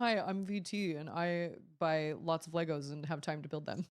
Hi, I'm VT, and I buy lots of Legos and have time to build them.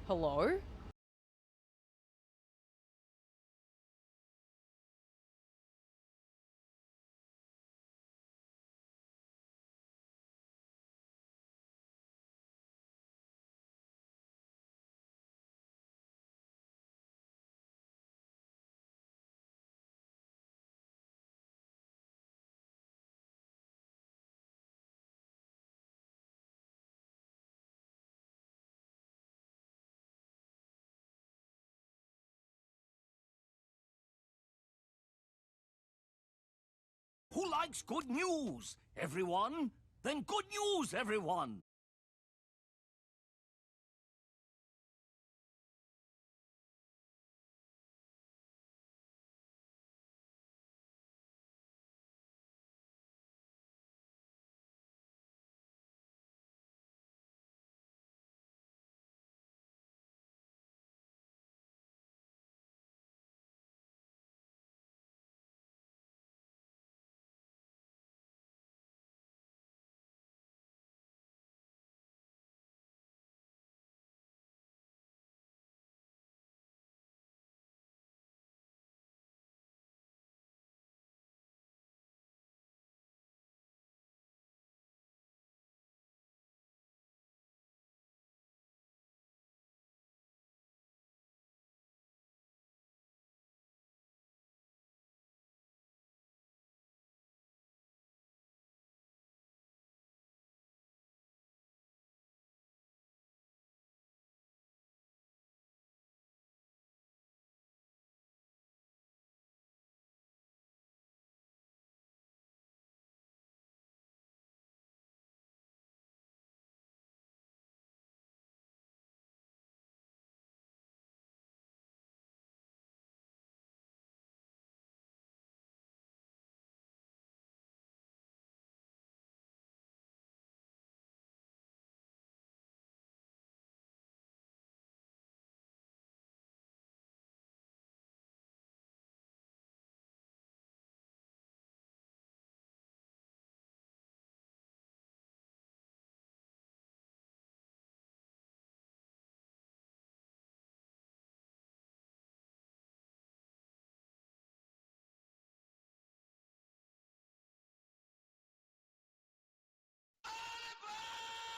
Hello? Who likes good news, everyone? Then good news, everyone!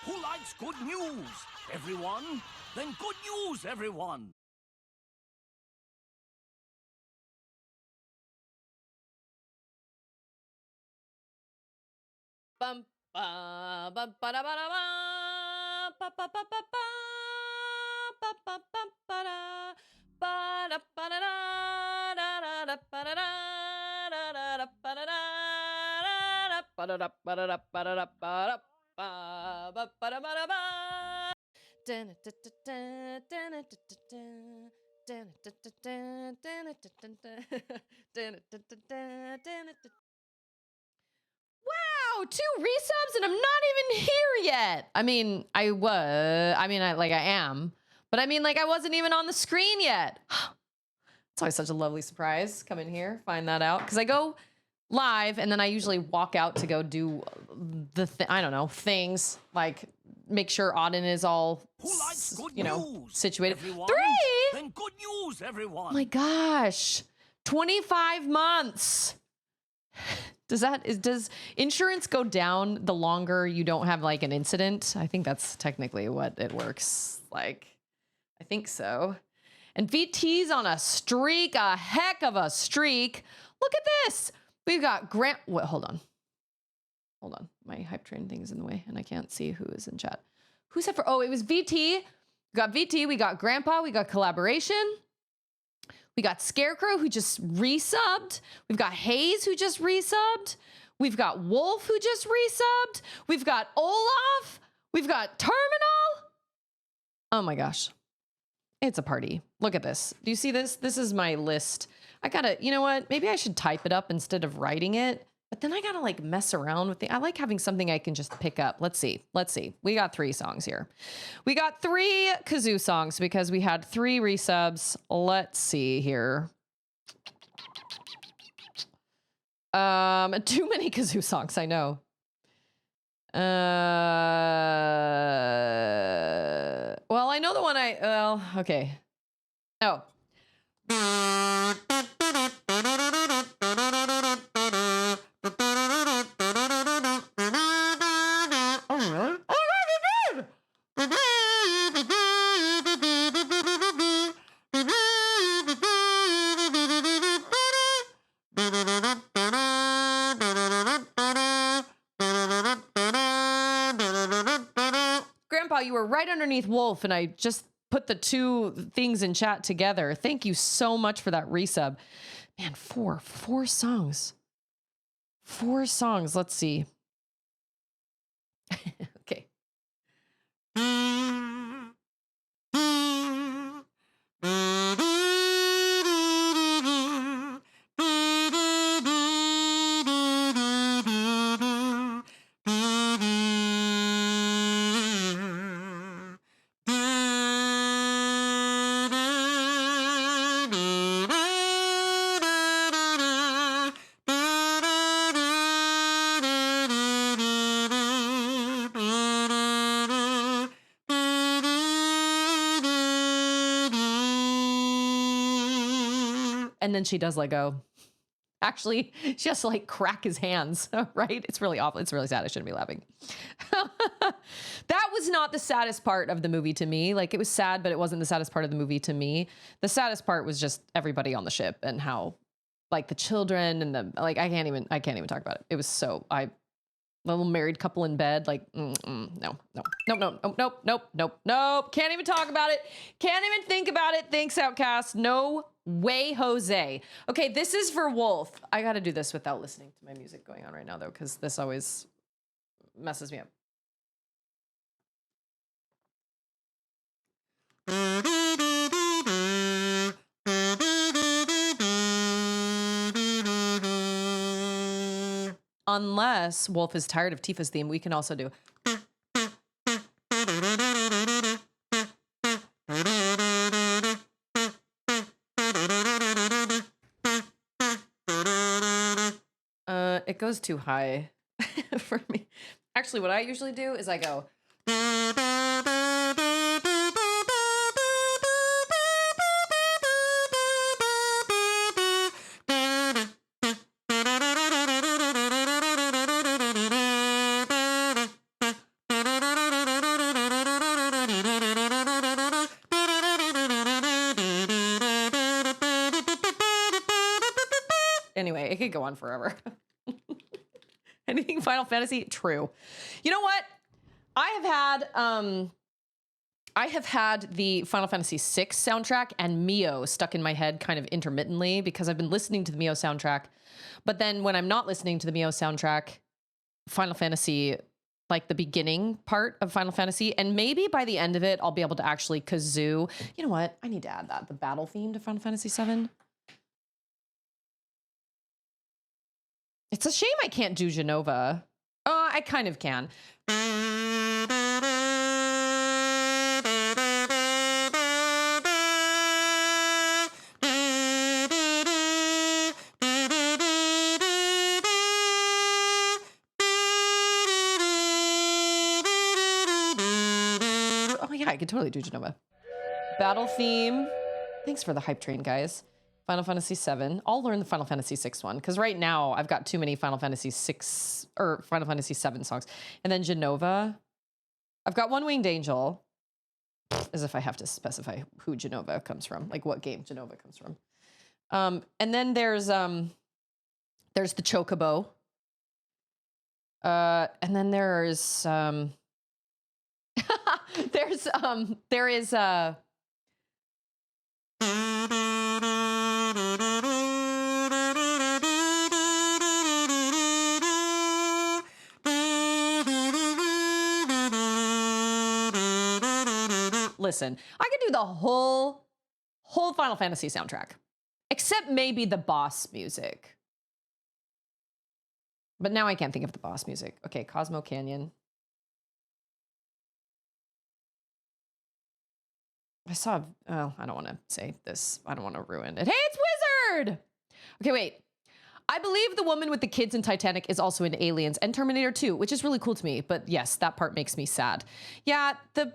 Who likes good news, everyone? Then good news, everyone! Bum ba ba ba da ba da ba ba ba ba ba ba ba ba ba ba da ba da ba da da da da da ba da da da da da ba da da da ba da da ba da da ba da da ba da ba ba ba da ba da ba. Dun dun dun dun dun dun dun dun dun dun dun dun dun. Wow, 2 resubs and I'm not even here yet. I mean, I am. But I mean, like, I wasn't even on the screen yet. It's always such a lovely surprise. Come in here, find that out. Because I go live and then I usually walk out to go do I don't know, things like make sure Auden is all, Who likes good news? situated. Everyone? 3? Then good news, everyone. Oh my gosh. 25 months. Does insurance go down the longer you don't have like an incident? I think that's technically what it works like. I think so. And VT's on a streak, a heck of a streak. Look at this. We've got hold on. My hype train thing is in the way and I can't see who is in chat. Who's that for? Oh, it was VT. We got VT, we got Grandpa, we got Collaboration. We got Scarecrow, who just resubbed. We've got Hayes, who just resubbed. We've got Wolf, who just resubbed. We've got Olaf. We've got Terminal. Oh my gosh. It's a party. Look at this. Do you see this? This is my list. I gotta, you know what? Maybe I should type it up instead of writing it. But then I gotta like mess around with I like having something I can just pick up. Let's see. We got 3 songs here. We got 3 kazoo songs because we had 3 resubs. Let's see here. Too many kazoo songs, I know. Well, I know the one okay. Oh. Grandpa, you were right underneath Wolf, and I just put the 2 things in chat together. Thank you so much for that resub. Man, 4 songs. 4 songs. Let's see. Okay. And then she does let go. Actually, she has to like crack his hands, right? It's really awful. It's really sad. I shouldn't be laughing. That was not the saddest part of the movie to me. Like, it was sad, but it wasn't the saddest part of the movie to me. The saddest part was just everybody on the ship and how, like, the children and the, like, I can't even talk about it. It was so, little married couple in bed, like, no. Can't even talk about it. Can't even think about it. Thanks, Outcast. No way, Jose. Okay, this is for Wolf. I got to do this without listening to my music going on right now, though, because this always messes me up. Unless Wolf is tired of Tifa's theme, we can also do. It goes too high for me. Actually, what I usually do is I go. Anyway, it could go on forever. Anything Final Fantasy? True. You know what? I have had the Final Fantasy VI soundtrack and Mio stuck in my head kind of intermittently because I've been listening to the Mio soundtrack. But then when I'm not listening to the Mio soundtrack, Final Fantasy, like the beginning part of Final Fantasy, and maybe by the end of it, I'll be able to actually kazoo. You know what? I need to add that, the battle theme to Final Fantasy VII. It's a shame I can't do Genova. Oh, I kind of can. yeah, I could totally do Genova. Battle theme. Thanks for the hype train, guys. Final Fantasy VII. I'll learn the Final Fantasy VI one because right now I've got too many Final Fantasy VI or Final Fantasy VII songs. And then Genova. I've got One Winged Angel, as if I have to specify who Genova comes from, like what game Genova comes from. And then there's the Chocobo. And then there is there is listen, I could do the whole Final Fantasy soundtrack, except maybe the boss music. But now I can't think of the boss music. Okay, Cosmo Canyon. I saw, oh, I don't want to say this. I don't want to ruin it. Hey, it's Wizard! Okay, wait. I believe the woman with the kids in Titanic is also in Aliens and Terminator 2, which is really cool to me. But yes, that part makes me sad. Yeah, to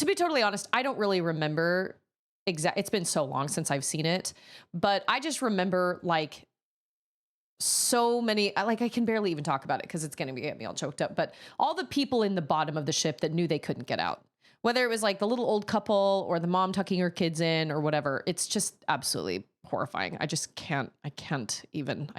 be totally honest, I don't really remember it's been so long since I've seen it. But I just remember like so many, like I can barely even talk about it because it's going to get me all choked up. But all the people in the bottom of the ship that knew they couldn't get out. Whether it was like the little old couple or the mom tucking her kids in or whatever, it's just absolutely horrifying. I just can't, I cannot even.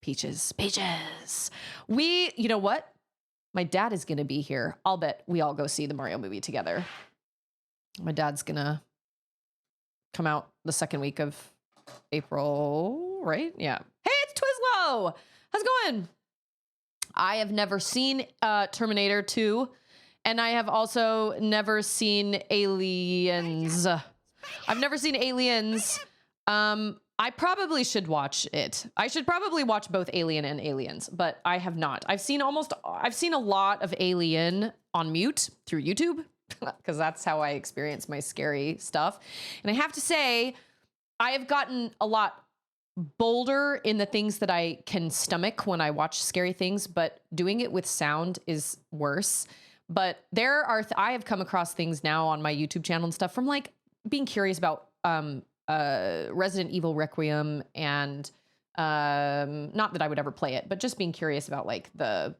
Peaches. You know what? My dad is going to be here. I'll bet we all go see the Mario movie together. My dad's going to come out the second week of April, right? Yeah. Hey, it's Twizzlo. How's it going? I have never seen Terminator 2, and I have also never seen Aliens. I've never seen Aliens. I probably should watch it. I should probably watch both Alien and Aliens, but I have not. I've seen a lot of Alien on mute through YouTube because that's how I experience my scary stuff. And I have to say, I have gotten a lot bolder in the things that I can stomach when I watch scary things, but doing it with sound is worse. But I have come across things now on my YouTube channel and stuff from like being curious about, Resident Evil Requiem and not that I would ever play it, but just being curious about like the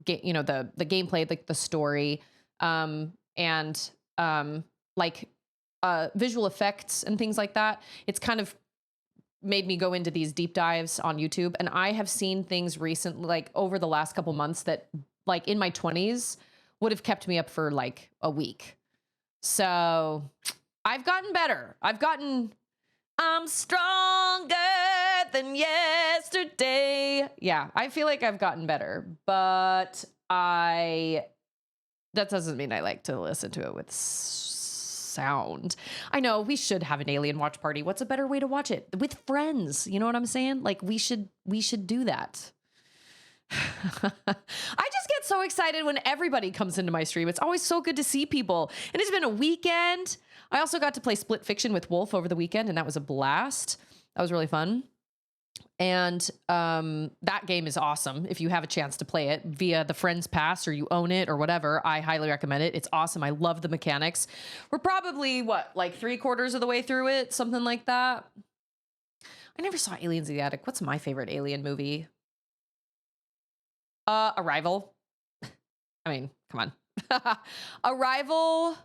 gameplay, like the story, and visual effects and things like that. It's kind of made me go into these deep dives on YouTube, and I have seen things recently, like over the last couple months, that like in my 20s would have kept me up for like a week. So I've gotten better. I'm stronger than yesterday. Yeah, I feel like I've gotten better, but that doesn't mean I like to listen to it with sound. I know we should have an Alien watch party. What's a better way to watch it? With friends. You know what I'm saying? Like we should do that. I just get so excited when everybody comes into my stream. It's always so good to see people. And it's been a weekend. I also got to play Split Fiction with Wolf over the weekend, and that was a blast. That was really fun. And that game is awesome. If you have a chance to play it via the Friends Pass or you own it or whatever, I highly recommend it. It's awesome. I love the mechanics. We're probably, like 3/4 of the way through it? Something like that. I never saw Aliens in the Attic. What's my favorite Alien movie? Arrival. I mean, come on. Arrival.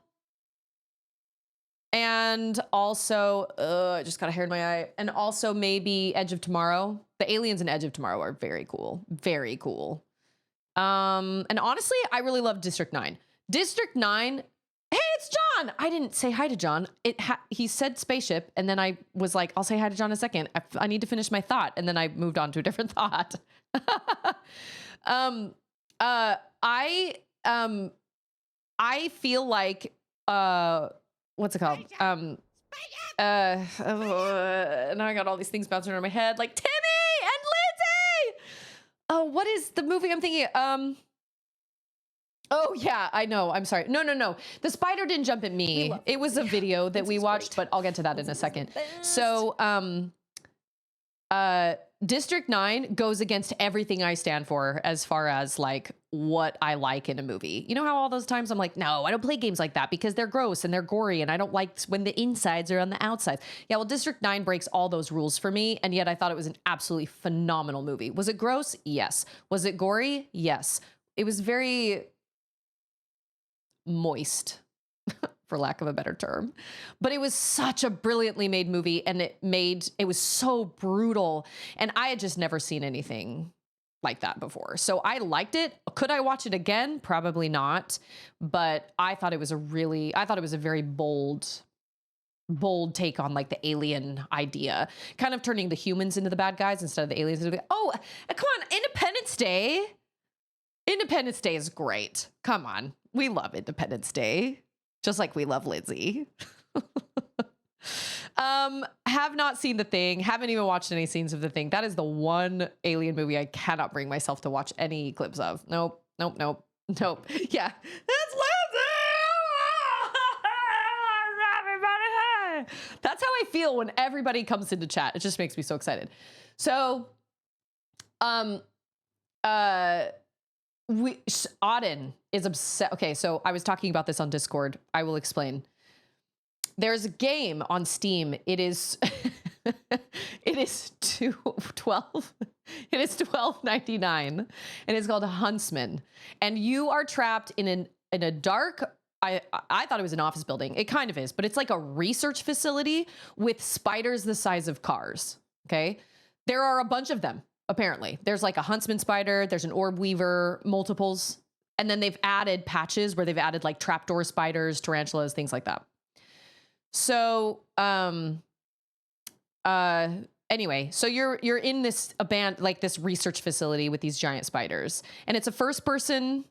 And also, I just got a hair in my eye. And also maybe Edge of Tomorrow. The aliens in Edge of Tomorrow are very cool. Very cool. And honestly, I really love District 9. District 9. Hey, it's on. I didn't say hi to John. He said spaceship. And then I was like, I'll say hi to John in a second. I need to finish my thought. And then I moved on to a different thought. I feel like, what's it called? Now I got all these things bouncing around my head, like Timmy and Lindsay. Oh, what is the movie I'm thinking? Oh yeah, I know. I'm sorry. No. The spider didn't jump at me. It was a video that we watched, but I'll get to that in a second. So, District 9 goes against everything I stand for as far as like what I like in a movie. You know how all those times I'm like, no, I don't play games like that because they're gross and they're gory and I don't like when the insides are on the outsides. Yeah, well, District 9 breaks all those rules for me, and yet I thought it was an absolutely phenomenal movie. Was it gross? Yes. Was it gory? Yes. It was very moist, for lack of a better term. But it was such a brilliantly made movie, and it was so brutal. And I had just never seen anything like that before. So I liked it. Could I watch it again? Probably not. But I thought it was a very bold take on like the alien idea, kind of turning the humans into the bad guys instead of the aliens. Oh, come on. Independence Day. Independence Day is great. Come on. We love Independence Day. Just like we love Lindsay. Have not seen The Thing. Haven't even watched any scenes of The Thing. That is the one alien movie I cannot bring myself to watch any clips of. Nope. Yeah. It's Lindsay! That's how I feel when everybody comes into chat. It just makes me so excited. So, Auden is upset. Okay, so I was talking about this on Discord. I will explain. There's a game on Steam. It is it is $12.99, and it's called Huntsman. And you are trapped in a dark. I thought it was an office building. It kind of is, but it's like a research facility with spiders the size of cars. Okay, there are a bunch of them. Apparently, there's like a huntsman spider, there's an orb weaver, multiples, and then they've added patches where they've added like trapdoor spiders, tarantulas, things like that. So, anyway, so you're in this this research facility with these giant spiders, and it's a first person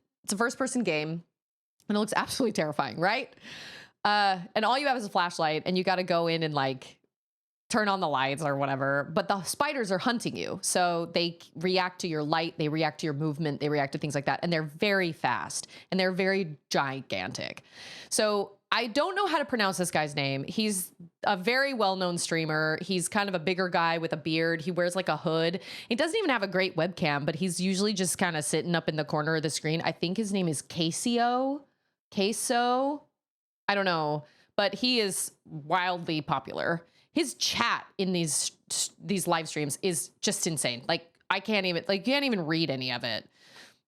game, and it looks absolutely terrifying, right? And all you have is a flashlight, and you got to go in and like turn on the lights or whatever, but the spiders are hunting you. So they react to your light, they react to your movement, they react to things like that. And they're very fast and they're very gigantic. So I don't know how to pronounce this guy's name. He's a very well-known streamer. He's kind of a bigger guy with a beard. He wears like a hood. He doesn't even have a great webcam, but he's usually just kind of sitting up in the corner of the screen. I think his name is Queso. I don't know, but he is wildly popular. His chat in these live streams is just insane. Like you can't even read any of it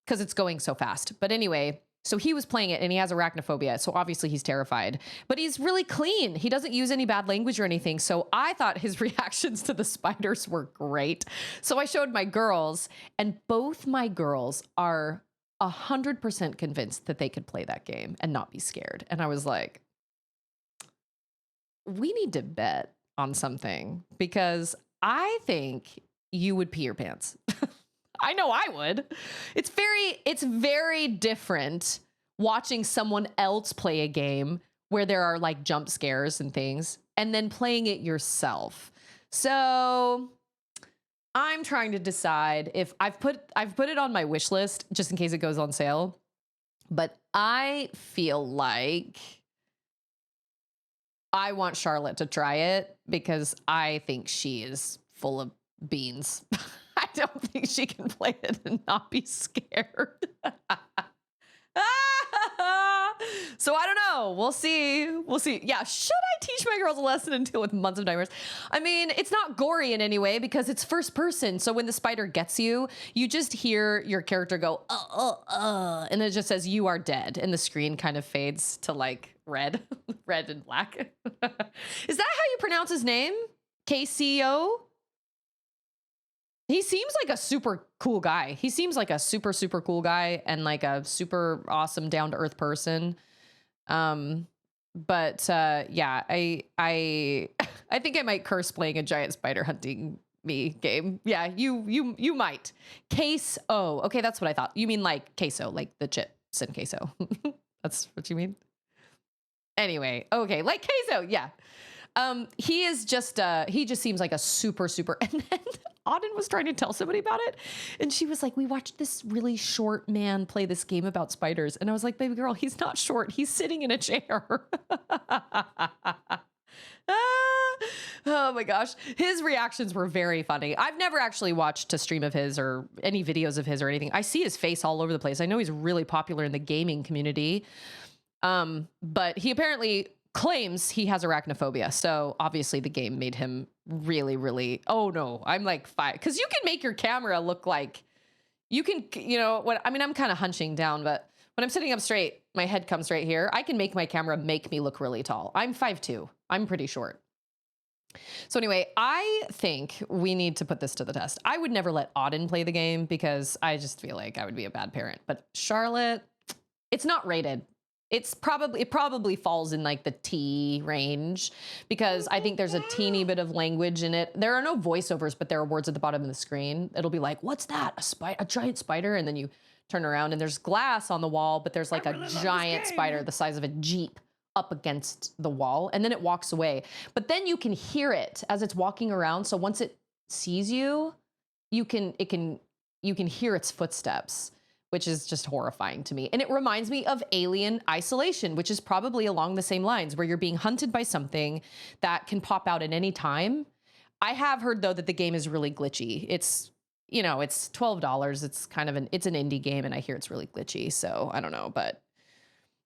because it's going so fast. But anyway, so he was playing it and he has arachnophobia. So obviously he's terrified, but he's really clean. He doesn't use any bad language or anything. So I thought his reactions to the spiders were great. So I showed my girls, and both my girls are 100% convinced that they could play that game and not be scared. And I was like, we need to bet on something, because I think you would pee your pants. I know I would. It's very different watching someone else play a game where there are like jump scares and things, and then playing it yourself. So I'm trying to decide if I've put it on my wish list just in case it goes on sale, but I feel like I want Charlotte to try it because I think she is full of beans. I don't think she can play it and not be scared. So I don't know. We'll see. Yeah, should I teach my girls a lesson and deal with months of nightmares? I mean, it's not gory in any way because it's first person. So when the spider gets you, you just hear your character go, and it just says you are dead. And the screen kind of fades to like red and black. Is that how you pronounce his name? KCO? He seems like a super cool guy. He seems like a super, super cool guy and like a super awesome down to earth person. But yeah, I I think I might curse playing a giant spider hunting me game. Yeah, you might. Queso. Okay, that's what I thought. You mean like queso, like the chips and queso. That's what you mean? Anyway, okay, like queso, yeah. He is just he just seems like a super and then Auden was trying to tell somebody about it and she was like, we watched this really short man play this game about spiders, and I was like, baby girl, he's not short, he's sitting in a chair. Oh my gosh, his reactions were very funny. I've never actually watched a stream of his or any videos of his or anything. I see his face all over the place. I know he's really popular in the gaming community, but he apparently claims he has arachnophobia. So obviously the game made him really, oh no, I'm like 5, because you can make your camera look like you can, you know what I mean? I'm kind of hunching down, but when I'm sitting up straight, my head comes right here. I can make my camera make me look really tall. I'm 5'2". I'm pretty short. So anyway, I think we need to put this to the test. I would never let Auden play the game because I just feel like I would be a bad parent. But Charlotte, it's not rated. It probably falls in like the T range because I think there's a teeny bit of language in it. There are no voiceovers, but there are words at the bottom of the screen. It'll be like, what's that? A giant spider? And then you turn around and there's glass on the wall, but there's like a giant spider the size of a Jeep up against the wall, and then it walks away. But then you can hear it as it's walking around. So once it sees you, you can hear its footsteps, which is just horrifying to me. And it reminds me of Alien Isolation, which is probably along the same lines, where you're being hunted by something that can pop out at any time. I have heard though that the game is really glitchy. It's, you know, it's $12. It's kind of it's an indie game, and I hear it's really glitchy. So I don't know, but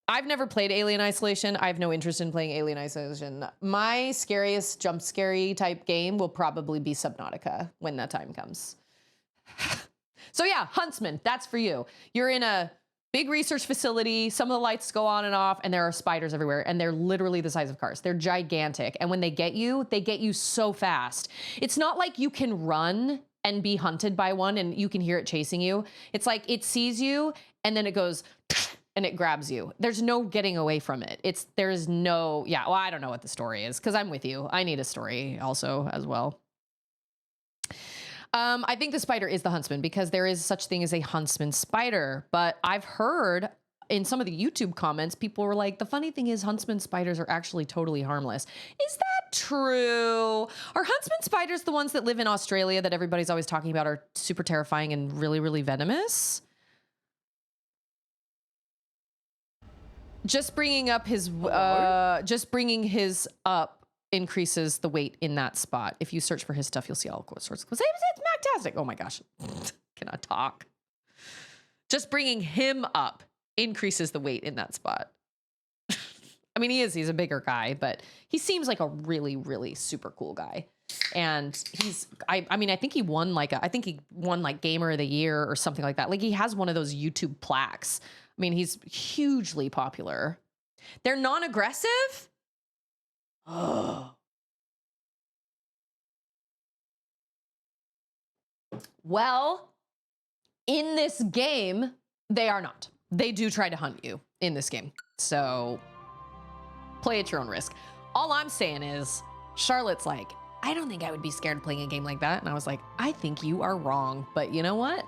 I've never played Alien Isolation. I have no interest in playing Alien Isolation. My scariest jump scary type game will probably be Subnautica when that time comes. So yeah, Huntsman, that's for you. You're in a big research facility. Some of the lights go on and off, and there are spiders everywhere, and they're literally the size of cars. They're gigantic. And when they get you so fast. It's not like you can run and be hunted by one and you can hear it chasing you. It's like it sees you and then it goes and it grabs you. There's no getting away from it. Yeah, well, I don't know what the story is because I'm with you. I need a story also as well. I think the spider is the huntsman because there is such thing as a huntsman spider, but I've heard in some of the YouTube comments, people were like, the funny thing is huntsman spiders are actually totally harmless. Is that true? Are huntsman spiders the ones that live in Australia that everybody's always talking about are super terrifying and really, really venomous? Just bringing his up increases the weight in that spot. If you search for his stuff, you'll see all sorts of it's fantastic. Oh my gosh. Cannot talk. Just bringing him up increases the weight in that spot. I mean, he's a bigger guy, but he seems like a really, really super cool guy. And I think he won like Gamer of the Year or something like that. Like he has one of those YouTube plaques. I mean, he's hugely popular. They're non-aggressive? Oh. Well, in this game, they are not. They do try to hunt you in this game. So play at your own risk. All I'm saying is Charlotte's like, I don't think I would be scared of playing a game like that. And I was like, I think you are wrong. But you know what?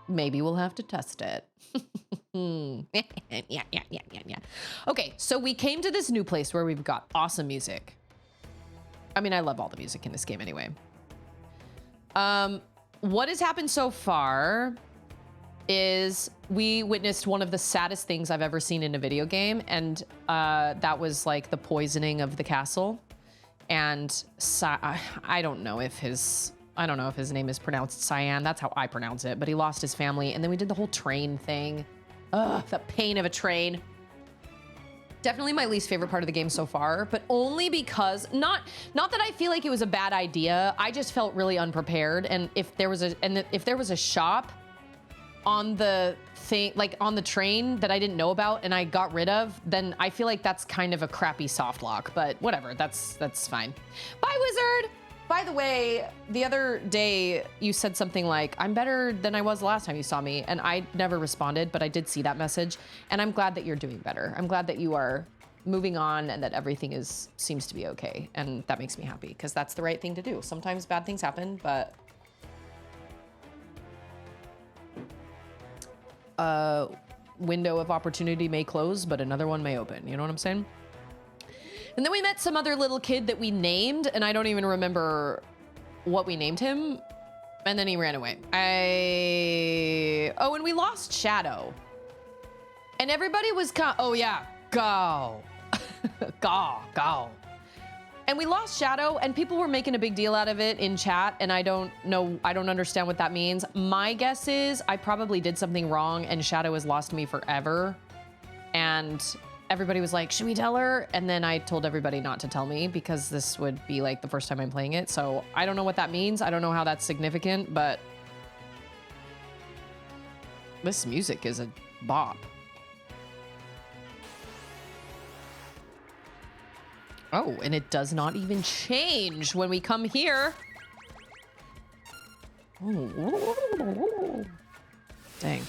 Maybe we'll have to test it. Yeah. Okay, so we came to this new place where we've got awesome music. I mean, I love all the music in this game anyway. What has happened so far is we witnessed one of the saddest things I've ever seen in a video game, and that was like the poisoning of the castle. And I don't know if his name is pronounced Cyan. That's how I pronounce it. But he lost his family, and then we did the whole train thing. Ugh, the pain of a train. Definitely my least favorite part of the game so far, but only because not that I feel like it was a bad idea. I just felt really unprepared, and if there was a shop on the thing, like on the train that I didn't know about and I got rid of, then I feel like that's kind of a crappy soft lock, but whatever, that's fine. Bye, wizard. By the way, the other day you said something like, I'm better than I was last time you saw me. And I never responded, but I did see that message. And I'm glad that you're doing better. I'm glad that you are moving on and that everything seems to be okay. And that makes me happy because that's the right thing to do. Sometimes bad things happen, but a window of opportunity may close, but another one may open. You know what I'm saying? And then we met some other little kid that we named, and I don't even remember what we named him. And then he ran away. Oh, and we lost Shadow. And everybody was oh yeah, go. Go. And we lost Shadow, and people were making a big deal out of it in chat, and I don't understand what that means. My guess is I probably did something wrong, and Shadow has lost me forever. And everybody was like, should we tell her? And then I told everybody not to tell me because this would be like the first time I'm playing it. So I don't know what that means. I don't know how that's significant, but this music is a bop. Oh, and it does not even change when we come here. Oh. Dang.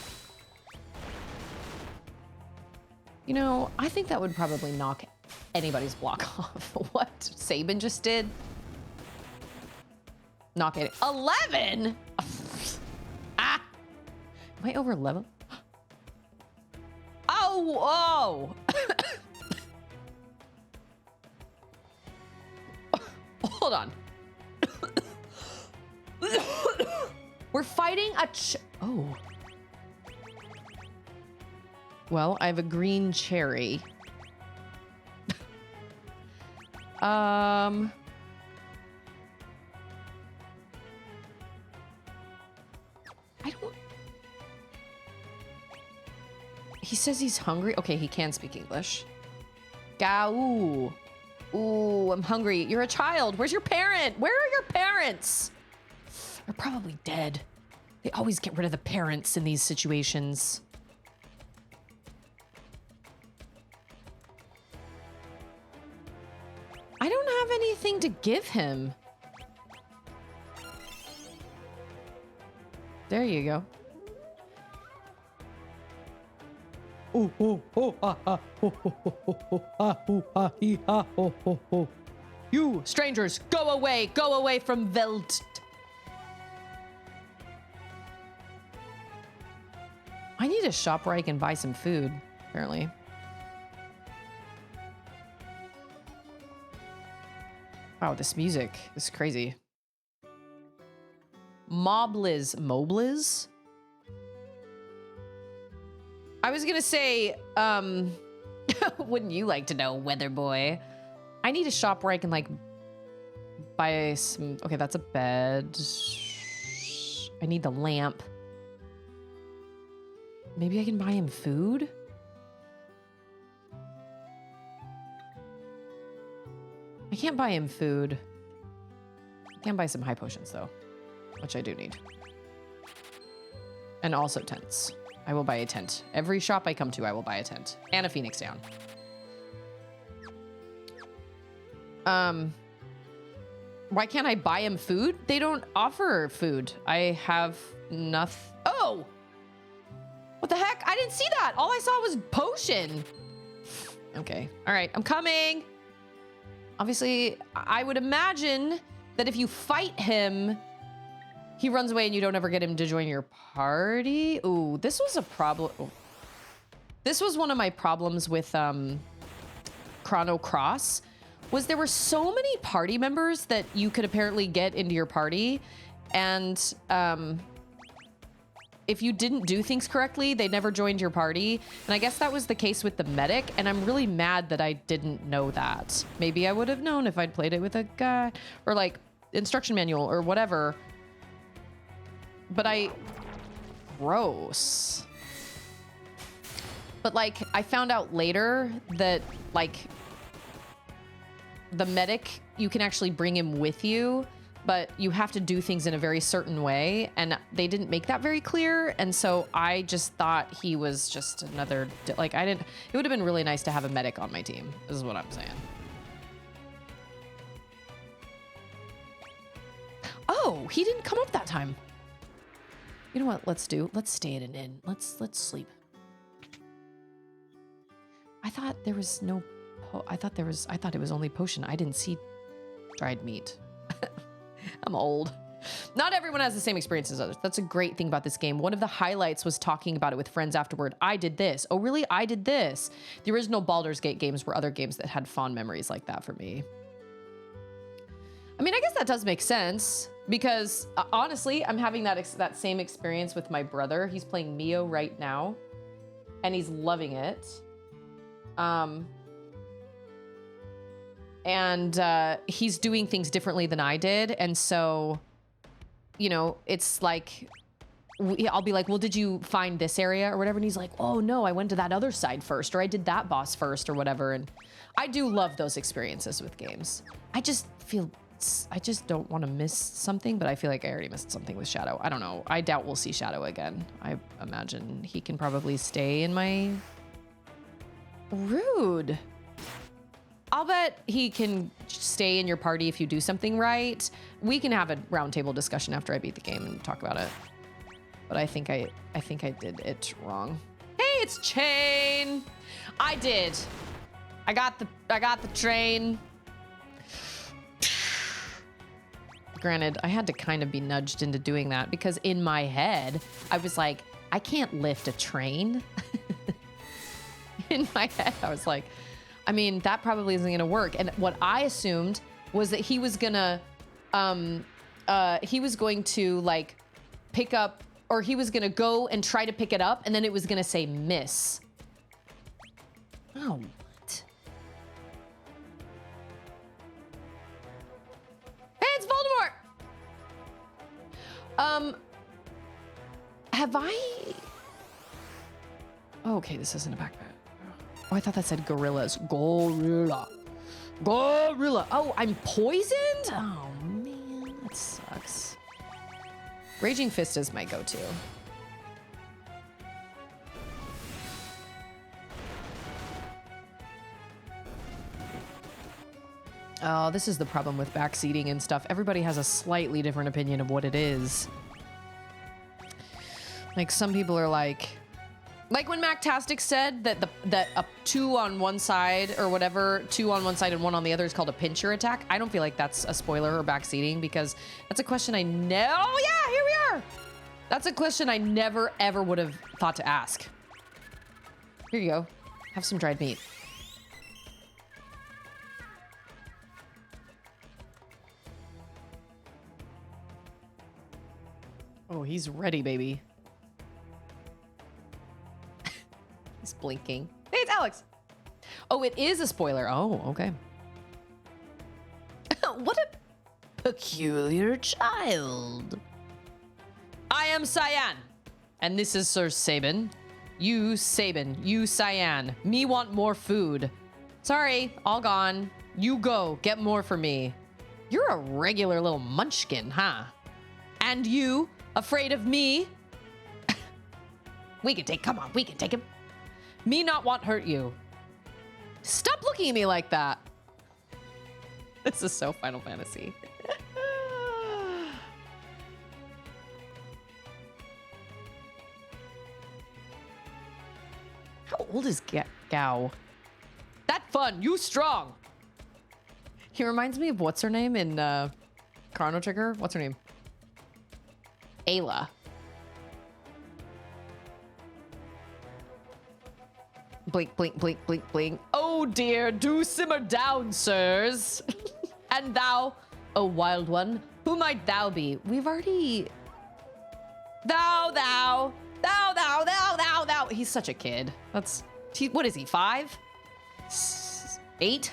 You know, I think that would probably knock anybody's block off. What Sabin just did? Knock it. 11? Ah! Am I over level? Oh! Hold on. We're fighting a oh. Well, I have a green cherry. I don't... He says he's hungry. Okay, he can speak English. Gao. Ooh, I'm hungry. You're a child. Where's your parent? Where are your parents? They're probably dead. They always get rid of the parents in these situations. I don't have anything to give him. There you go. You strangers, go away from Welt. I need a shop where I can buy some food, apparently. Wow, this music is crazy. Mobliz? I was gonna say, wouldn't you like to know, Weather Boy? I need a shop where I can, like, buy some... Okay, that's a bed. I need the lamp. Maybe I can buy him food? I can't buy him food. I can buy some high potions, though, which I do need. And also tents. I will buy a tent. Every shop I come to, I will buy a tent. And a phoenix down. Why can't I buy him food? They don't offer food. I have nothing. Oh! What the heck? I didn't see that. All I saw was potion. Okay. All right. I'm coming. Obviously, I would imagine that if you fight him, he runs away and you don't ever get him to join your party. Ooh, this was a problem. Oh. This was one of my problems with Chrono Cross, was there were so many party members that you could apparently get into your party. And if you didn't do things correctly, they never joined your party. And I guess that was the case with the medic. And I'm really mad that I didn't know that. Maybe I would have known if I'd played it with a guy or like instruction manual or whatever. But gross. But like, I found out later that like the medic, you can actually bring him with you, but you have to do things in a very certain way. And they didn't make that very clear. And so I just thought he was just another, like it would have been really nice to have a medic on my team, is what I'm saying. Oh, he didn't come up that time. You know what? Let's stay at an inn. Let's sleep. I thought there was no, I thought it was only potion. I didn't see dried meat. I'm old. Not everyone has the same experience as others. That's a great thing about this game. One of the highlights was talking about it with friends afterward. I did this. Oh, really? I did this. The original Baldur's Gate games were other games that had fond memories like that for me. I mean, I guess that does make sense because honestly, I'm having that same experience with my brother. He's playing Mio right now and he's loving it. He's doing things differently than I did. And so, you know, it's like, I'll be like, well, did you find this area or whatever? And he's like, oh no, I went to that other side first, or I did that boss first or whatever. And I do love those experiences with games. I just don't want to miss something, but I feel like I already missed something with Shadow. I don't know. I doubt we'll see Shadow again. I imagine he can probably stay in my... Rude. I'll bet he can stay in your party if you do something right. We can have a roundtable discussion after I beat the game and talk about it. But I think I did it wrong. Hey, it's Chain. I did. I got the train. Granted, I had to kind of be nudged into doing that because in my head, I was like, I can't lift a train. In my head, I was like, I mean, that probably isn't gonna work. And what I assumed was that he was gonna, he was going to like pick up, or he was gonna go and try to pick it up, and then it was gonna say miss. Oh, what? Hey, it's Voldemort! Have I... Oh, okay, this isn't a backpack. Oh, I thought that said gorillas. Gorilla. Gorilla. Oh, I'm poisoned? Oh, man, that sucks. Raging Fist is my go-to. Oh, this is the problem with backseating and stuff. Everybody has a slightly different opinion of what it is. Like, some people are like when Mactastic said that a 2 on one side or whatever, 2 on one side and 1 on the other is called a pincher attack. I don't feel like that's a spoiler or backseating because that's a question I never... Oh yeah, here we are. That's a question I never ever would have thought to ask. Here you go. Have some dried meat. Oh, he's ready, baby. He's blinking. Hey, it's Alex. Oh, it is a spoiler. Oh, okay. What a peculiar child. I am Cyan, and this is Sir Sabin. You, Sabin. You, Cyan. Me want more food. Sorry, all gone. You go, get more for me. You're a regular little munchkin, huh? And you, afraid of me? We can take him. Me not want hurt you. Stop looking at me like that. This is so Final Fantasy. How old is Gao? That fun, you strong. He reminds me of what's her name in Chrono Trigger? What's her name? Ayla. Blink, blink, blink, blink, blink. Oh dear, do simmer down, sirs. And thou, O wild one, who might thou be? We've already... Thou. He's such a kid. What is he, 5? 8?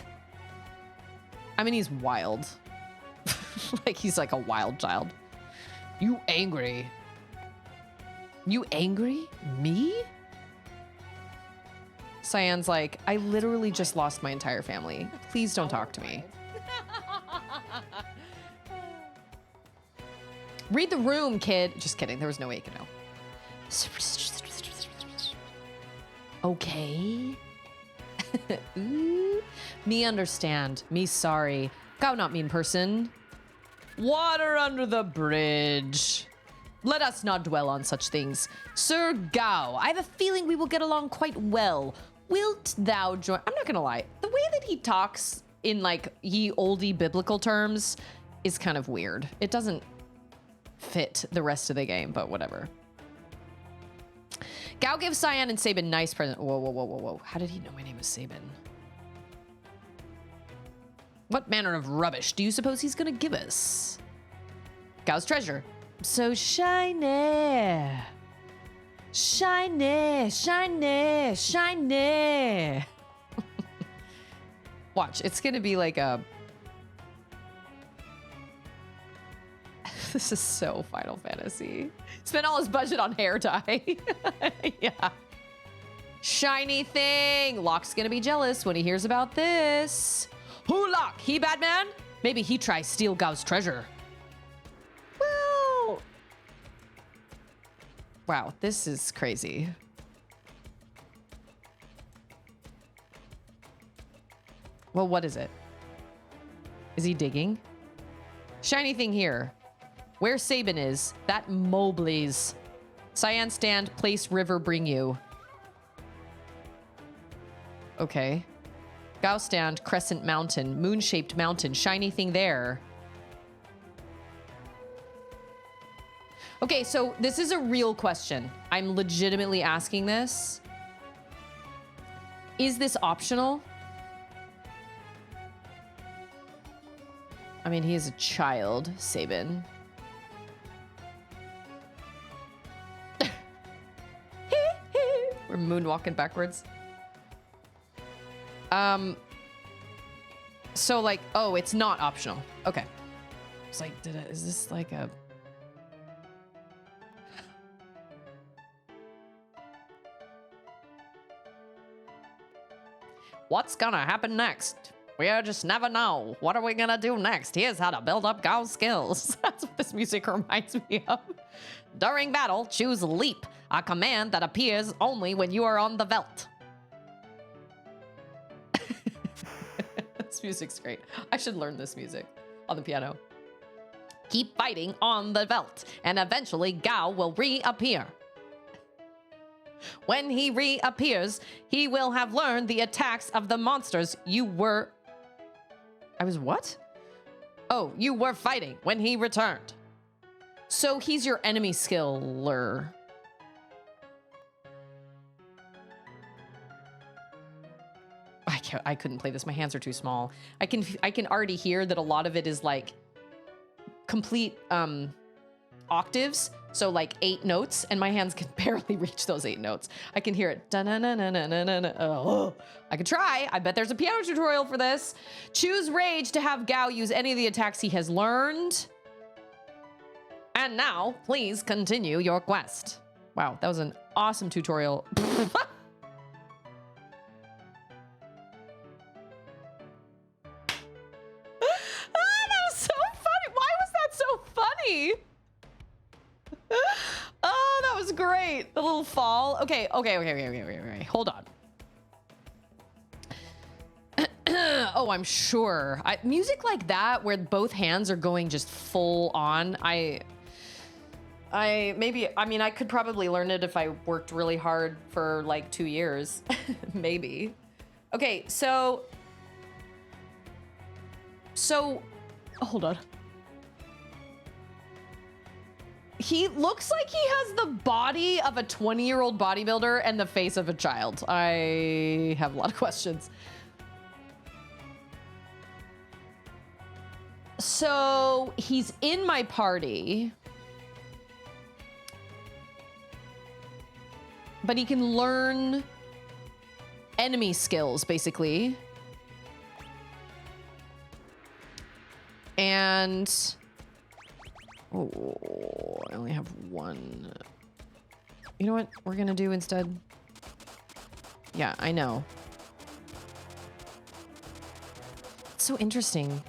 I mean, he's wild. Like, he's like a wild child. You angry? You angry? Me? Cyan's like, I literally just lost my entire family. Please don't talk to me. Read the room, kid. Just kidding. There was no way you could know. Okay. Me understand. Me sorry. Gao not mean person. Water under the bridge. Let us not dwell on such things. Sir Gao, I have a feeling we will get along quite well. Wilt thou join? I'm not gonna lie. The way that he talks in like ye oldie biblical terms is kind of weird. It doesn't fit the rest of the game, but whatever. Gao gives Cyan and Sabin nice present. Whoa, whoa, whoa, whoa, whoa. How did he know my name was Sabin? What manner of rubbish do you suppose he's gonna give us? Gao's treasure. So shiny. Shiny, shiny, shiny. Watch, it's gonna be like a... This is so Final Fantasy. Spent all his budget on hair dye. Yeah. Shiny thing. Locke's gonna be jealous when he hears about this. Who Locke? He bad man? Maybe he tries steal Gao's treasure. Well... Wow, this is crazy. Well, what is it? Is he digging? Shiny thing here. Where Sabin is, that Mobley's. Cyan stand, place, river, bring you. Okay. Gao stand, crescent mountain, moon-shaped mountain, shiny thing there. Okay, so this is a real question. I'm legitimately asking this. Is this optional? I mean, he is a child, Sabin. We're moonwalking backwards. So like, oh, it's not optional. Okay. It's like, is this like a... What's gonna happen next? We just never know. What are we gonna do next? Here's how to build up Gao's skills. That's what this music reminds me of. During battle, choose leap, a command that appears only when you are on the veldt. This music's great. I should learn this music on the piano. Keep fighting on the veldt, and eventually Gao will reappear. When he reappears, he will have learned the attacks of the monsters you were... I was what? Oh, you were fighting when he returned. So he's your enemy skiller. I couldn't play this. My hands are too small. I can already hear that a lot of it is like complete octaves. So like 8 notes, and my hands can barely reach those 8 notes. I can hear it. Oh, I could try. I bet there's a piano tutorial for this. Choose Rage to have Gao use any of the attacks he has learned. And now, please continue your quest. Wow, that was an awesome tutorial. Oh, that was great. The little fall. Okay. Hold on. Oh, I'm sure. Music like that, where both hands are going just full on. I mean, I could probably learn it if I worked really hard for like 2 years. Maybe. Okay, so hold on. He looks like he has the body of a 20-year-old bodybuilder and the face of a child. I have a lot of questions. So he's in my party, but he can learn enemy skills, basically. And... oh, I only have one. You know what we're gonna do instead? Yeah, I know. It's so interesting.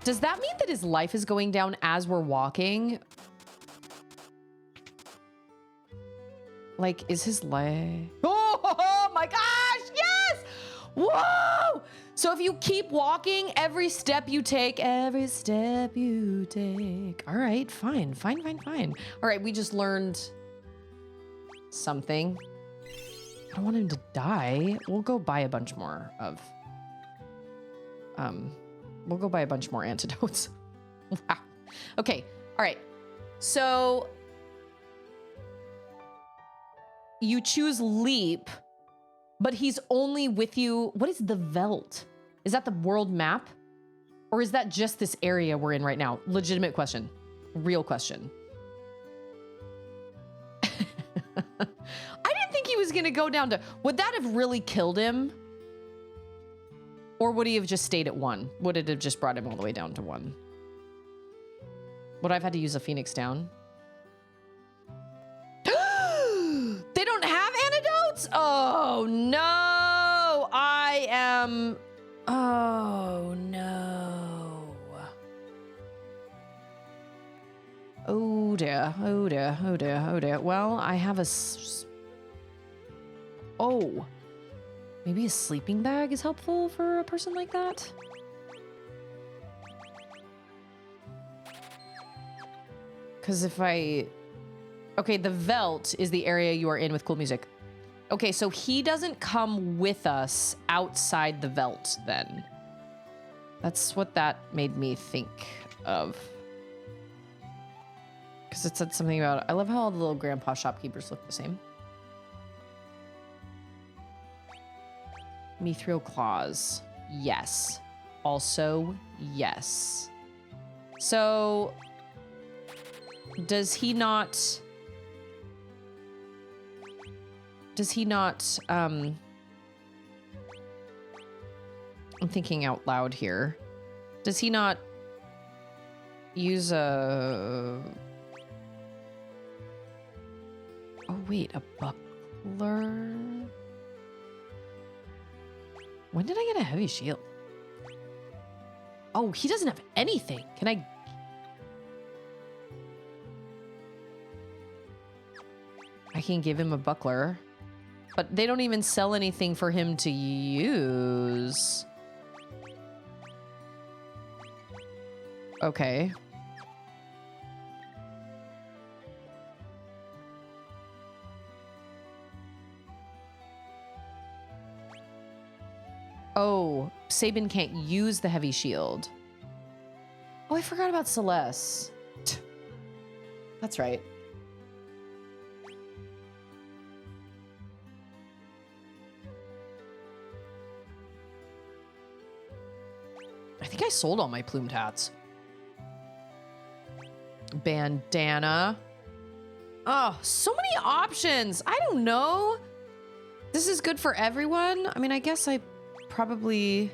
Does that mean that his life is going down as we're walking? Like, is his life... Oh my gosh, yes! Whoa! So if you keep walking, every step you take. All right, fine. All right, we just learned something. I don't want him to die. We'll go buy a bunch more of, we'll go buy a bunch more antidotes. Wow. Okay, all right. So you choose leap, but he's only with you. What is the Veld? Is that the world map? Or is that just this area we're in right now? Legitimate question. Real question. I didn't think he was going to go down to... Would that have really killed him? Or would he have just stayed at 1? Would it have just brought him all the way down to 1? Would I have had to use a Phoenix down? They don't have antidotes? Oh, no. I am... Oh, no. Oh, dear. Oh, dear. Oh, dear. Oh, dear. Well, I have a... Oh. Maybe a sleeping bag is helpful for a person like that? Because if I... Okay, the Veld is the area you are in with cool music. Okay, so he doesn't come with us outside the Veld then. That's what that made me think of. Because it said something about... I love how all the little grandpa shopkeepers look the same. Mithril claws. Yes. Also, yes. So... Does he not... I'm thinking out loud here. Does he not use a... Oh, wait, a buckler? When did I get a heavy shield? Oh, he doesn't have anything. Can I... I can give him a buckler. But they don't even sell anything for him to use. Okay. Oh, Sabin can't use the heavy shield. Oh, I forgot about Celeste. That's right. I think I sold all my plumed hats. Bandana. Oh, so many options. I don't know. This is good for everyone. I mean, I guess I probably...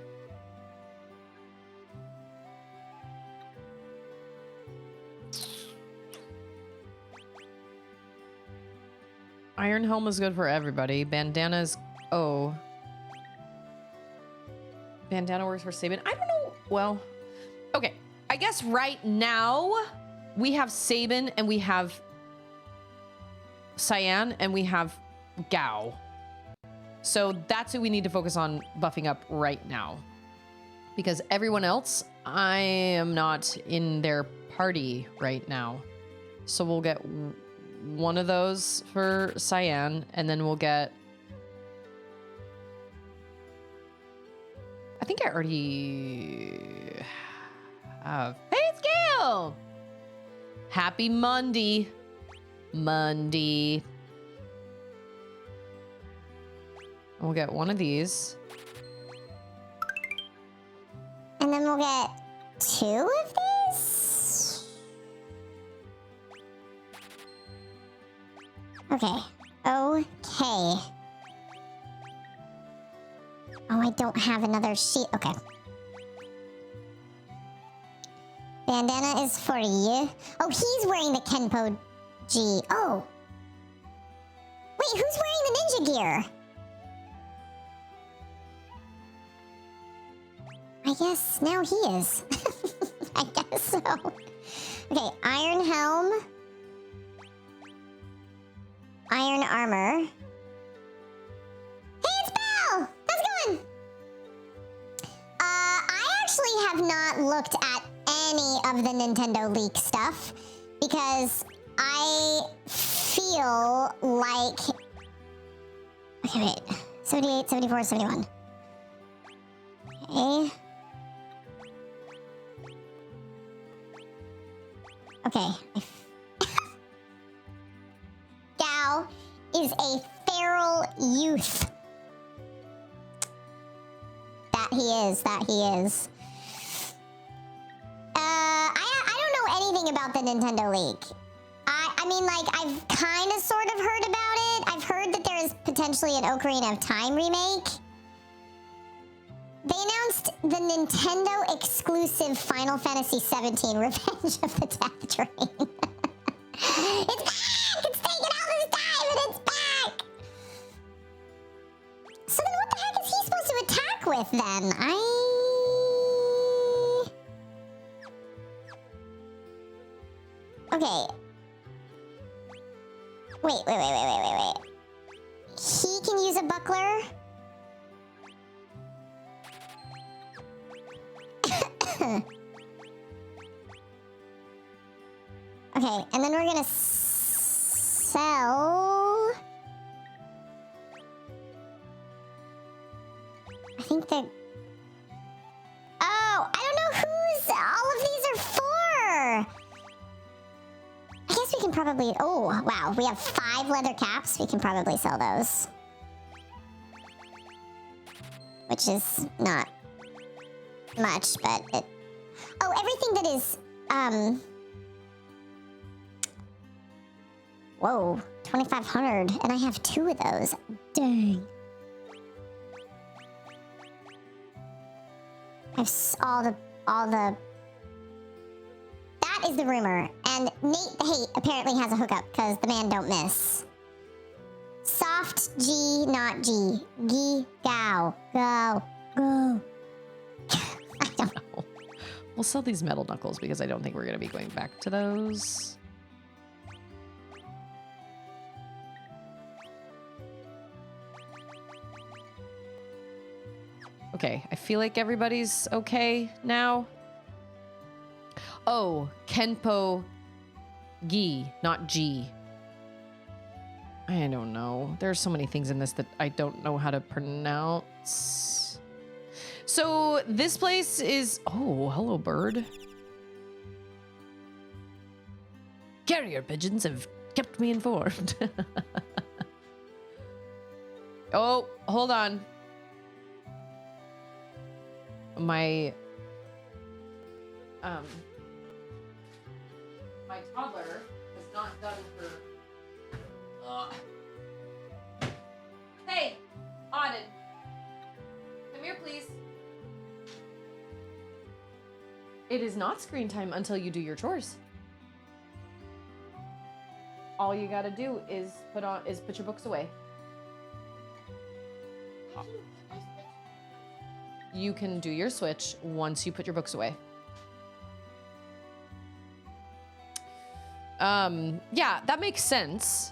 Iron Helm is good for everybody. Bandana's... Oh. Bandana works for Sabin. I don't know. Well, okay. I guess right now we have Sabin and we have Cyan and we have Gao. So that's who we need to focus on buffing up right now. Because everyone else, I am not in their party right now. So we'll get one of those for Cyan and then we'll get... I think I already have... Hey, it's Gail! Happy Monday. Monday. We'll get one of these. And then we'll get 2 of these? Okay. Okay. Oh, I don't have another sheet. Okay. Bandana is for you. Oh, he's wearing the Kenpo G. Oh. Wait, who's wearing the ninja gear? I guess now he is. I guess so. Okay, Iron Helm. Iron Armor. Hey, it's Belle! How's it going? actually have not looked at any of the Nintendo leak stuff because I feel like... Okay, wait. 78, 74, 71. Okay. Okay. Gao is a feral youth. That he is. I don't know anything about the Nintendo leak. I mean, like, I've kind of sort of heard about it. I've heard that there is potentially an Ocarina of Time remake. They announced the Nintendo exclusive Final Fantasy XVII Revenge of the Death Train. It's back! It's taken all this time and it's back! So then what the heck is he supposed to attack with then? Okay. Wait. He can use a buckler? Okay, and then we're gonna sell... I think that... Oh, I don't know whose all of these are for! I guess we can probably... Oh, wow, we have 5 leather caps. We can probably sell those. Which is not much, but it... Oh, everything that is, Whoa, 2,500, and I have 2 of those. Dang. I have all the... That is the rumor, and Nate the Hate apparently has a hookup, because the man don't miss. Soft G, not G. G, Gao. Go. I don't know. We'll sell these metal knuckles because I don't think we're going to be going back to those. Okay, I feel like everybody's okay now. Oh, Kenpo Gi, not G. I don't know. There's so many things in this that I don't know how to pronounce. So this place is... Oh, hello, bird. Carrier pigeons have kept me informed. Oh, hold on. My toddler has not done her... Hey, Auden. Come here, please. It is not screen time until you do your chores. All you gotta do is put your books away. You can do your Switch once you put your books away. Yeah, that makes sense.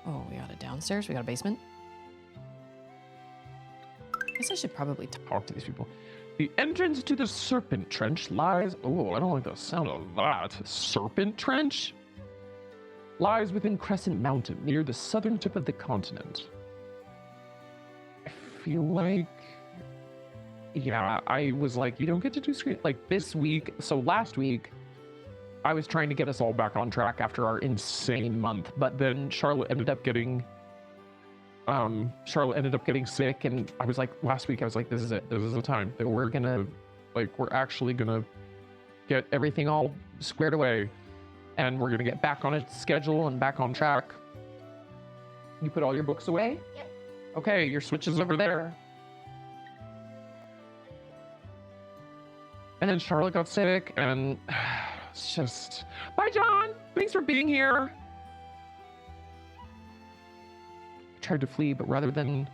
Oh, we got a downstairs, we got a basement. I guess I should probably talk to these people. The entrance to the Serpent Trench lies... Oh, I don't like the sound of that. Serpent Trench? Lies within Crescent Mountain, near the southern tip of the continent. I feel like... Yeah, I was like, you don't get to do screen... Like, this week... So last week, I was trying to get us all back on track after our insane month, but then Charlotte ended up getting sick, and I was like, last week I was like, this is it. This is the time that we're gonna, like, we're actually gonna get everything all squared away, and we're gonna get back on a schedule and back on track. You put all your books away? Yep. Okay, your Switch is over there. And then Charlotte got sick, and it's just... Bye, John! Thanks for being here! I tried to flee, but rather than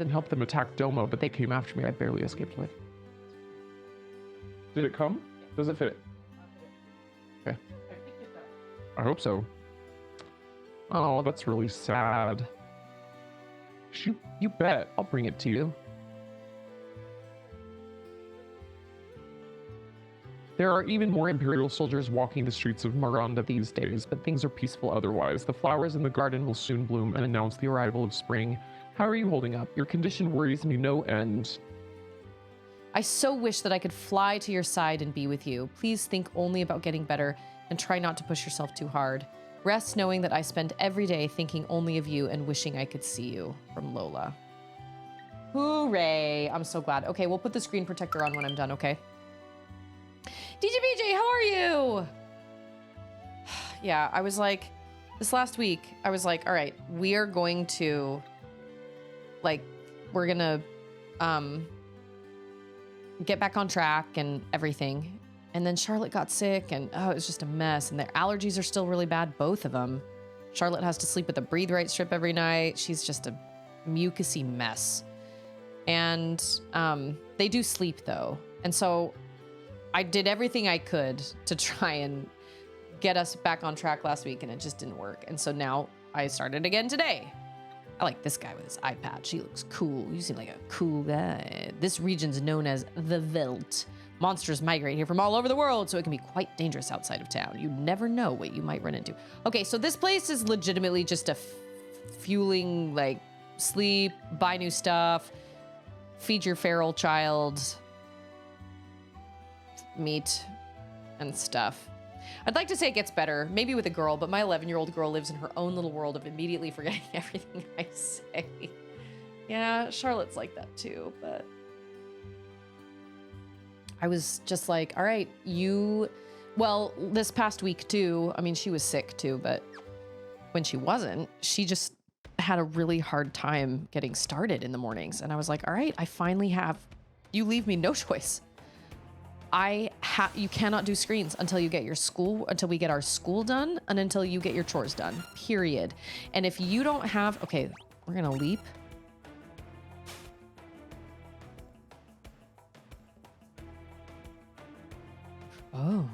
help them attack Domo, but they came after me, I barely escaped with. Did it come? Does it fit? Okay. I hope so. Oh, that's really sad. You bet. I'll bring it to you. There are even more Imperial soldiers walking the streets of Miranda these days, but things are peaceful otherwise. The flowers in the garden will soon bloom and announce the arrival of spring. How are you holding up? Your condition worries me no end. I so wish that I could fly to your side and be with you. Please think only about getting better and try not to push yourself too hard. Rest knowing that I spend every day thinking only of you and wishing I could see you. From Lola. Hooray. I'm so glad. Okay, we'll put the screen protector on when I'm done, okay? DJBJ, how are you? Yeah, I was like, this last week, I was like, all right, we are going to, like, we're gonna, get back on track and everything. And then Charlotte got sick and oh, it was just a mess. And their allergies are still really bad, both of them. Charlotte has to sleep with a breathe right strip every night. She's just a mucusy mess. And they do sleep though. And so I did everything I could to try and get us back on track last week and it just didn't work. And so now I started again today. I like this guy with his eye patch. He looks cool. You seem like a cool guy. This region's known as the Veldt. Monsters migrate here from all over the world, so it can be quite dangerous outside of town. You never know what you might run into. Okay, so this place is legitimately just a fueling, like, sleep, buy new stuff, feed your feral child, meat, and stuff. I'd like to say it gets better, maybe with a girl, but my 11-year-old girl lives in her own little world of immediately forgetting everything I say. Yeah, Charlotte's like that too, but I was just like, all right, well, this past week too, I mean, she was sick too, but when she wasn't, she just had a really hard time getting started in the mornings. And I was like, all right, I finally have, you leave me no choice. You cannot do screens until you get until we get our school done and until you get your chores done, period. And if you don't have, okay, we're gonna leap. Oh.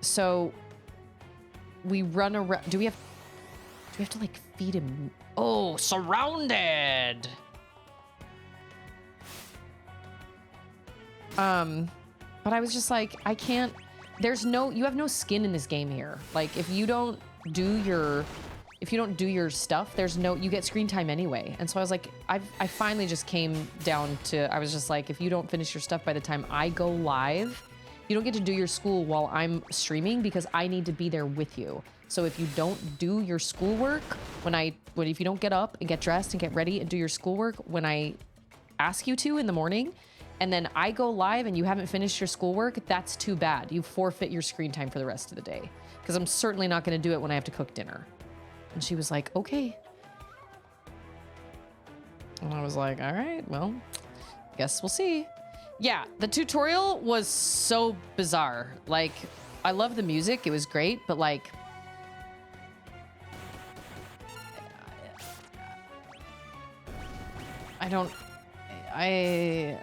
So we run around, do we have to like feed him? Oh, surrounded. But I was just like, I can't, you have no skin in this game here. Like if you don't do your stuff, you get screen time anyway. And so I was like, I finally just came down to, I was just like, if you don't finish your stuff by the time I go live, you don't get to do your school while I'm streaming because I need to be there with you. So if you don't do your schoolwork, if you don't get up and get dressed and get ready and do your schoolwork when I ask you to in the morning, and then I go live and you haven't finished your schoolwork, that's too bad. You forfeit your screen time for the rest of the day. Because I'm certainly not going to do it when I have to cook dinner. And she was like, okay. And I was like, all right, well, guess we'll see. Yeah, the tutorial was so bizarre. Like, I love the music. It was great, but like, I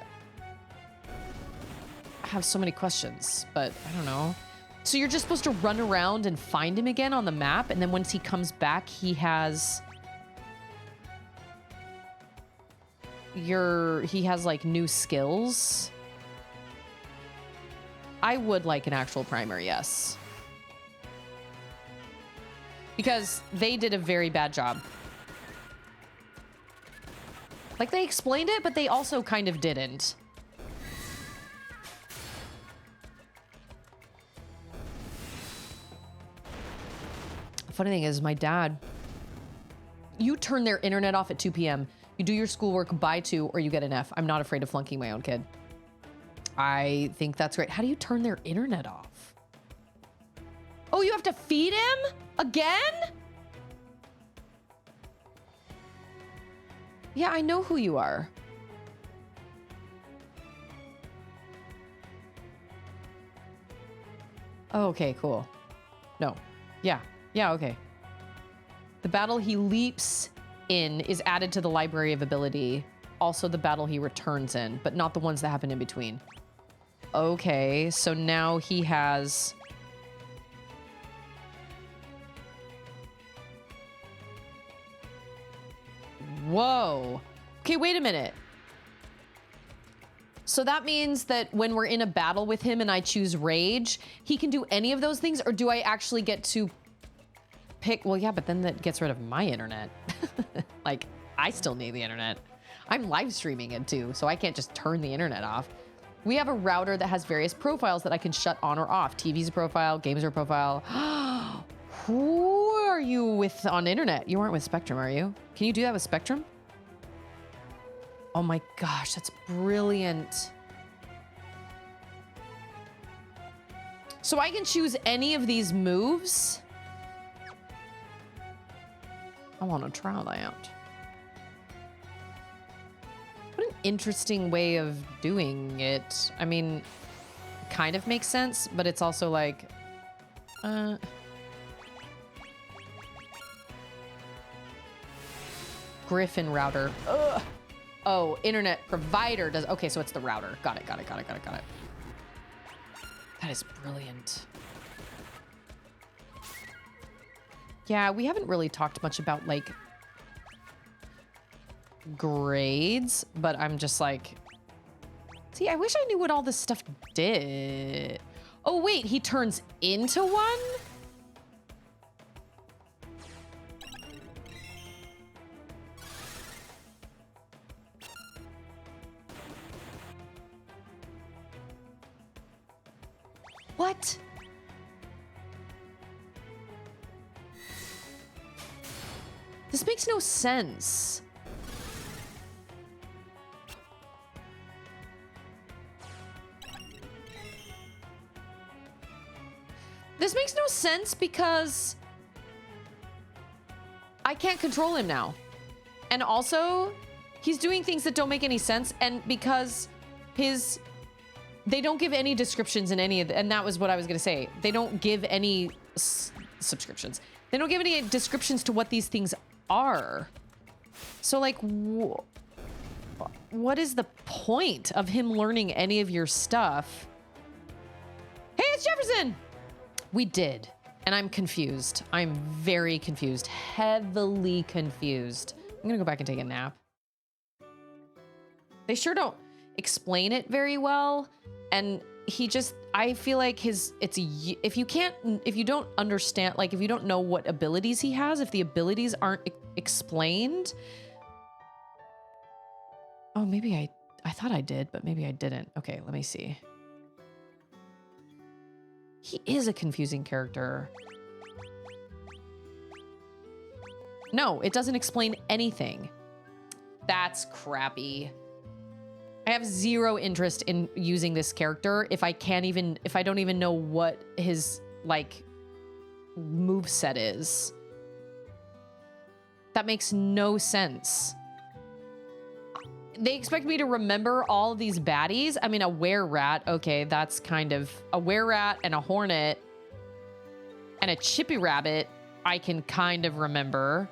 have so many questions, but I don't know. So you're just supposed to run around and find him again on the map, and then once he comes back, he has like new skills. I would like an actual primer, yes. Because they did a very bad job. Like, they explained it, but they also kind of didn't. Funny thing is, my dad, you turn their internet off at 2 p.m. You do your schoolwork by 2 or you get an F. I'm not afraid of flunking my own kid. I think that's great. How do you turn their internet off? Oh, you have to feed him? Again? Yeah, I know who you are. Oh, okay, cool. No. Yeah. Yeah, okay. The battle he leaps in is added to the library of ability. Also the battle he returns in, but not the ones that happen in between. Okay, so now he has... Whoa. Okay, wait a minute. So that means that when we're in a battle with him and I choose rage, he can do any of those things, or do I actually get to pick? Well, yeah, but then that gets rid of my internet. Like, I still need the internet. I'm live streaming it too, so I can't just turn the internet off. We have a router that has various profiles that I can shut on or off. TV's a profile, games are a profile. Who are you with on internet? You aren't with Spectrum, are you? Can you do that with Spectrum? Oh my gosh, that's brilliant. So I can choose any of these moves. I want to try that out. What an interesting way of doing it. I mean, kind of makes sense, but it's also like, Griffin router. Ugh. Oh, internet provider does. Okay, so it's the router. Got it. That is brilliant. Yeah, we haven't really talked much about like grades, but I'm just like, see, I wish I knew what all this stuff did. Oh wait, he turns into one? What? This makes no sense. This makes no sense because I can't control him now. And also, he's doing things that don't make any sense, and because they don't give any descriptions in any of the, and that was what I was going to say. They don't give any subscriptions. They don't give any descriptions to what these things are. So like, what is the point of him learning any of your stuff? Hey, it's Jefferson! We did. And I'm confused. I'm very confused. Heavily confused. I'm going to go back and take a nap. They sure don't explain it very well. And he just, I feel like if you don't understand, like if you don't know what abilities he has, if the abilities aren't explained. Oh, maybe I thought I did, but maybe I didn't. Okay, let me see. He is a confusing character. No, it doesn't explain anything. That's crappy. I have zero interest in using this character if I don't even know what his like moveset is. That makes no sense. They expect me to remember all of these baddies. I mean, a were-rat, okay, that's kind of a were-rat and a hornet and a chippy rabbit. I can kind of remember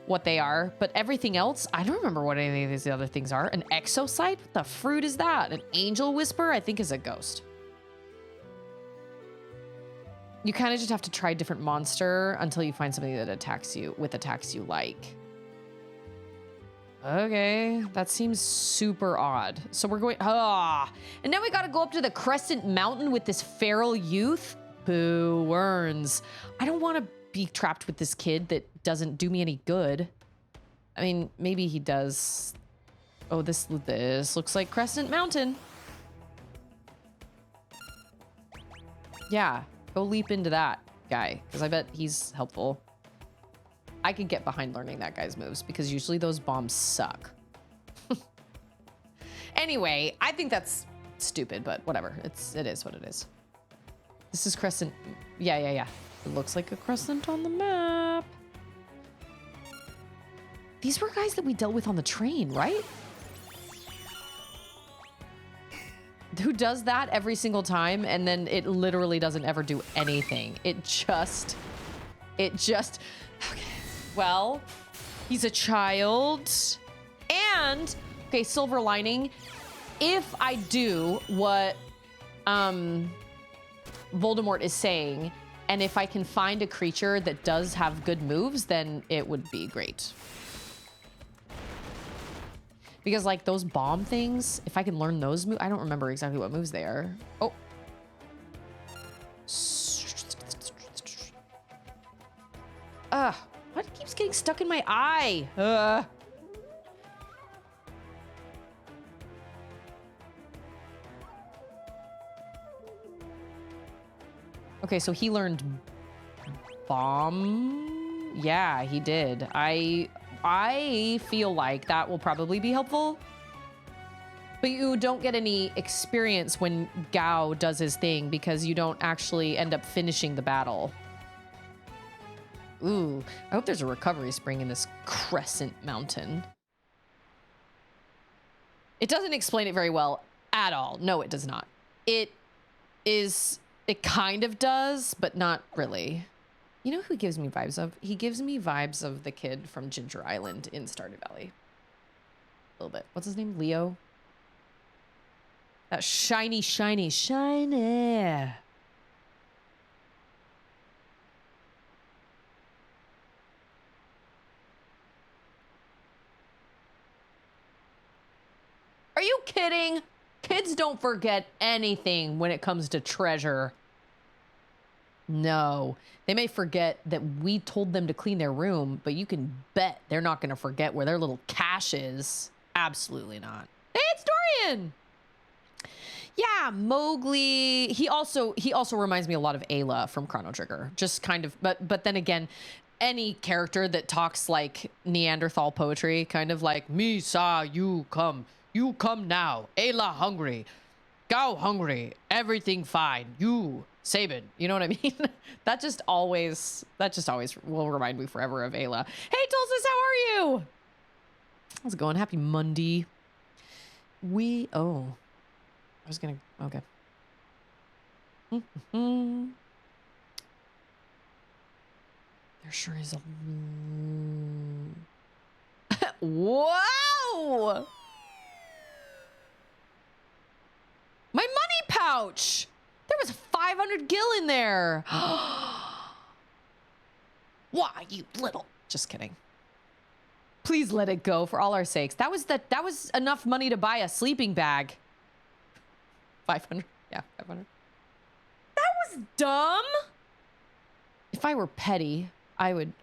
what they are, but everything else, I don't remember what any of these other things are. An exocyte? What the fruit is that? An angel whisper? I think is a ghost. You kind of just have to try a different monster until you find something that attacks you with attacks you like. Okay, that seems super odd. So we're going, and now we gotta go up to the Crescent Mountain with this feral youth? Boo, Werns. I don't want to be trapped with this kid that doesn't do me any good. I mean, maybe he does. Oh, this looks like Crescent Mountain. Yeah, go leap into that guy, because I bet he's helpful. I could get behind learning that guy's moves, because usually those bombs suck. Anyway, I think that's stupid, but whatever. It is what it is. This is Crescent. Yeah. It looks like a crescent on the map. These were guys that we dealt with on the train, right? Who does that every single time, and then it literally doesn't ever do anything. It just, okay. Well, he's a child. And, okay, silver lining. If I do what Voldemort is saying, and if I can find a creature that does have good moves, then it would be great. Because like those bomb things, if I can learn those moves, I don't remember exactly what moves they are. Oh. What keeps getting stuck in my eye? Okay, so he learned bomb. Yeah, he did. I feel like that will probably be helpful. But you don't get any experience when Gao does his thing because you don't actually end up finishing the battle. Ooh, I hope there's a recovery spring in this crescent mountain. It doesn't explain it very well at all. No, it does not. It kind of does, but not really. You know who he gives me vibes of? He gives me vibes of the kid from Ginger Island in Stardew Valley. A little bit. What's his name? Leo? That shiny, shiny, shiny. Are you kidding? Kids don't forget anything when it comes to treasure. No, they may forget that we told them to clean their room, but you can bet they're not going to forget where their little cache is. Absolutely not. Hey, it's Dorian. Yeah, Mowgli. He also reminds me a lot of Ayla from Chrono Trigger. Just kind of, but then again, any character that talks like Neanderthal poetry, kind of like me saw you come now. Ayla hungry, Gao hungry, everything fine. You Sabin, you know what I mean? that just always will remind me forever of Ayla. Hey, Tulsis, how are you? How's it going? Happy Monday. I was gonna, okay. There sure is a... Whoa! My money pouch! There was 500 gil in there. Why, you little... Just kidding. Please let it go for all our sakes. That was enough money to buy a sleeping bag. 500. Yeah, 500. That was dumb. If I were petty, I would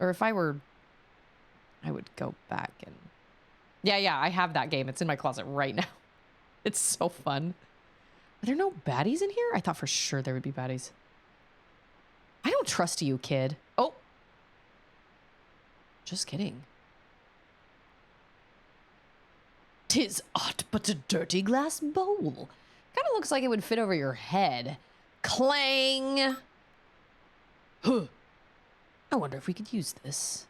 go back and... Yeah, I have that game. It's in my closet right now. It's so fun. Are there no baddies in here? I thought for sure there would be baddies. I don't trust you, kid. Oh. Just kidding. 'Tis aught but a dirty glass bowl. Kind of looks like it would fit over your head. Clang. Huh. I wonder if we could use this.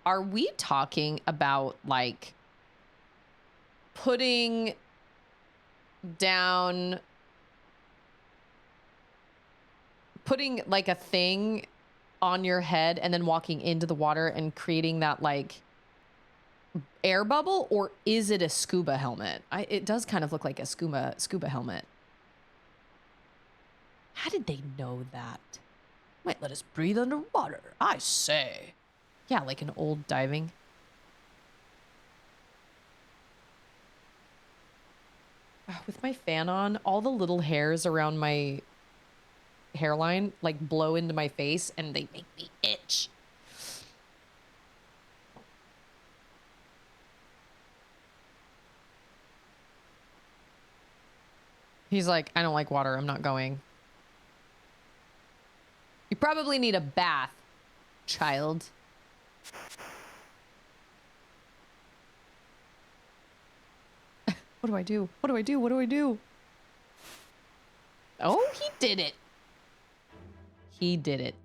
Are we talking about like putting like a thing on your head and then walking into the water and creating that like air bubble, or is it a scuba helmet? It does kind of look like a scuba helmet. How did they know that? Might let us breathe underwater, I say. Yeah, like an old diving. With my fan on, all the little hairs around my hairline like blow into my face and they make me itch. He's like, I don't like water. I'm not going. You probably need a bath, child. What do I do? What do I do? What do I do? Oh, he did it. He did it.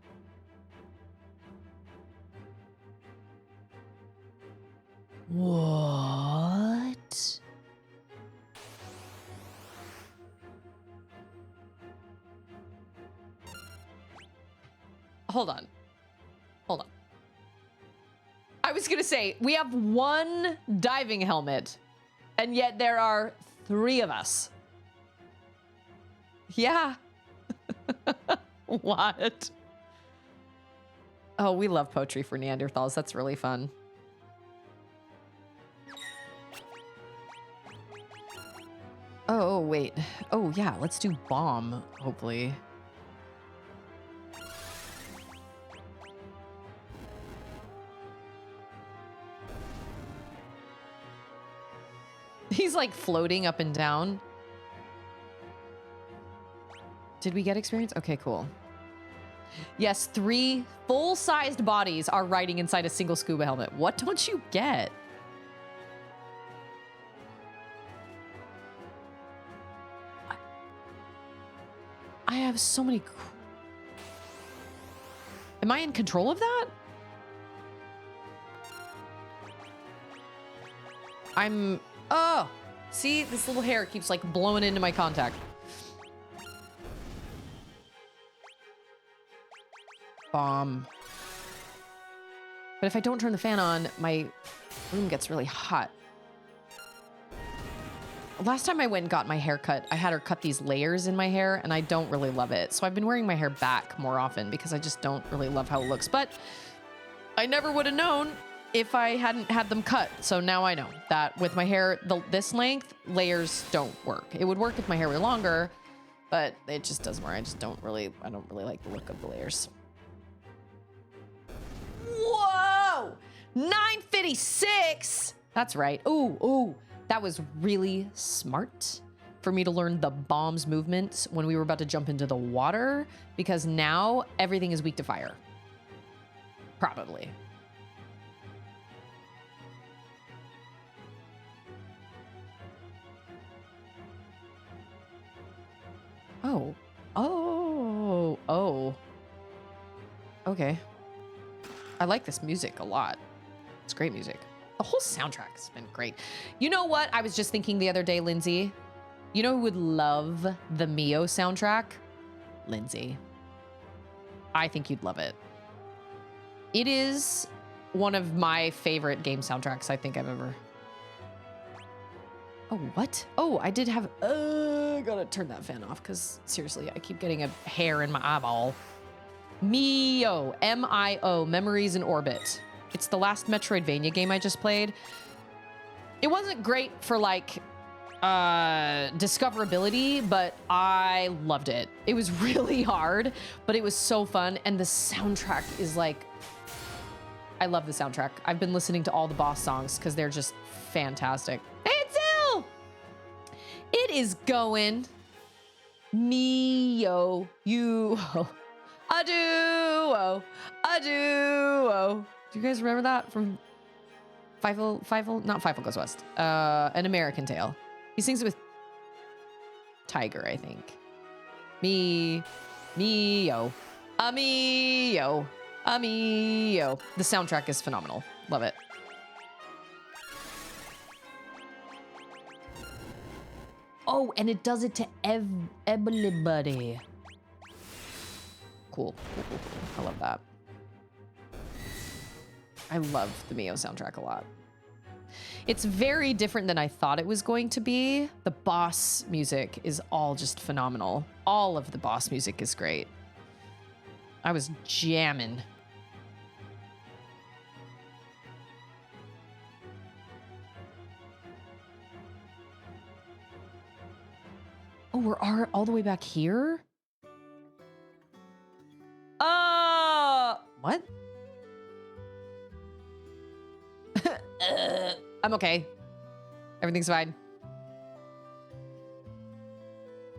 What? Hold on. Hold on. I was gonna say, we have one diving helmet, and yet there are 3 of us. Yeah. What? Oh, we love poetry for Neanderthals. That's really fun. Oh, wait. Oh, yeah. Let's do bomb, hopefully. He's like floating up and down. Did we get experience? Okay, cool. Yes, 3 full-sized bodies are riding inside a single scuba helmet. What don't you get? I have so many... Am I in control of that? I'm... Oh! See? This little hair keeps like blowing into my contact. Bomb. But if I don't turn the fan on, my room gets really hot. Last time I went and got my hair cut, I had her cut these layers in my hair, and I don't really love it. So I've been wearing my hair back more often because I just don't really love how it looks. But I never would have known if I hadn't had them cut. So now I know that with my hair this length, layers don't work. It would work if my hair were longer, but it just doesn't work. I don't really like the look of the layers. Whoa! 956! That's right. Ooh. That was really smart for me to learn the bomb's movement when we were about to jump into the water, because now everything is weak to fire. Probably. Oh. Okay. I like this music a lot. It's great music. The whole soundtrack has been great. You know what I was just thinking the other day, Lindsay? You know who would love the Mio soundtrack? Lindsay. I think you'd love it. It is one of my favorite game soundtracks I think I've ever... Oh, what? Oh, I did have... gotta turn that fan off because seriously, I keep getting a hair in my eyeball. Mio, M-I-O, Memories in Orbit. It's the last Metroidvania game I just played. It wasn't great for like discoverability, but I loved it. It was really hard, but it was so fun. And the soundtrack is like, I love the soundtrack. I've been listening to all the boss songs because they're just fantastic. Hey, it's Ill! It is going. Mio, you. A duo. Do you guys remember that from not Fievel Goes West, An American Tale? He sings it with Tiger, I think. Mio. Amio. The soundtrack is phenomenal. Love it. Oh, and it does it to everybody. Cool. I love that. I love the Mio soundtrack a lot. It's very different than I thought it was going to be. The boss music is all just phenomenal. All of the boss music is great. I was jamming. Oh, we're all the way back here? What? I'm okay. Everything's fine.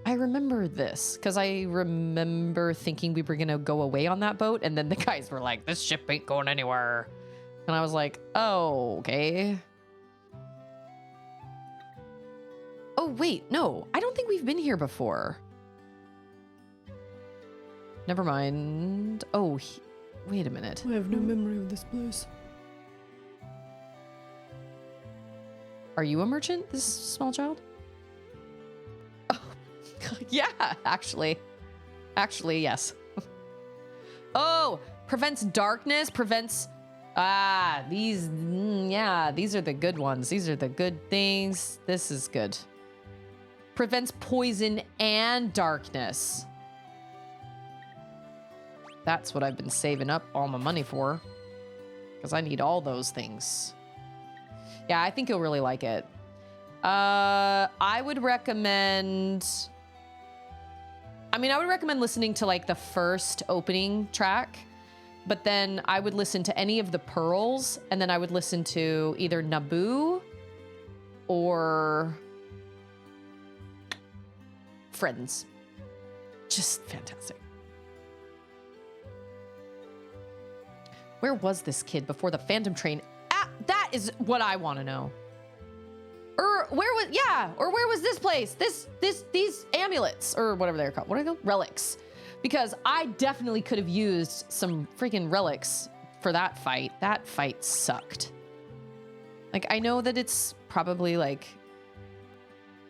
I remember this because I remember thinking we were gonna go away on that boat, and then the guys were like, "This ship ain't going anywhere," and I was like, "Oh, okay." Oh wait, no, I don't think we've been here before. Never mind. Oh, wait a minute. I have no memory of this place. Are you a merchant, this small child? Oh, yeah, actually. Actually, yes. Oh, prevents darkness, prevents... these are the good ones. These are the good things. This is good. Prevents poison and darkness. That's what I've been saving up all my money for. Because I need all those things. Yeah, I think you'll really like it. I would recommend... I mean, I would recommend listening to, like, the first opening track. But then I would listen to any of the Pearls. And then I would listen to either Naboo or... Friends. Just fantastic. Where was this kid before the Phantom Train? Ah, that is what I want to know. Or where was this place? These amulets or whatever they're called. What are they called? Relics. Because I definitely could have used some freaking relics for that fight. That fight sucked. Like, I know that it's probably like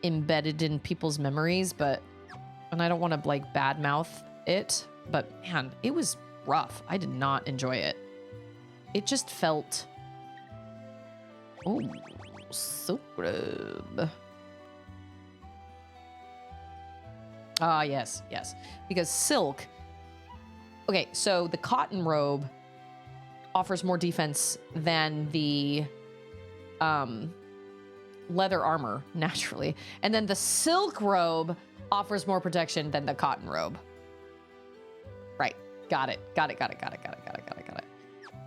embedded in people's memories, and I don't want to like badmouth it, but man, it was rough. I did not enjoy it. It just felt... Oh, so good. Ah, yes. Because silk... Okay, so the cotton robe offers more defense than the leather armor, naturally. And then the silk robe offers more protection than the cotton robe. Right. Got it.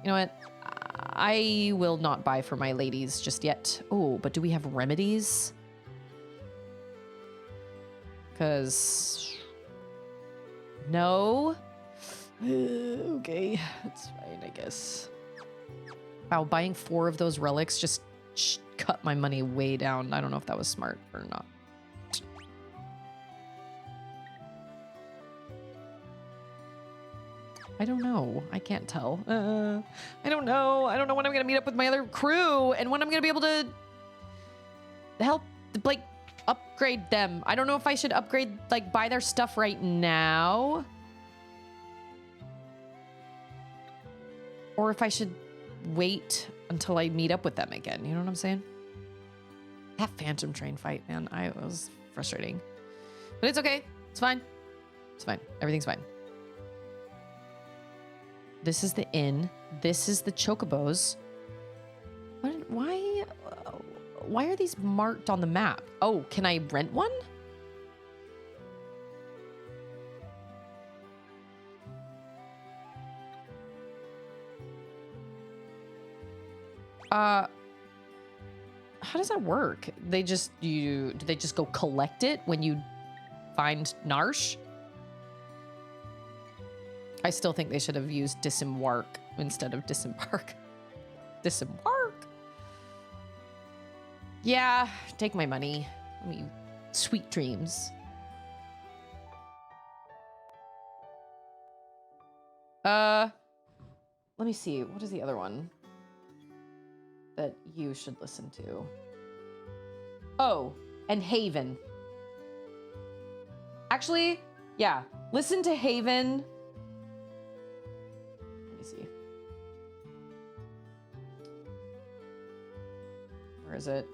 You know what? I will not buy for my ladies just yet. Oh, but do we have remedies? Because... No? Okay, that's fine, I guess. Wow, buying 4 of those relics just cut my money way down. I don't know if that was smart or not. I don't know. I can't tell. I don't know. I don't know when I'm going to meet up with my other crew and when I'm going to be able to help, like, upgrade them. I don't know if I should upgrade, like, buy their stuff right now. Or if I should wait until I meet up with them again. You know what I'm saying? That Phantom Train fight, man. It was frustrating. But it's okay. It's fine. It's fine. Everything's fine. This is the inn. This is the chocobos. Why are these marked on the map? Oh, can I rent one? How does that work? Do they just go collect it when you find Narsh? I still think they should have used disembark instead of disembark. Disembark? Yeah, take my money. I mean, sweet dreams. Let me see. What is the other one that you should listen to? Oh, and Haven. Actually, yeah, listen to Haven. Let me see. Where is it?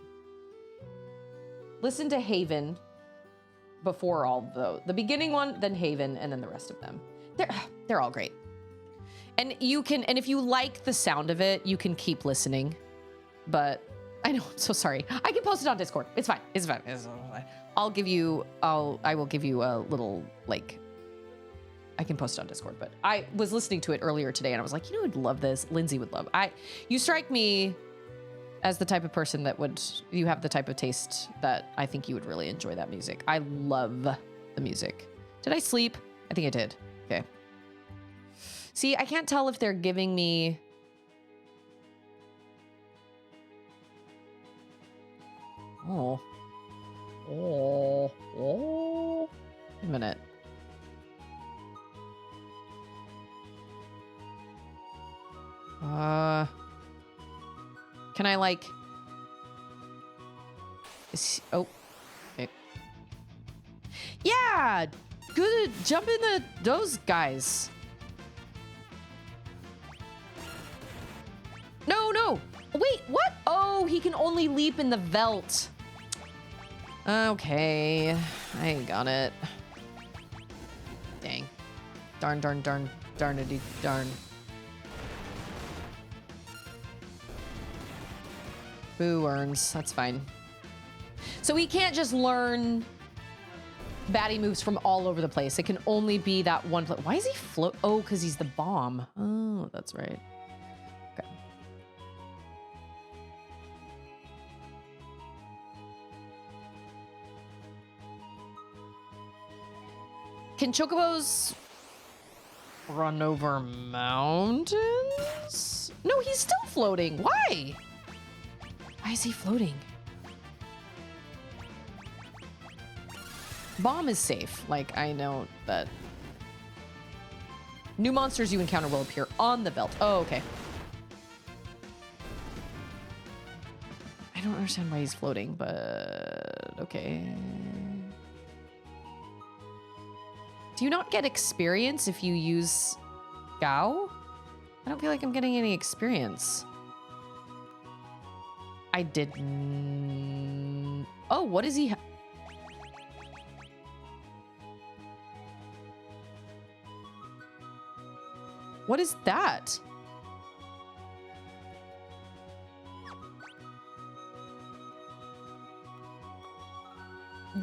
Listen to Haven before all the beginning one, then Haven, and then the rest of them. They're all great. And if you like the sound of it, you can keep listening. But I know, I'm so sorry. I can post it on Discord. It's fine. It's fine. I will give you a little, like, I can post it on Discord, but I was listening to it earlier today and I was like, you know, I'd love this. Lindsay would love. You strike me as the type of person that you have the type of taste that I think you would really enjoy that music. I love the music. Did I sleep? I think I did. Okay. See, I can't tell if they're giving me... Oh. Wait a minute. Can I, like... Oh. Okay. Yeah! Good. Jump in those guys. No! Wait, what? Oh, he can only leap in the Velt. Okay. I got it. Dang. Darn. Darnity darn. Boo earns. That's fine. So he can't just learn baddie moves from all over the place. It can only be that one place. Why is he float? Oh, because he's the bomb. Oh, that's right. Okay. Can chocobos run over mountains? No, he's still floating. Why? Why is he floating? Bomb is safe. Like, I know that. New monsters you encounter will appear on the belt. Oh, okay. I don't understand why he's floating, but okay. Do you not get experience if you use Gao? I don't feel like I'm getting any experience. I didn't. Oh, what is he? What is that?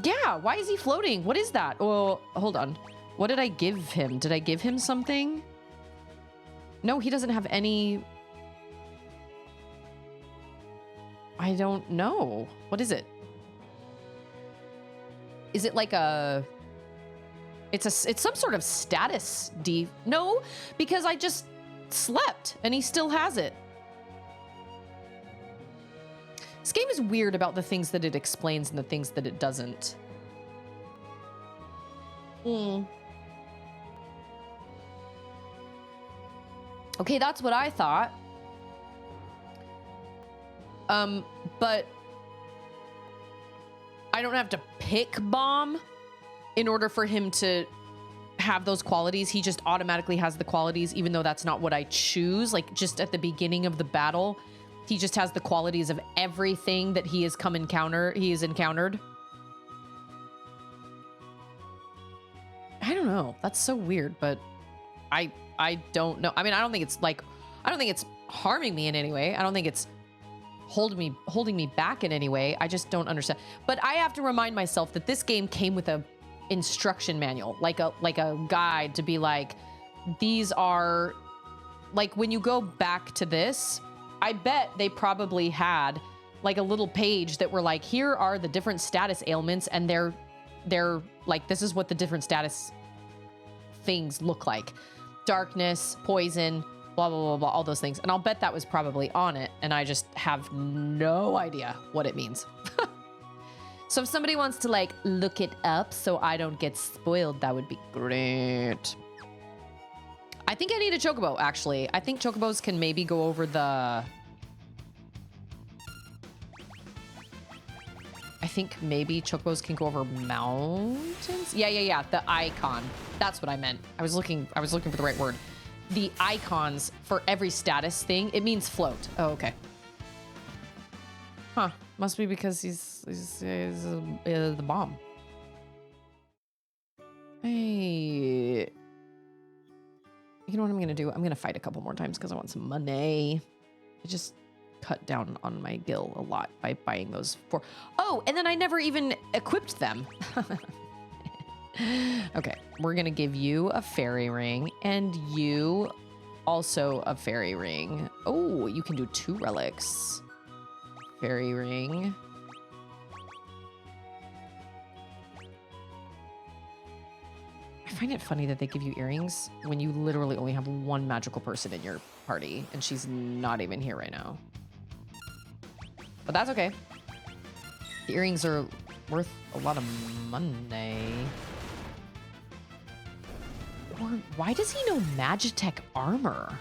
Yeah, why is he floating? What is that? Oh, hold on. What did I give him? Did I give him something? No, he doesn't have any. I don't know. What is it? Is it like a... It's some sort of status D. No, because I just slept and he still has it. This game is weird about the things that it explains and the things that it doesn't. Okay, that's what I thought. But I don't have to pick bomb in order for him to have those qualities. He just automatically has the qualities, even though that's not what I choose. Like, just at the beginning of the battle, he just has the qualities of everything that he has encountered. I don't know. That's so weird, but I don't know. I mean, I don't think it's harming me in any way. I don't think it's holding me back in any way. I just don't understand. But I have to remind myself that this game came with a instruction manual, like a guide to be like, these are, like, when you go back to this, I bet they probably had like a little page that were like, here are the different status ailments, and they're like, this is what the different status things look like. Darkness, poison, blah, blah, blah, blah, all those things. And I'll bet that was probably on it, and I just have no idea what it means. So if somebody wants to, like, look it up so I don't get spoiled, that would be great. I think I need a chocobo, actually. I think chocobos can maybe go over the... I think maybe chocobos can go over mountains? Yeah. The icon. That's what I meant. I was looking for the right word. The icons for every status thing, it means float. Oh, okay. Huh. Must be because he's the bomb. Hey. You know what I'm going to do? I'm going to fight a couple more times because I want some money. I just cut down on my gil a lot by buying those 4. Oh, and then I never even equipped them. Okay, we're going to give you a fairy ring and you also a fairy ring. Oh, you can do 2 relics. Fairy ring. I find it funny that they give you earrings when you literally only have 1 magical person in your party, and she's not even here right now. But that's okay. The earrings are worth a lot of money. Or why does he know Magitech armor?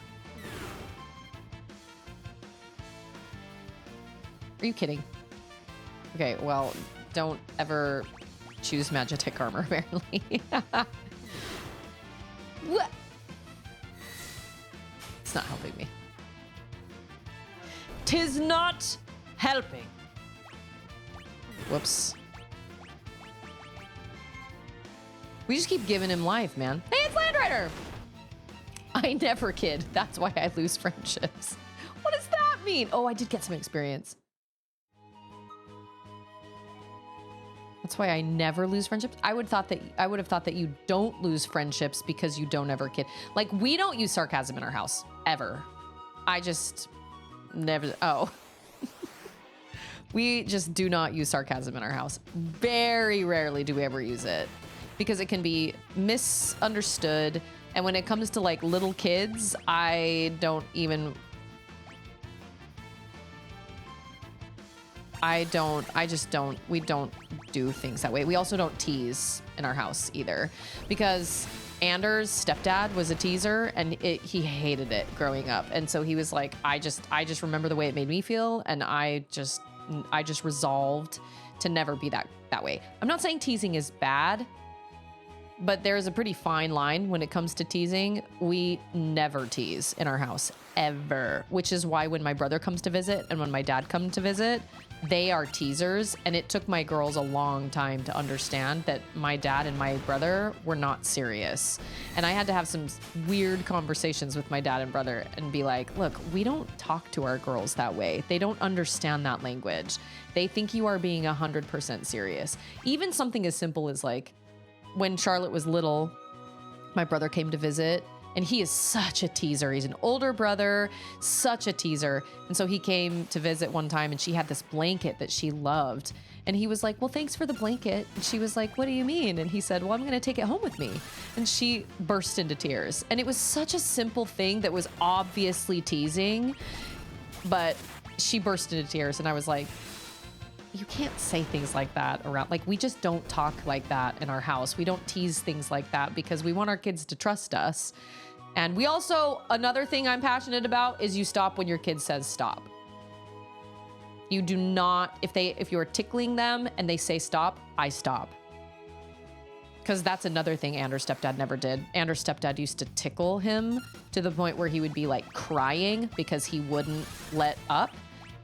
Are you kidding? Okay, well, don't ever choose Magitech armor, apparently. What? It's not helping me. 'Tis not helping. Whoops. We just keep giving him life, man. Hey, it's Land Rider! I never kid. That's why I lose friendships. What does that mean? Oh, I did get some experience. That's why I never lose friendships. I would have thought that you don't lose friendships because you don't ever kid. Like, we don't use sarcasm in our house ever. I just never. Oh, we just do not use sarcasm in our house. Very rarely do we ever use it because it can be misunderstood. And when it comes to like little kids, we don't do things that way. We also don't tease in our house either because Anders' stepdad was a teaser and he hated it growing up. And so he was like, I just remember the way it made me feel. And I just resolved to never be that way. I'm not saying teasing is bad, but there's a pretty fine line when it comes to teasing. We never tease in our house ever, which is why when my brother comes to visit and when my dad come to visit, they are teasers. And it took my girls a long time to understand that my dad and my brother were not serious. And I had to have some weird conversations with my dad and brother and be like, look, we don't talk to our girls that way. They don't understand that language. They think you are being 100% serious. Even something as simple as like, when Charlotte was little, my brother came to visit and he is such a teaser. He's an older brother, such a teaser. And so he came to visit one time and she had this blanket that she loved. And he was like, well, thanks for the blanket. And she was like, what do you mean? And he said, well, I'm going to take it home with me. And she burst into tears. And it was such a simple thing that was obviously teasing, but she burst into tears. And I was like, you can't say things like that around. Like, we just don't talk like that in our house. We don't tease things like that because we want our kids to trust us. And we also, another thing I'm passionate about is you stop when your kid says stop. You do not, if you're tickling them and they say stop, I stop. Because that's another thing Anders' stepdad never did. Anders' stepdad used to tickle him to the point where he would be like crying because he wouldn't let up.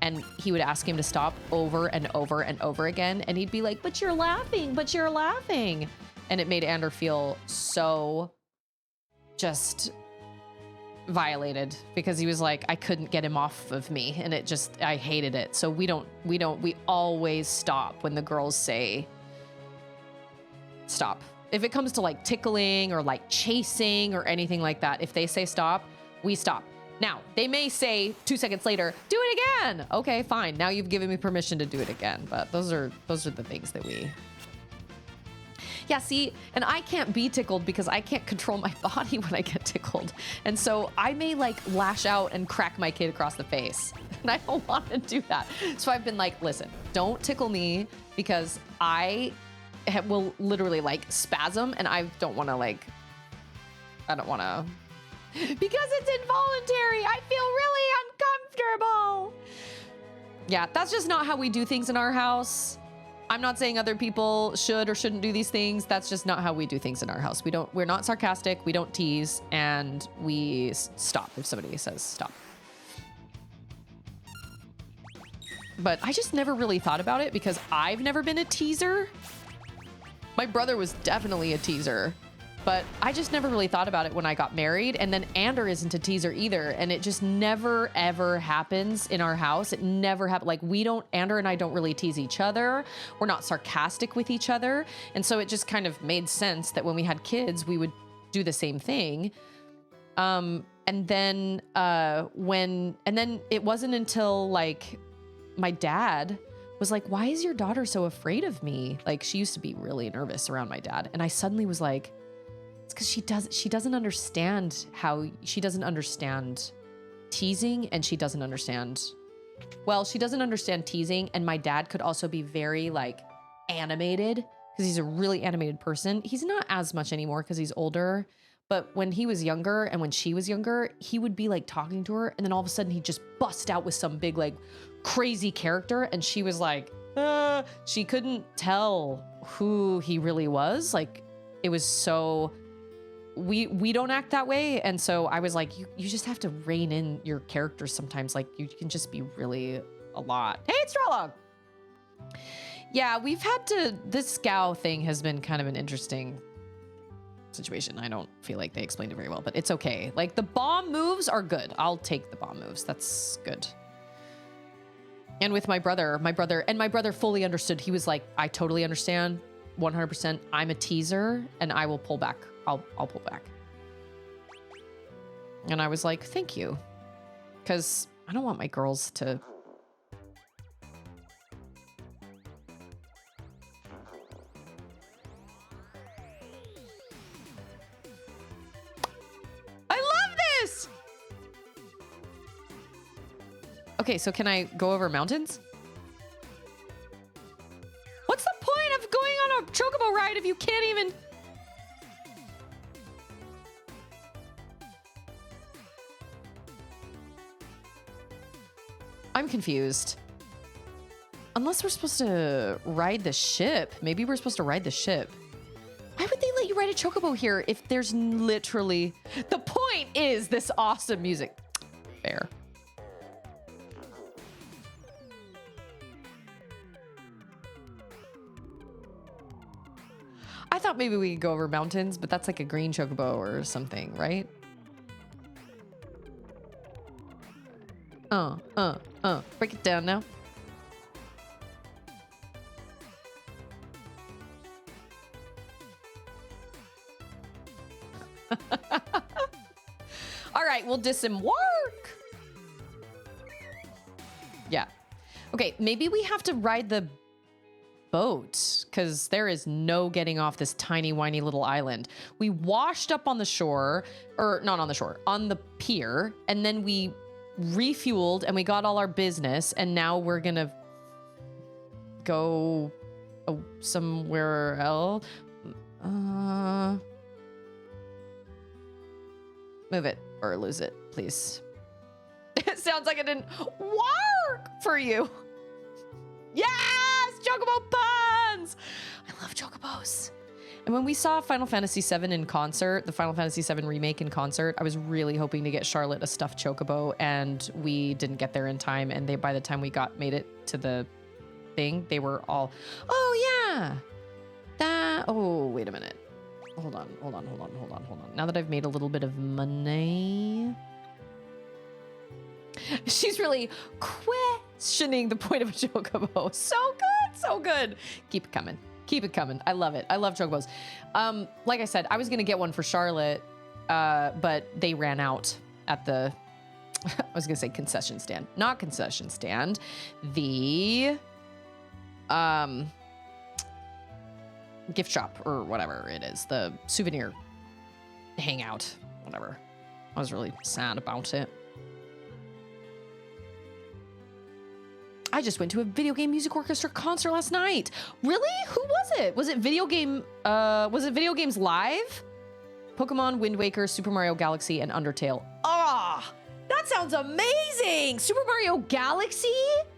And he would ask him to stop over and over and over again. And he'd be like, but you're laughing, but you're laughing. And it made Ander feel so just violated because he was like, I couldn't get him off of me. And I hated it. So we always stop when the girls say stop. If it comes to like tickling or like chasing or anything like that, if they say stop, we stop. Now, they may say 2 seconds later, do it again. Okay, fine. Now you've given me permission to do it again. But those are the things that we... Yeah, see, and I can't be tickled because I can't control my body when I get tickled. And so I may like lash out and crack my kid across the face. And I don't want to do that. So I've been like, listen, don't tickle me because I will literally like spasm and I don't want to because it's involuntary. I feel really uncomfortable. Yeah, that's just not how we do things in our house. I'm not saying other people should or shouldn't do these things. That's just not how we do things in our house. We're not sarcastic. We don't tease, and we stop if somebody says stop. But I just never really thought about it because I've never been a teaser. My brother was definitely a teaser. But I just never really thought about it when I got married. And then Ander isn't a teaser either. And it just never, ever happens in our house. It never happened. Like Ander and I don't really tease each other. We're not sarcastic with each other. And so it just kind of made sense that when we had kids, we would do the same thing. And then it wasn't until like my dad was like, why is your daughter so afraid of me? Like, she used to be really nervous around my dad. And I suddenly was like, because she doesn't understand teasing, and she doesn't understand teasing. And my dad could also be very like animated because he's a really animated person. He's not as much anymore because he's older, but when he was younger and when she was younger, he would be like talking to her and then all of a sudden he'd just bust out with some big like crazy character, and she was like, she couldn't tell who he really was. Like, it was so... We don't act that way. And so I was like, you just have to rein in your characters sometimes. Like, you can just be really a lot. Hey, it's Strolog. Yeah, this Scow thing has been kind of an interesting situation. I don't feel like they explained it very well, but it's okay. Like, the bomb moves are good. I'll take the bomb moves. That's good. And with my brother fully understood. He was like, I totally understand 100%. I'm a teaser and I will pull back. I'll pull back. And I was like, thank you. Because I don't want my girls to... I love this! Okay, so can I go over mountains? What's the point of going on a chocobo ride if you can't even... I'm confused. Unless we're supposed to ride the ship. Maybe we're supposed to ride the ship. Why would they let you ride a chocobo here if there's literally... The point is this awesome music. Fair. I thought maybe we could go over mountains, but that's like a green chocobo or something, right? Break it down now. All right, we'll disembark. Yeah. Okay, maybe we have to ride the boat because there is no getting off this tiny whiny little island. We washed up on the shore, or not on the shore, on the pier, and then we refueled and we got all our business, and now we're gonna go somewhere else. Move it or lose it, please. It sounds like it didn't work for you. Yes, chocobo puns. I love chocobos. And when we saw Final Fantasy VII in concert, the Final Fantasy VII remake in concert, I was really hoping to get Charlotte a stuffed chocobo, and we didn't get there in time. And by the time we made it to the thing, they were all, oh yeah, oh, wait a minute. Hold on. Now that I've made a little bit of money. She's really questioning the point of a chocobo. So good. Keep it coming. I love it. I love chocobos. Like I said, I was gonna get one for Charlotte, but they ran out at the, I was gonna say concession stand, not concession stand, the gift shop or whatever it is, the souvenir hangout, whatever. I was really sad about it. I just went to a video game music orchestra concert last night. Really? Who was it? Was it Video Games Live? Pokemon, Wind Waker, Super Mario Galaxy, and Undertale. Ah, that sounds amazing. Super Mario Galaxy?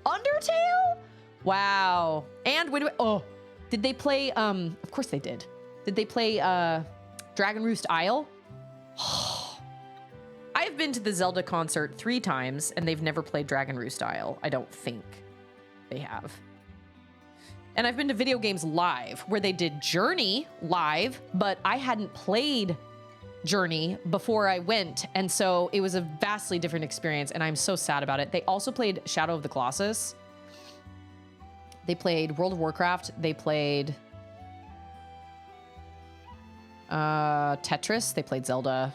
Undertale? Wow. And Wind Waker. Oh, did they play, of course they did. Did they play Dragon Roost Isle? I've been to the Zelda concert 3 times, and they've never played Dragon Roost Isle. I don't think they have. And I've been to Video Games Live, where they did Journey live, but I hadn't played Journey before I went, and so it was a vastly different experience, and I'm so sad about it. They also played Shadow of the Colossus. They played World of Warcraft. They played Tetris. They played Zelda.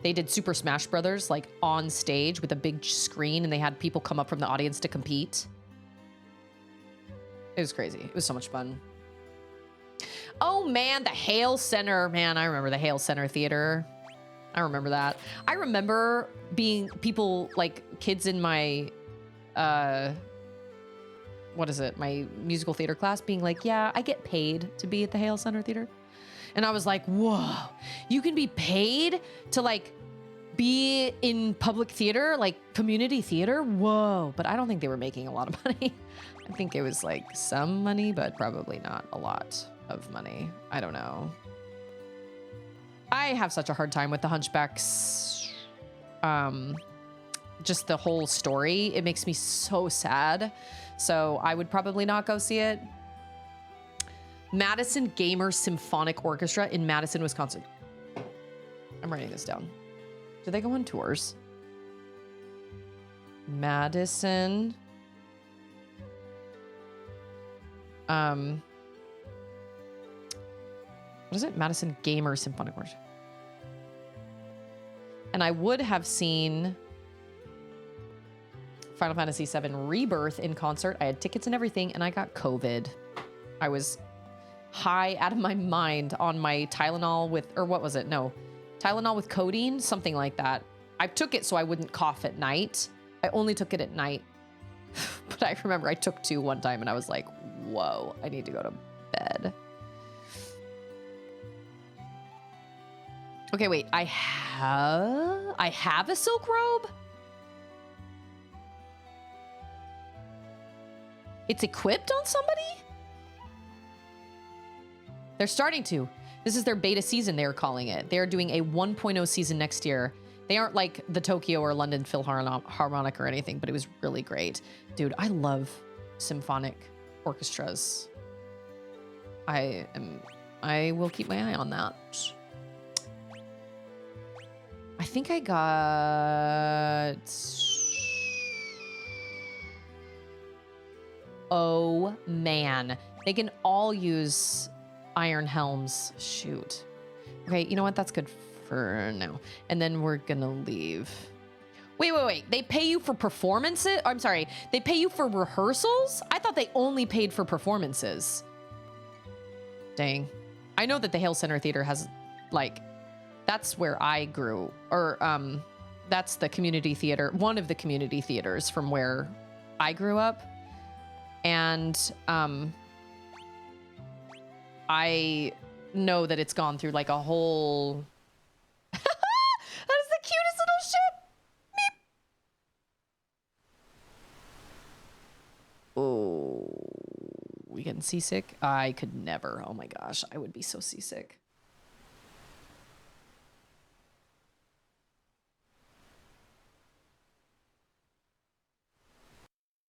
They did Super Smash Brothers, like on stage with a big screen, and they had people come up from the audience to compete. It was crazy. It was so much fun. Oh man, the Hale Center. Man, I remember the Hale Center Theater. I remember that. I remember being people, like kids in my, what is it? My musical theater class being like, yeah, I get paid to be at the Hale Center Theater. And I was like, whoa, you can be paid to like be in public theater, like community theater? Whoa. But I don't think they were making a lot of money. I think it was like some money, but probably not a lot of money. I don't know. I have such a hard time with the Hunchback's, just the whole story. It makes me so sad. So I would probably not go see it. Madison Gamer Symphonic Orchestra in Madison, Wisconsin. I'm writing this down. Do they go on tours? Madison. What is it? Madison Gamer Symphonic Orchestra. And I would have seen Final Fantasy VII Rebirth in concert. I had tickets and everything, and I got COVID. I was high out of my mind on my Tylenol with, or what was it? No, Tylenol with codeine, something like that. I took it so I wouldn't cough at night. I only took it at night. But I remember I took 2 one time, and I was like, whoa, I need to go to bed. Okay, wait, I have a silk robe? It's equipped on somebody? They're starting to. This is their beta season, they're calling it. They're doing a 1.0 season next year. They aren't like the Tokyo or London Philharmonic or anything, but it was really great. Dude, I love symphonic orchestras. I will keep my eye on that. I think I got... Oh, man. They can all use iron helms. Shoot. Okay, you know what? That's good for now. And then we're gonna leave. Wait. They pay you for performances? I'm sorry. They pay you for rehearsals? I thought they only paid for performances. Dang. I know that the Hale Center Theater has, like... That's where I grew, or that's the community theater, one of the community theaters from where I grew up. And I know that it's gone through like a whole... That is the cutest little ship! Meep. Oh, we getting seasick? I could never. Oh my gosh, I would be so seasick.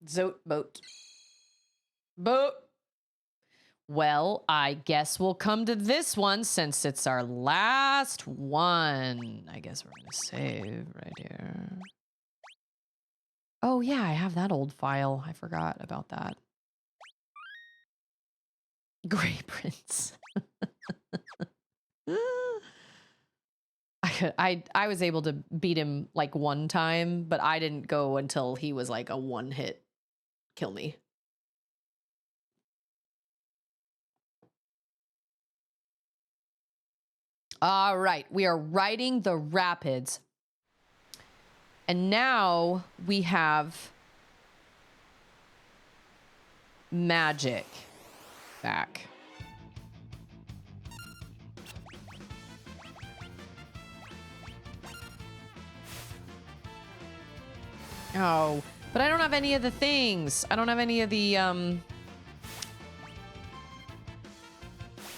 Zote boat. Well, I guess we'll come to this one since it's our last one. I guess we're gonna save right here. Oh yeah, I have that old file. I forgot about that. Gray Prince. I was able to beat him like one time, but I didn't go until he was like a one-hit kill me. All right, we are riding the rapids. And now we have magic back. Oh, but I don't have any of the things. I don't have any of the,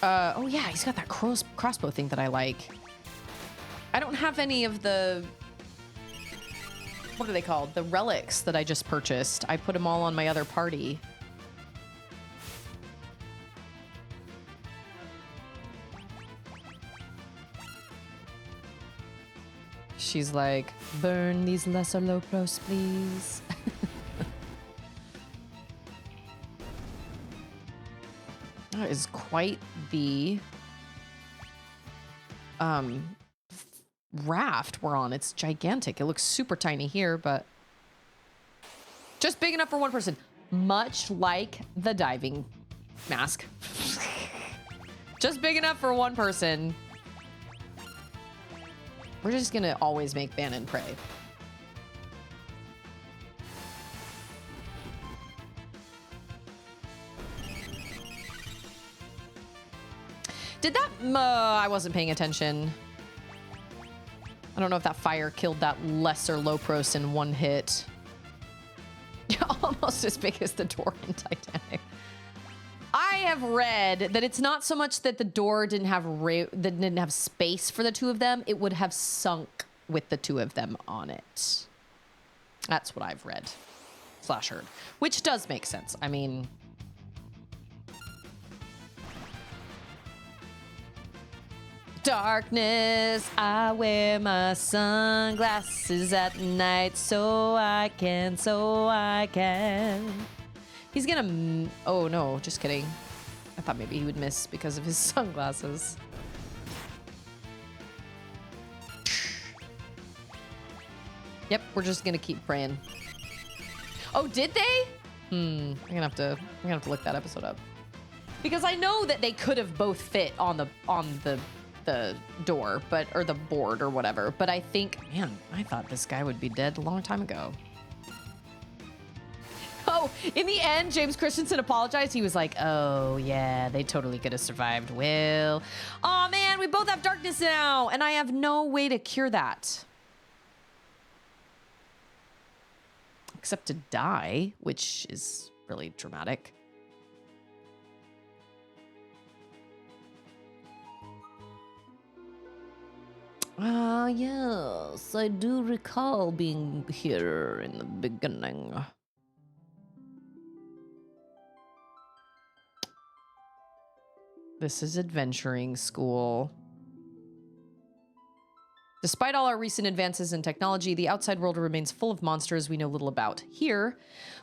oh yeah, he's got that crossbow thing that I like. I don't have any of the, what are they called? The relics that I just purchased. I put them all on my other party. She's like, burn these lesser low pros, please. That is quite the raft we're on. It's gigantic. It looks super tiny here, but just big enough for one person. Much like the diving mask. Just big enough for one person. We're just gonna always make ban and pray. Did that... I wasn't paying attention. I don't know if that fire killed that lesser Lopros in one hit. Almost as big as the door in Titanic. I have read that it's not so much that the door didn't have space for the two of them. It would have sunk with the two of them on it. That's what I've read / heard, which does make sense. I mean, darkness, I wear my sunglasses at night so I can. He's gonna... Oh, no, just kidding. I thought maybe he would miss because of his sunglasses. Yep, we're just gonna keep praying. Oh, did they? I'm gonna have to look that episode up. Because I know that they could have both fit on the door, or the board or whatever. But I think, man, I thought this guy would be dead a long time ago. Oh, in the end, James Christensen apologized. He was like, oh, yeah, they totally could have survived. Well, oh, man, we both have darkness now, and I have no way to cure that. Except to die, which is really dramatic. Ah, yes, I do recall being here in the beginning. This is adventuring school. Despite all our recent advances in technology, the outside world remains full of monsters we know little about. Here,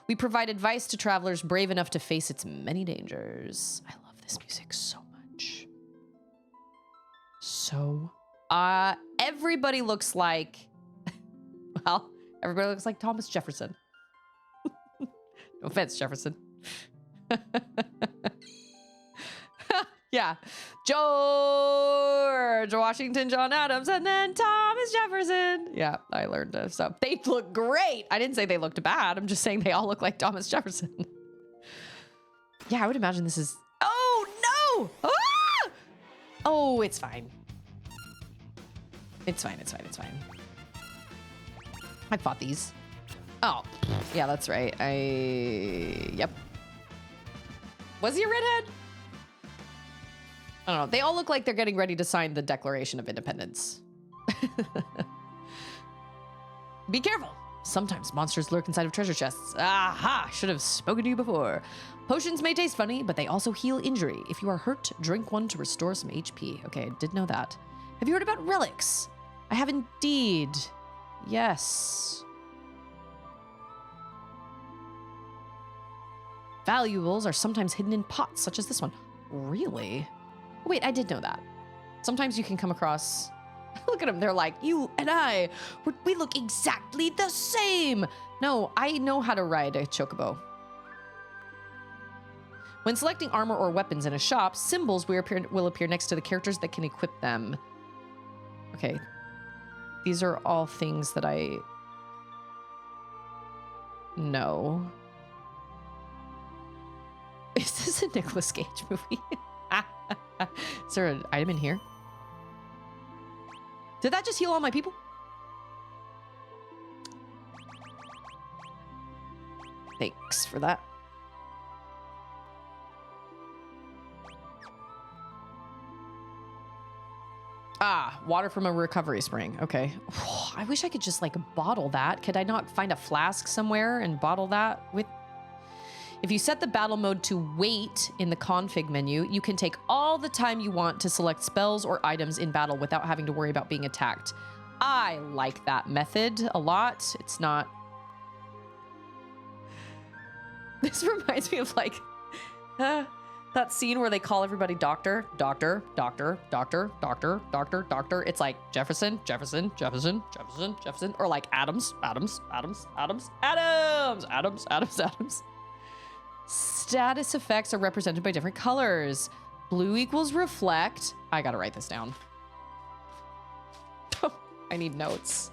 we provide advice to travelers brave enough to face its many dangers. I love this music so much. So, everybody looks like, well, everybody looks like Thomas Jefferson. No offense, Jefferson. Yeah. George Washington, John Adams, and then Thomas Jefferson. Yeah, I learned this. So they look great. I didn't say they looked bad. I'm just saying they all look like Thomas Jefferson. Yeah, I would imagine this is... Oh, no! Ah! Oh, it's fine. It's fine, it's fine, it's fine. I fought these. Oh, yeah, that's right. Yep. Was he a redhead? I don't know. They all look like they're getting ready to sign the Declaration of Independence. Be careful. Sometimes monsters lurk inside of treasure chests. Aha! Should have spoken to you before. Potions may taste funny, but they also heal injury. If you are hurt, drink one to restore some HP. Okay, I did know that. Have you heard about relics? I have indeed. Yes. Valuables are sometimes hidden in pots, such as this one. Really? Wait, I did know that. Sometimes you can come across... Look at them. They're like, you and I, we look exactly the same. No, I know how to ride a chocobo. When selecting armor or weapons in a shop, symbols will appear next to the characters that can equip them. Okay. These are all things that I know. Is this a Nicolas Cage movie? Is there an item in here? Did that just heal all my people? Thanks for that. Ah, water from a recovery spring. Okay. I wish I could just like bottle that. Could I not find a flask somewhere and bottle that with... If you set the battle mode to wait in the config menu, you can take all the time you want to select spells or items in battle without having to worry about being attacked. I like that method a lot. It's not... This reminds me of like that scene where they call everybody doctor, doctor, doctor, doctor, doctor, doctor, doctor. It's like Jefferson, Jefferson, Jefferson, Jefferson, Jefferson, or like Adams, Adams, Adams, Adams, Adams, Adams, Adams, Adams. Status effects are represented by different colors. Blue equals reflect. I gotta write this down. I need notes.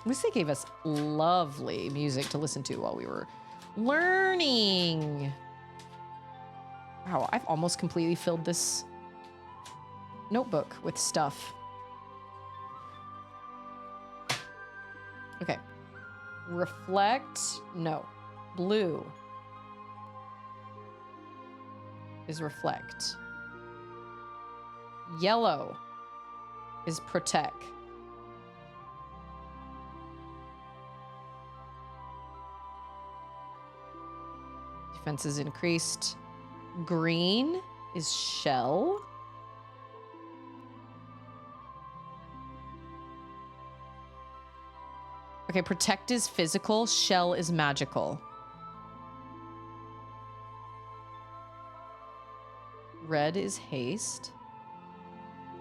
At least they gave us lovely music to listen to while we were learning. Wow, I've almost completely filled this notebook with stuff. Okay. Reflect, no. Blue is reflect. Yellow is protect. Defense is increased. Green is shell. Okay, protect is physical, shell is magical. Red is haste.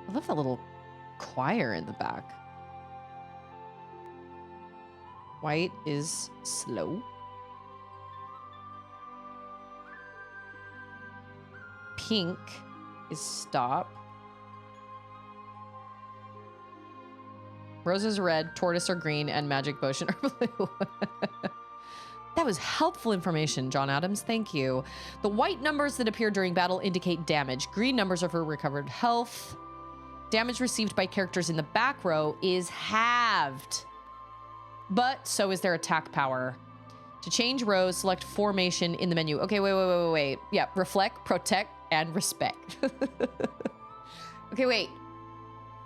I love that little choir in the back. White is slow. Pink is stop. Roses are red, tortoise are green, and magic potion are blue. That was helpful information, John Adams. Thank you. The white numbers that appear during battle indicate damage. Green numbers are for recovered health. Damage received by characters in the back row is halved, but so is their attack power. To change rows, select formation in the menu. Okay, wait. Yeah, reflect, protect, and respect. Okay, wait.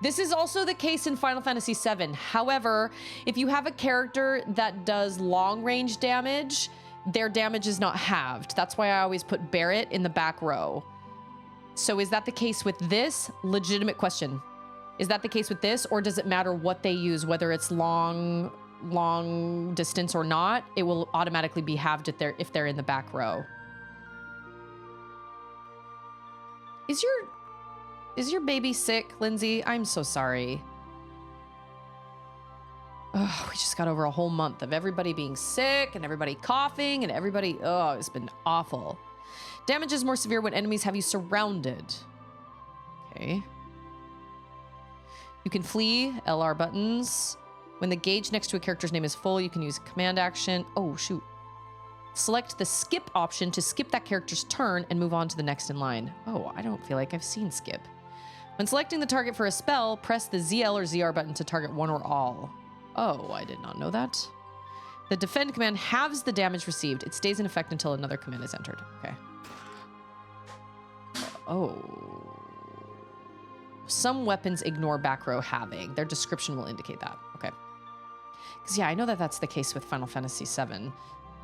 This is also the case in Final Fantasy VII. However, if you have a character that does long-range damage, their damage is not halved. That's why I always put Barret in the back row. So is that the case with this? Legitimate question. Is that the case with this, or does it matter what they use, whether it's long distance or not? It will automatically be halved if they're in the back row. Is your baby sick, Lindsay? I'm so sorry. Oh, we just got over a whole month of everybody being sick and everybody coughing and everybody, oh, it's been awful. Damage is more severe when enemies have you surrounded. Okay. You can flee, LR buttons. When the gauge next to a character's name is full, you can use command action. Oh, shoot. Select the skip option to skip that character's turn and move on to the next in line. Oh, I don't feel like I've seen skip. When selecting the target for a spell, press the ZL or ZR button to target one or all. Oh, I did not know that. The defend command halves the damage received. It stays in effect until another command is entered. Okay. Oh. Some weapons ignore back row halving. Their description will indicate that. Okay. Because, yeah, I know that that's the case with Final Fantasy VII,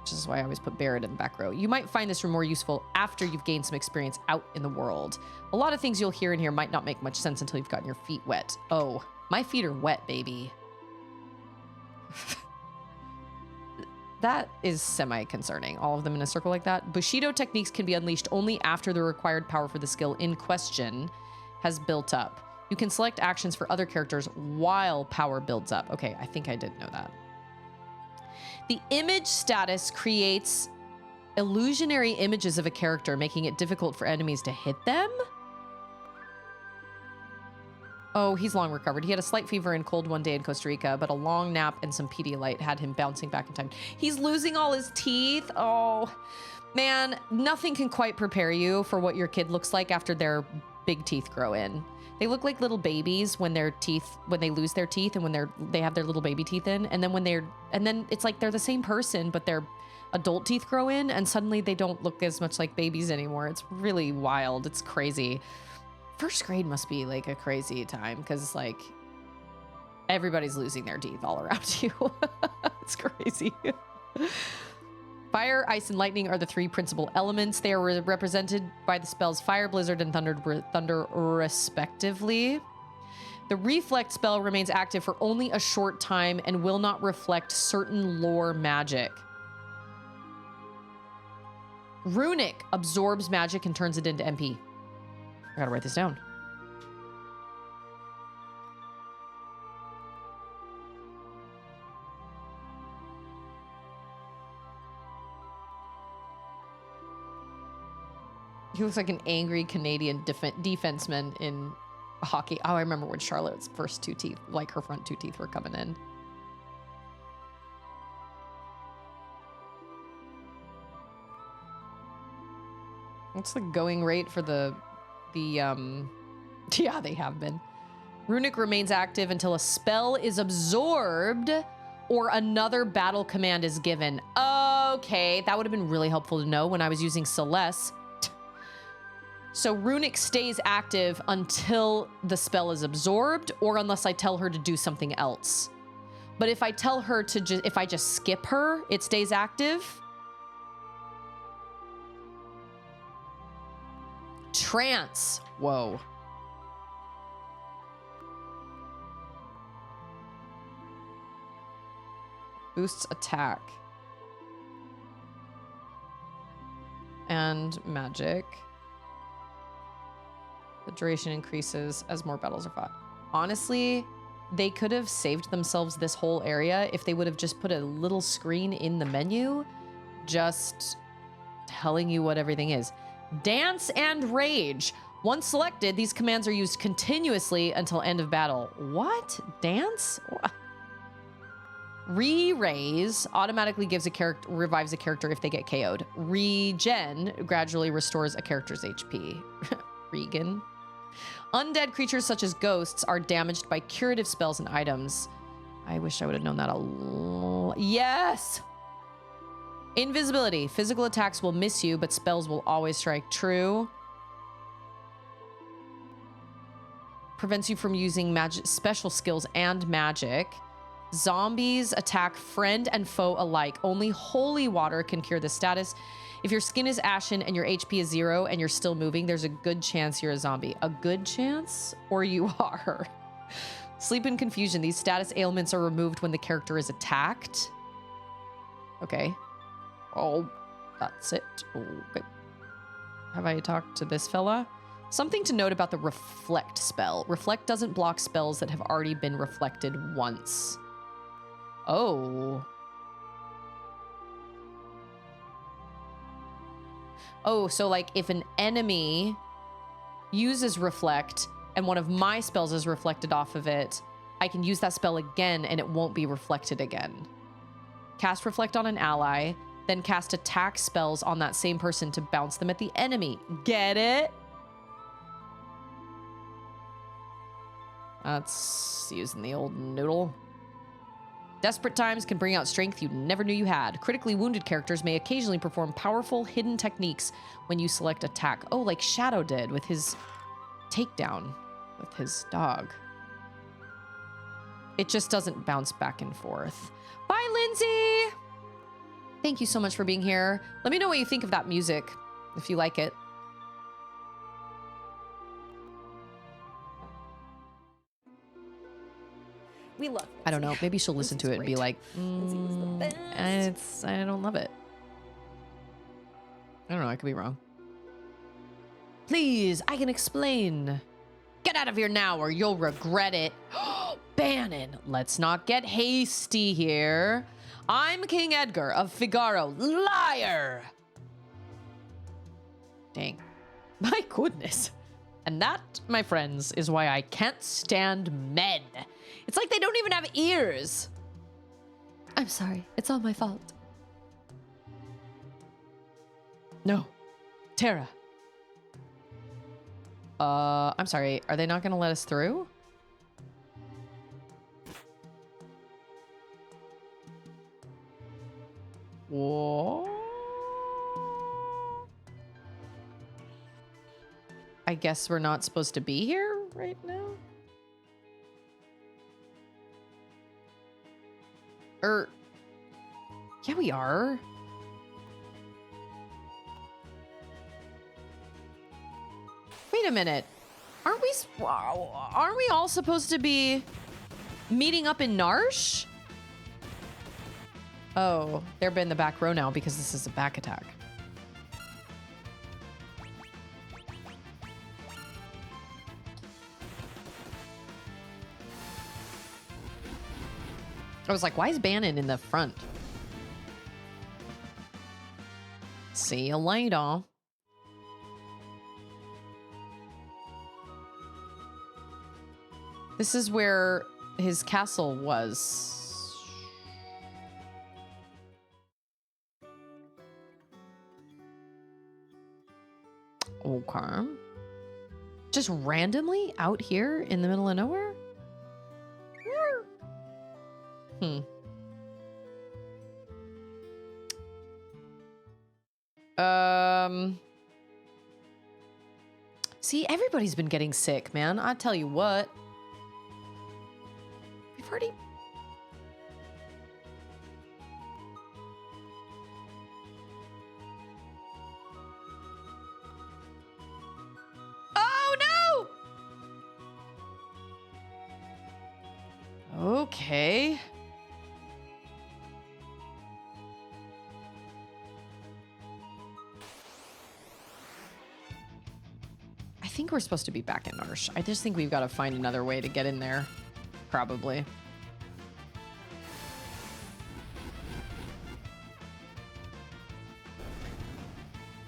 which is why I always put Barret in the back row. You might find this room more useful after you've gained some experience out in the world. A lot of things you'll hear in here might not make much sense until you've gotten your feet wet. Oh, my feet are wet, baby. That is semi-concerning, all of them in a circle like that. Bushido techniques can be unleashed only after the required power for the skill in question has built up. You can select actions for other characters while power builds up. Okay, I think I did know that. The image status creates illusionary images of a character, making it difficult for enemies to hit them. Oh, he's long recovered. He had a slight fever and cold one day in Costa Rica, but a long nap and some Pedialyte had him bouncing back in time. He's losing all his teeth. Oh, man, nothing can quite prepare you for what your kid looks like after their big teeth grow in. They look like little babies when they lose their teeth and when they have their little baby teeth in, and then it's like they're the same person, but their adult teeth grow in, and suddenly they don't look as much like babies anymore. It's really wild. It's crazy. First grade must be like a crazy time because like everybody's losing their teeth all around you. It's crazy. Fire, ice, and lightning are the three principal elements. They are represented by the spells Fire, Blizzard, and Thunder respectively. The Reflect spell remains active for only a short time and will not reflect certain lore magic. Runic absorbs magic and turns it into MP. I gotta write this down. He looks like an angry Canadian defenseman in hockey. Oh, I remember when Charlotte's first two teeth, like her front two teeth, were coming in. What's the going rate for the yeah, they have been. Runic remains active until a spell is absorbed or another battle command is given. Okay, that would have been really helpful to know when I was using Celeste. So Runic stays active until the spell is absorbed or unless I tell her to do something else. But if I tell her to if I just skip her, it stays active. trance. Whoa. Boosts attack. And magic. The duration increases as more battles are fought. Honestly, they could have saved themselves this whole area if they would have just put a little screen in the menu just telling you what everything is. Dance and Rage. Once selected, these commands are used continuously until end of battle. What? Dance? Re-raise automatically gives a character, revives a character if they get KO'd. Regen gradually restores a character's HP. Regan. Undead creatures such as ghosts are damaged by curative spells and items. I wish I would have known that yes! Invisibility. Physical attacks will miss you, but spells will always strike true. Prevents you from using magic, special skills and magic. Zombies attack friend and foe alike. Only holy water can cure this status. If your skin is ashen and your HP is 0 and you're still moving, there's a good chance you're a zombie. A good chance? Or you are. Sleep and confusion. These status ailments are removed when the character is attacked. Okay. Oh, that's it. Okay. Have I talked to this fella? Something to note about the reflect spell. Reflect doesn't block spells that have already been reflected once. Oh. Oh, so like if an enemy uses reflect and one of my spells is reflected off of it, I can use that spell again and it won't be reflected again. Cast reflect on an ally, then cast attack spells on that same person to bounce them at the enemy. Get it? That's using the old noodle. Desperate times can bring out strength you never knew you had. Critically wounded characters may occasionally perform powerful hidden techniques when you select attack. Oh, like Shadow did with his takedown with his dog. It just doesn't bounce back and forth. Bye, Lindsay! Thank you so much for being here. Let me know what you think of that music, if you like it. We love Lindsay. I don't know. Maybe she'll listen to it and be like, Lindsay was the best. I don't love it. I don't know. I could be wrong. Please, I can explain. Get out of here now or you'll regret it. Bannon, let's not get hasty here. I'm King Edgar of Figaro. Liar! Dang. My goodness. And that, my friends, is why I can't stand men. It's like they don't even have ears. I'm sorry. It's all my fault. No. Tara. I'm sorry. Are they not going to let us through? Whoa. I guess we're not supposed to be here right now. Yeah, we are. Wait a minute. Aren't we all supposed to be meeting up in Narsh? Oh, they're in the back row now because this is a back attack. I was like, why is Bannon in the front? See you later. This is where his castle was. Okay. Just randomly out here in the middle of nowhere? See, everybody's been getting sick, man. I tell you what. We've already... Okay. I think we're supposed to be back in Narsh. I just think we've got to find another way to get in there. Probably.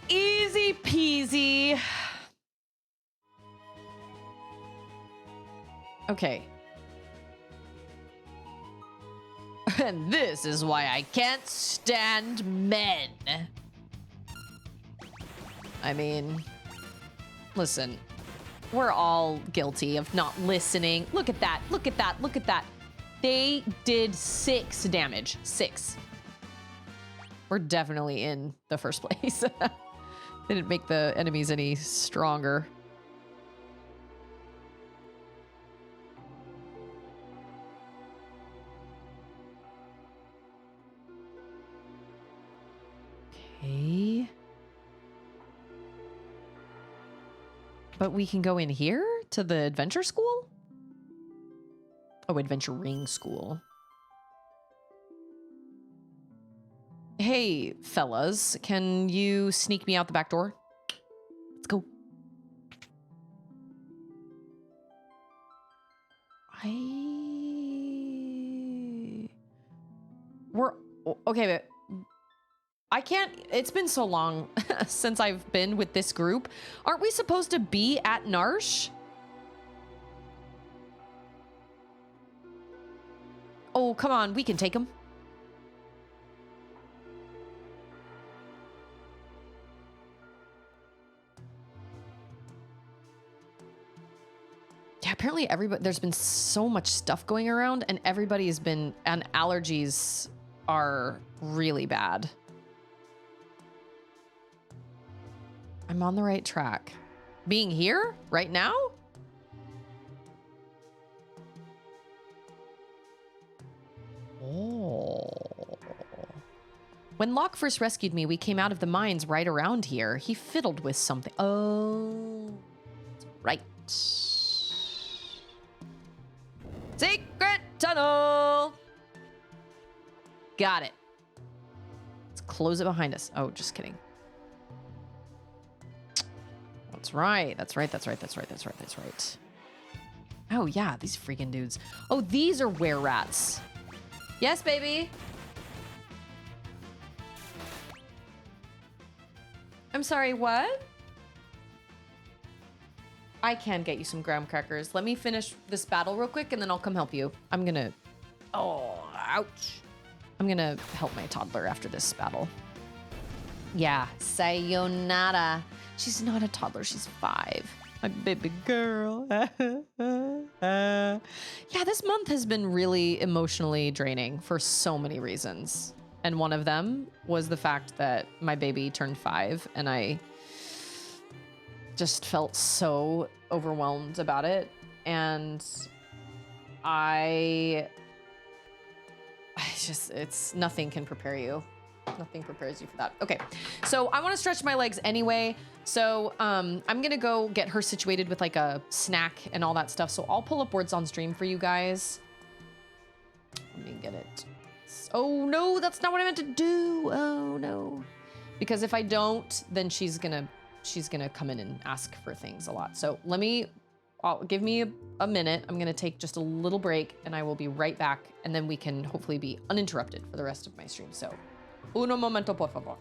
Easy peasy. Okay. And this is why I can't stand men. I mean, listen, we're all guilty of not listening. Look at that. Look at that. Look at that. They did 6 damage. 6. We're definitely in the first place. Didn't make the enemies any stronger. Okay. But we can go in here to the adventure school? Oh, adventuring school. Hey, fellas, can you sneak me out the back door? Let's go. We're okay, but I can't. It's been so long since I've been with this group. Aren't we supposed to be at Narsh? Oh, come on, we can take him. Yeah, apparently there's been so much stuff going around and everybody has been, and allergies are really bad. I'm on the right track. Being here right now? Oh. When Locke first rescued me, we came out of the mines right around here. He fiddled with something. Oh, right. Secret tunnel. Got it. Let's close it behind us. Oh, just kidding. That's right. That's right. That's right. That's right. That's right. That's right. Oh, yeah. These freaking dudes. Oh, these are were-rats. Yes, baby. I'm sorry, what? I can get you some graham crackers. Let me finish this battle real quick and then I'll come help you. I'm gonna... Oh, ouch. I'm gonna help my toddler after this battle. Yeah, sayonara. She's not a toddler, she's 5. My baby girl. Yeah, this month has been really emotionally draining for so many reasons. And one of them was the fact that my baby turned 5 and I just felt so overwhelmed about it. And it's nothing can prepare you. Nothing prepares you for that. Okay, so I want to stretch my legs anyway. So I'm gonna go get her situated with like a snack and all that stuff. So I'll pull up words on stream for you guys. Let me get it. Oh no, that's not what I meant to do. Oh no. Because if I don't, then she's gonna come in and ask for things a lot. So give me a minute. I'm gonna take just a little break and I will be right back. And then we can hopefully be uninterrupted for the rest of my stream. So, uno momento, por favor.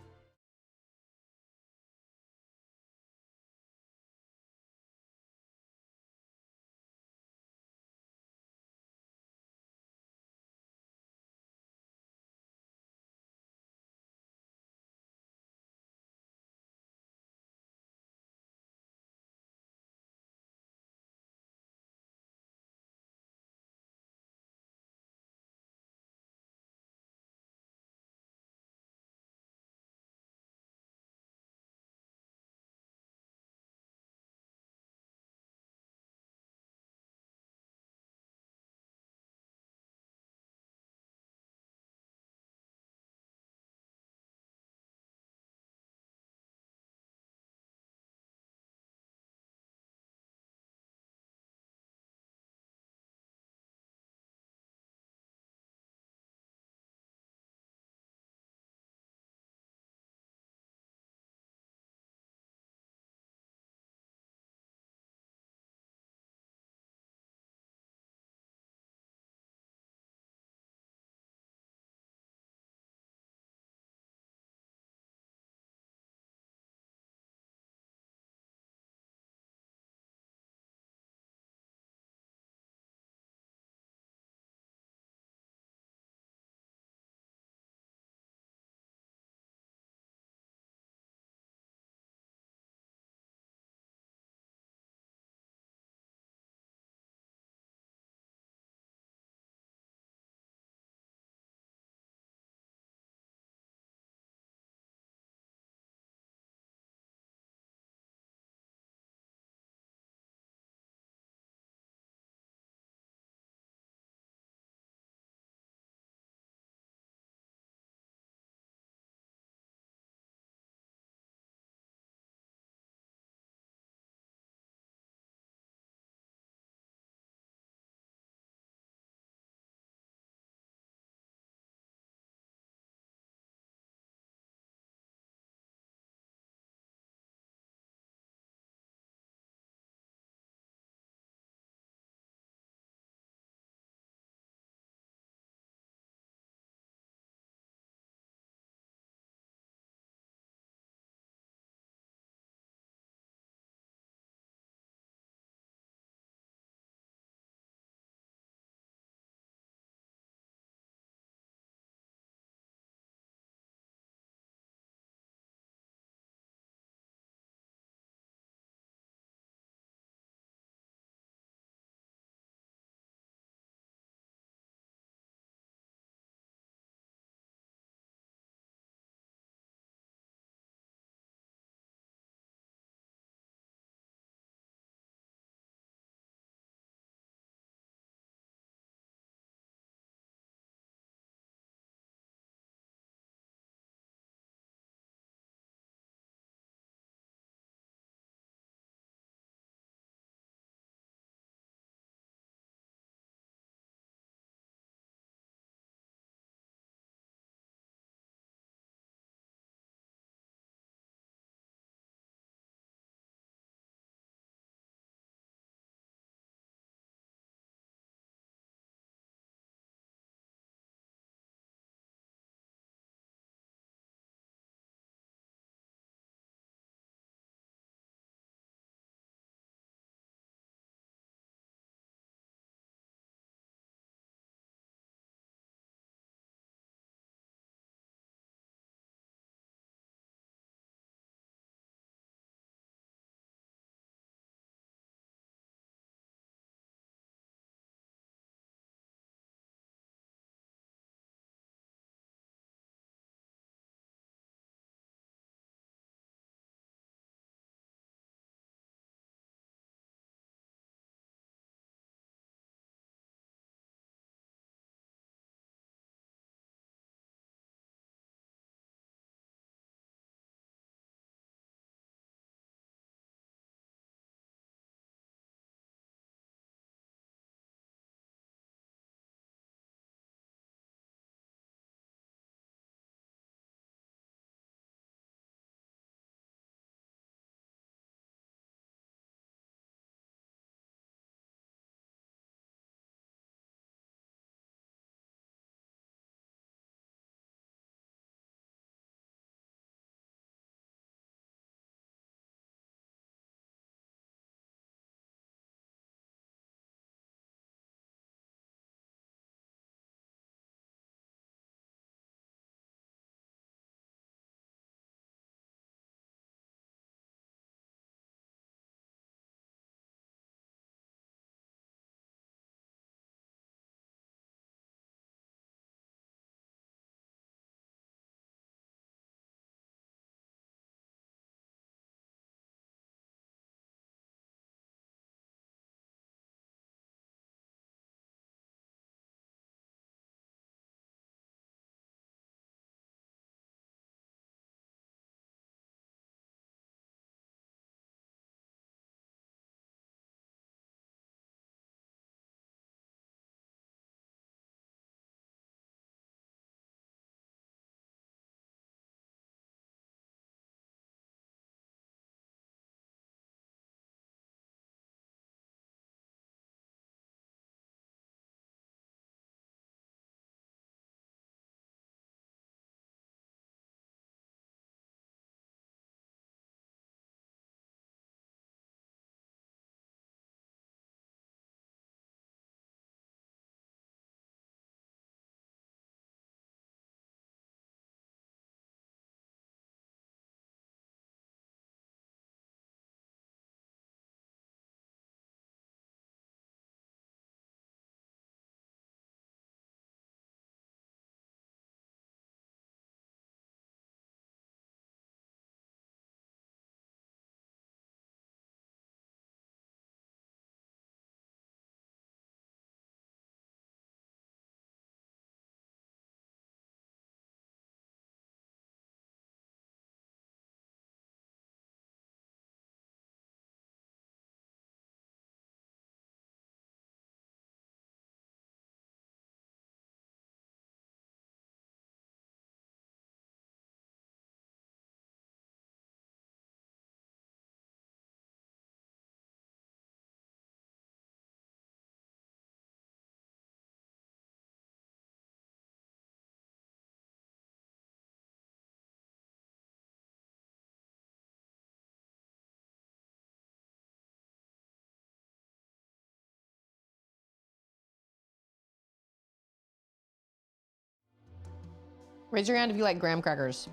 Raise your hand if you like graham crackers.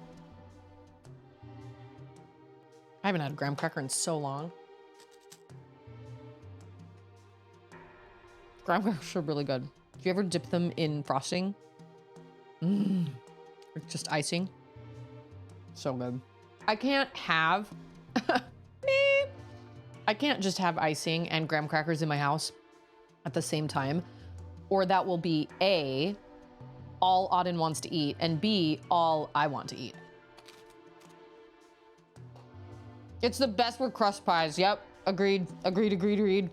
I haven't had a graham cracker in so long. Graham crackers are really good. Do you ever dip them in frosting? Or just icing? So good. I can't have... I can't just have icing and graham crackers in my house at the same time. Or that will be A, all Auden wants to eat, and B, all I want to eat. It's the best for crust pies. Yep. Agreed. Agreed.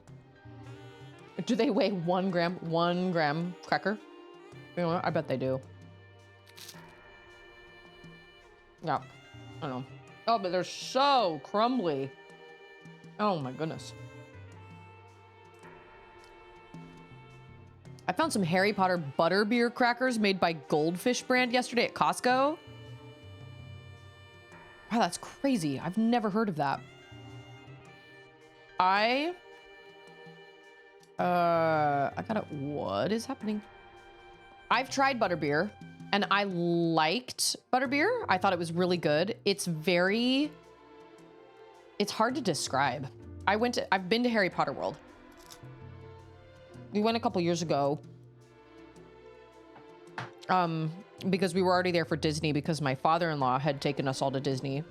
Do they weigh 1 gram? 1 gram cracker? You know what? I bet they do. Yeah. I don't know. Oh, but they're so crumbly. Oh my goodness. I found some Harry Potter butterbeer crackers made by Goldfish brand yesterday at Costco. Wow, that's crazy. I've never heard of that. I gotta, what is happening? I've tried butterbeer and I liked butterbeer. I thought it was really good. It's hard to describe. I've been to Harry Potter World. We went a couple years ago. Because we were already there for Disney because my father-in-law had taken us all to Disney.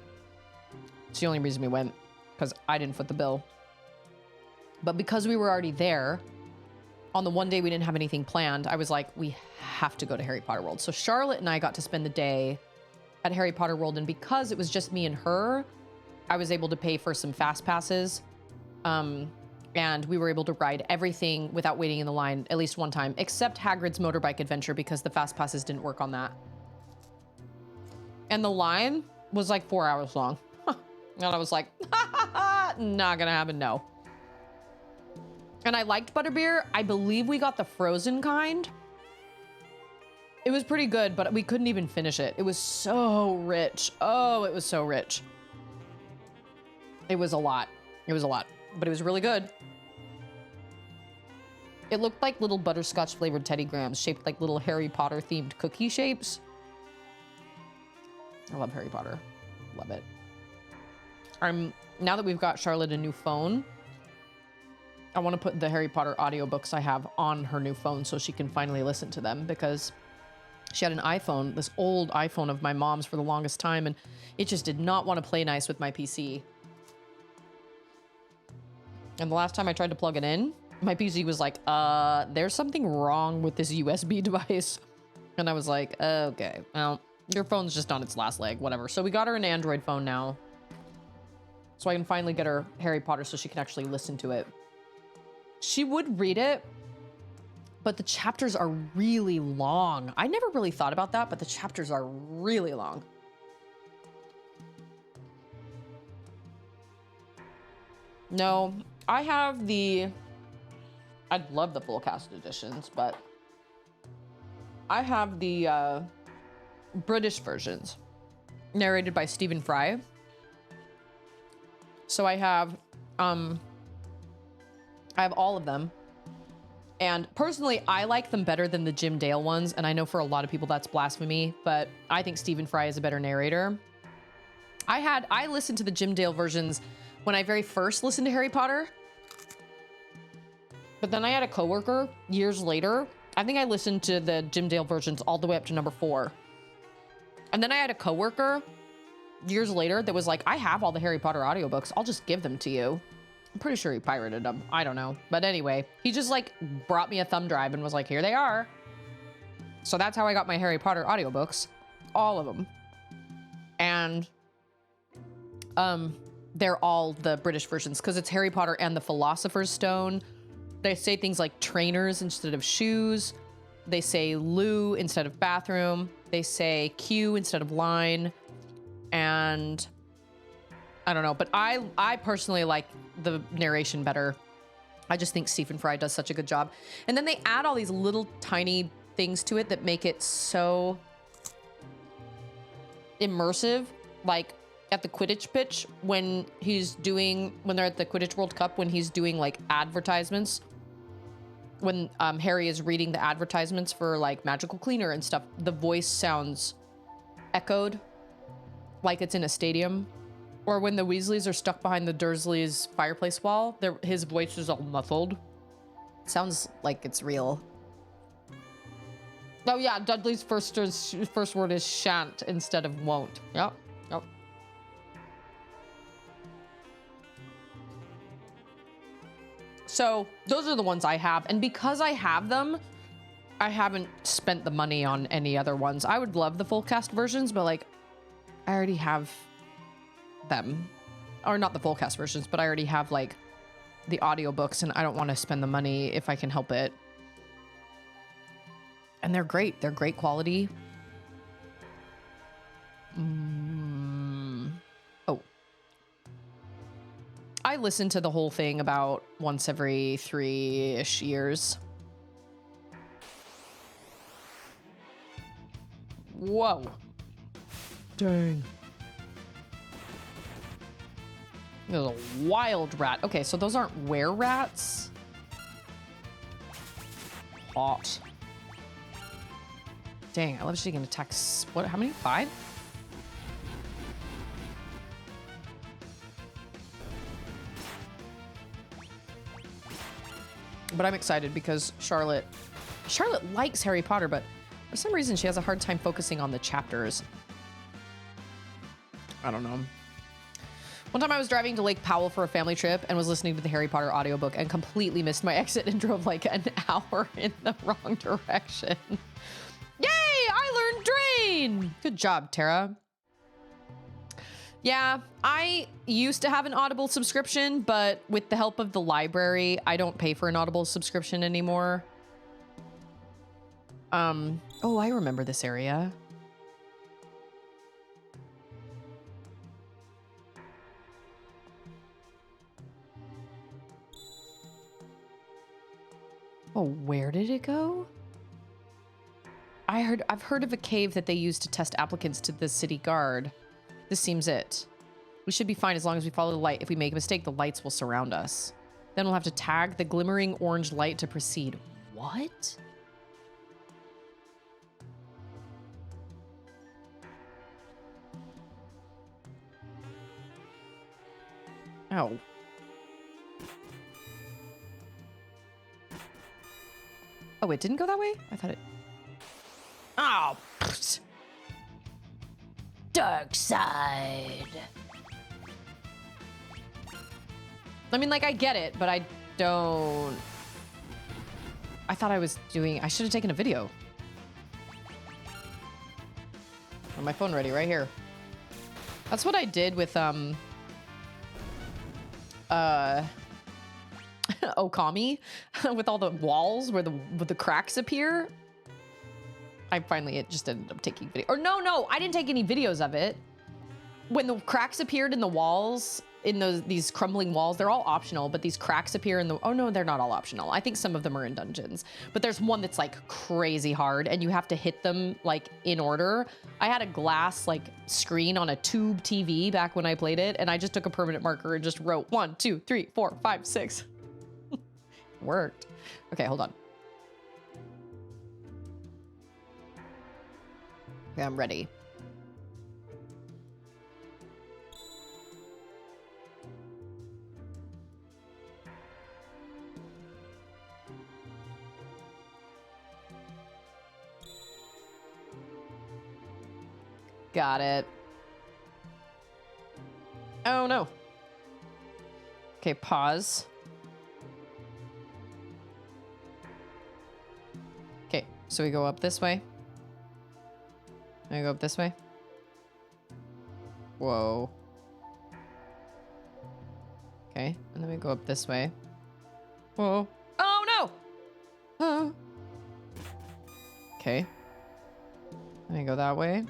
It's the only reason we went, because I didn't foot the bill. But because we were already there, on the one day we didn't have anything planned, I was like, we have to go to Harry Potter World. So Charlotte and I got to spend the day at Harry Potter World, and because it was just me and her, I was able to pay for some fast passes. And we were able to ride everything without waiting in the line at least one time, except Hagrid's motorbike adventure because the fast passes didn't work on that. And the line was like 4 hours long. And I was like, not gonna happen, no. And I liked butterbeer. I believe we got the frozen kind. It was pretty good, but we couldn't even finish it. It was so rich. Oh, it was so rich. It was a lot. It was a lot, but it was really good. It looked like little butterscotch flavored Teddy Grahams shaped like little Harry Potter themed cookie shapes. I love Harry Potter. Love it. Now that we've got Charlotte a new phone, I want to put the Harry Potter audiobooks I have on her new phone so she can finally listen to them, because she had an iPhone, this old iPhone of my mom's for the longest time, and it just did not want to play nice with my PC. And the last time I tried to plug it in, my PC was like, there's something wrong with this USB device. And I was like, okay, well, your phone's just on its last leg, whatever. So we got her an Android phone now, so I can finally get her Harry Potter so she can actually listen to it. She would read it, but the chapters are really long. I never really thought about that, but the chapters are really long. No, I'd love the full cast editions, but I have the British versions narrated by Stephen Fry. So I have all of them. And personally, I like them better than the Jim Dale ones. And I know for a lot of people that's blasphemy, but I think Stephen Fry is a better narrator. I listened to the Jim Dale versions when I very first listened to Harry Potter. But then I had a coworker years later. I think I listened to the Jim Dale versions all the way up to number 4. And then I had a coworker years later that was like, I have all the Harry Potter audiobooks. I'll just give them to you. I'm pretty sure he pirated them. I don't know. But anyway, he just like brought me a thumb drive and was like, here they are. So that's how I got my Harry Potter audiobooks. All of them. And they're all the British versions because it's Harry Potter and the Philosopher's Stone. They say things like trainers instead of shoes. They say loo instead of bathroom. They say queue instead of line. And I don't know, but I personally like the narration better. I just think Stephen Fry does such a good job. And then they add all these little tiny things to it that make it so immersive. Like at the Quidditch pitch, when they're at the Quidditch World Cup, when he's doing like advertisements, when Harry is reading the advertisements for like magical cleaner and stuff, the voice sounds echoed like it's in a stadium. Or when the Weasleys are stuck behind the Dursleys' fireplace wall, his voice is all muffled. Sounds like it's real. Oh yeah, Dudley's first word is shan't instead of won't. Yep, yep. So those are the ones I have. And because I have them, I haven't spent the money on any other ones. I would love the full cast versions, but like, I already have them. Or not the full cast versions, but I already have like the audiobooks and I don't want to spend the money if I can help it. And they're great. They're great quality. Oh. I listen to the whole thing about once every 3-ish years. Whoa. Dang. There's a wild rat. Okay, so those aren't were-rats. Hot. Dang, I love she can attack. What? How many? 5? But I'm excited because Charlotte likes Harry Potter, but for some reason she has a hard time focusing on the chapters. I don't know. One time I was driving to Lake Powell for a family trip and was listening to the Harry Potter audiobook and completely missed my exit and drove like an hour in the wrong direction. Yay! I learned drain! Good job, Tara. Yeah, I used to have an Audible subscription, but with the help of the library, I don't pay for an Audible subscription anymore. Oh, I remember this area. Oh, where did it go? I've heard of a cave that they use to test applicants to the city guard. This seems it. We should be fine as long as we follow the light. If we make a mistake, the lights will surround us. Then we'll have to tag the glimmering orange light to proceed. What? Oh. Oh, it didn't go that way? I thought it... Oh. Dark side. I mean, like, I get it, but I don't... I thought I was doing... I should have taken a video. On my phone ready, right here. That's what I did with, Okami, with all the walls where the cracks appear. It just ended up taking video. Or no, I didn't take any videos of it. When the cracks appeared in the walls, in these crumbling walls, they're all optional, but these cracks appear in the... Oh no, they're not all optional. I think some of them are in dungeons, but there's one that's like crazy hard and you have to hit them like in order. I had a glass like screen on a tube TV back when I played it, and I just took a permanent marker and just wrote 1, 2, 3, 4, 5, 6. Worked. Okay, hold on. Okay, I'm ready. Got it. Oh no. Okay, pause. Okay, so we go up this way. I go up this way. Whoa. Okay, and then we go up this way. Whoa. Oh no! Oh. Okay. Let me go that way.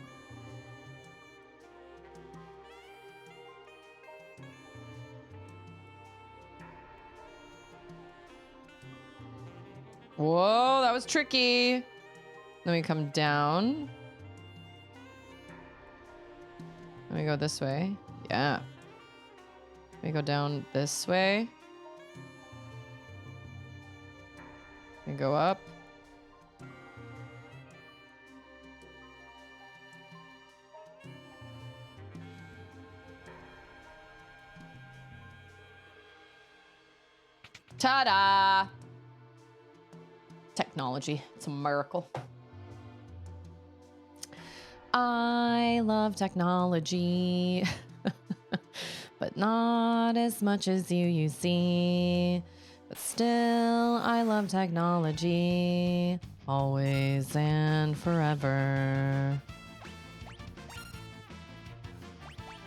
Whoa, that was tricky. Then we come down. Let me go this way. Yeah. Let me go down this way. Let me go up. Ta-da! Technology. It's a miracle. I love technology. But not as much as you see. But still, I love technology. Always and forever.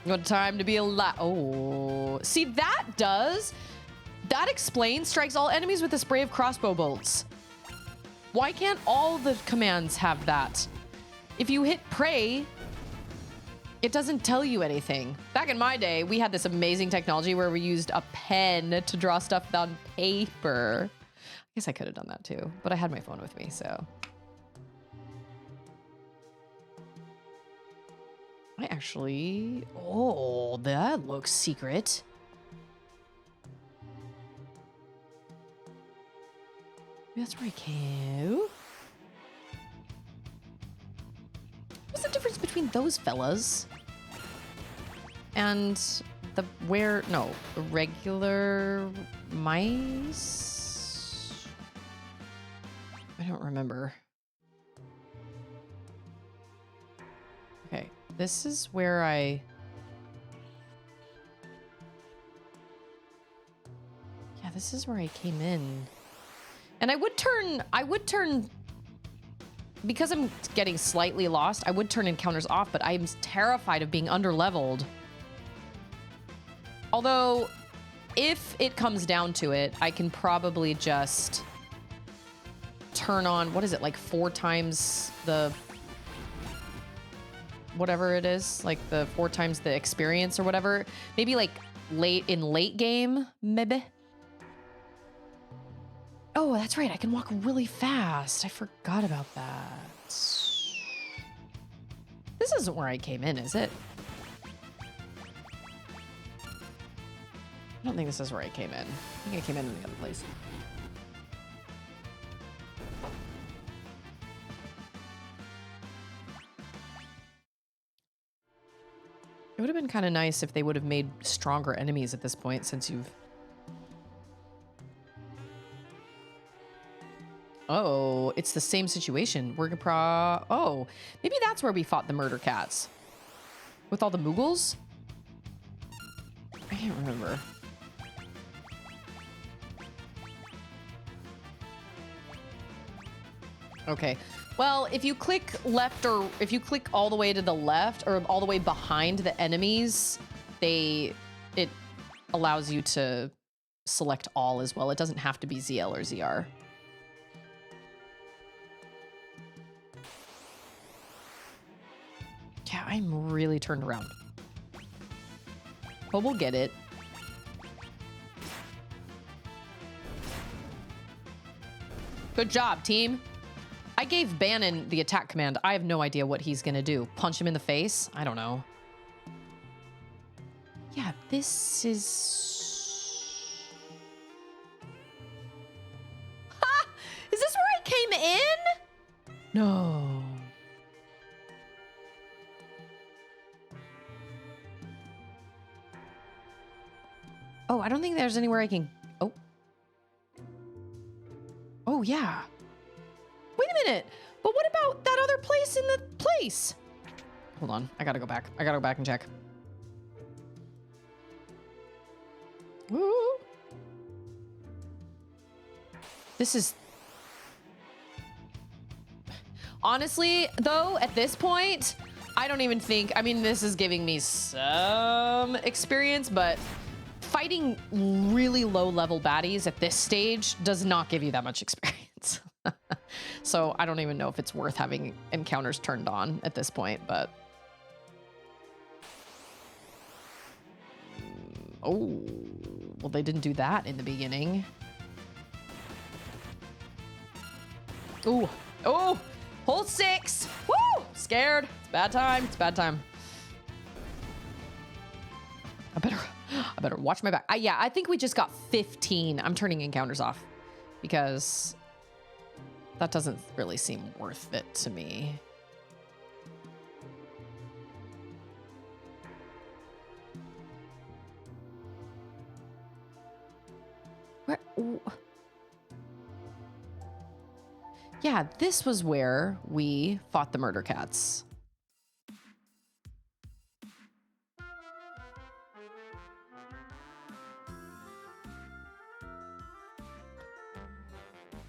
What time to be alive. Oh, see, that explains strikes all enemies with a spray of crossbow bolts. Why can't all the commands have that? If you hit pray, it doesn't tell you anything. Back in my day, we had this amazing technology where we used a pen to draw stuff on paper. I guess I could have done that too, but I had my phone with me, so. I actually, oh, that looks secret. That's where I came. What's the difference between those fellas and the regular mice? I don't remember. Okay, this is where yeah, this is where I came in. And I would turn, because I'm getting slightly lost, I would turn encounters off, but I'm terrified of being underleveled. Although, if it comes down to it, I can probably just turn on, what is it, like 4 times the, whatever it is, like the 4 times the experience or whatever. Maybe like late game, maybe. Oh, that's right. I can walk really fast. I forgot about that. This isn't where I came in, is it? I don't think this is where I came in. I think I came in the other place. It would have been kind of nice if they would have made stronger enemies at this point, since you've... Oh, it's the same situation. Oh, maybe that's where we fought the murder cats. With all the Moogles? I can't remember. Okay. Well, if you click left, or if you click all the way to the left or all the way behind the enemies, it allows you to select all as well. It doesn't have to be ZL or ZR. Yeah, I'm really turned around. But we'll get it. Good job, team. I gave Bannon the attack command. I have no idea what he's gonna do. Punch him in the face? I don't know. Yeah, this is... Ha! Is this where I came in? No. Oh, I don't think there's anywhere I can... Oh. Oh, yeah. Wait a minute. But what about that other place in the place? Hold on. I gotta go back. I gotta go back and check. Woo. This is... Honestly, though, at this point, I don't even think... I mean, this is giving me some experience, but... Fighting really low-level baddies at this stage does not give you that much experience. So I don't even know if it's worth having encounters turned on at this point, but... Oh, well, they didn't do that in the beginning. Ooh, oh, hold 6. Woo, scared. It's bad time. It's bad time. I better watch my back. Yeah, I think we just got 15. I'm turning encounters off because that doesn't really seem worth it to me. Where? Yeah, this was where we fought the murder cats.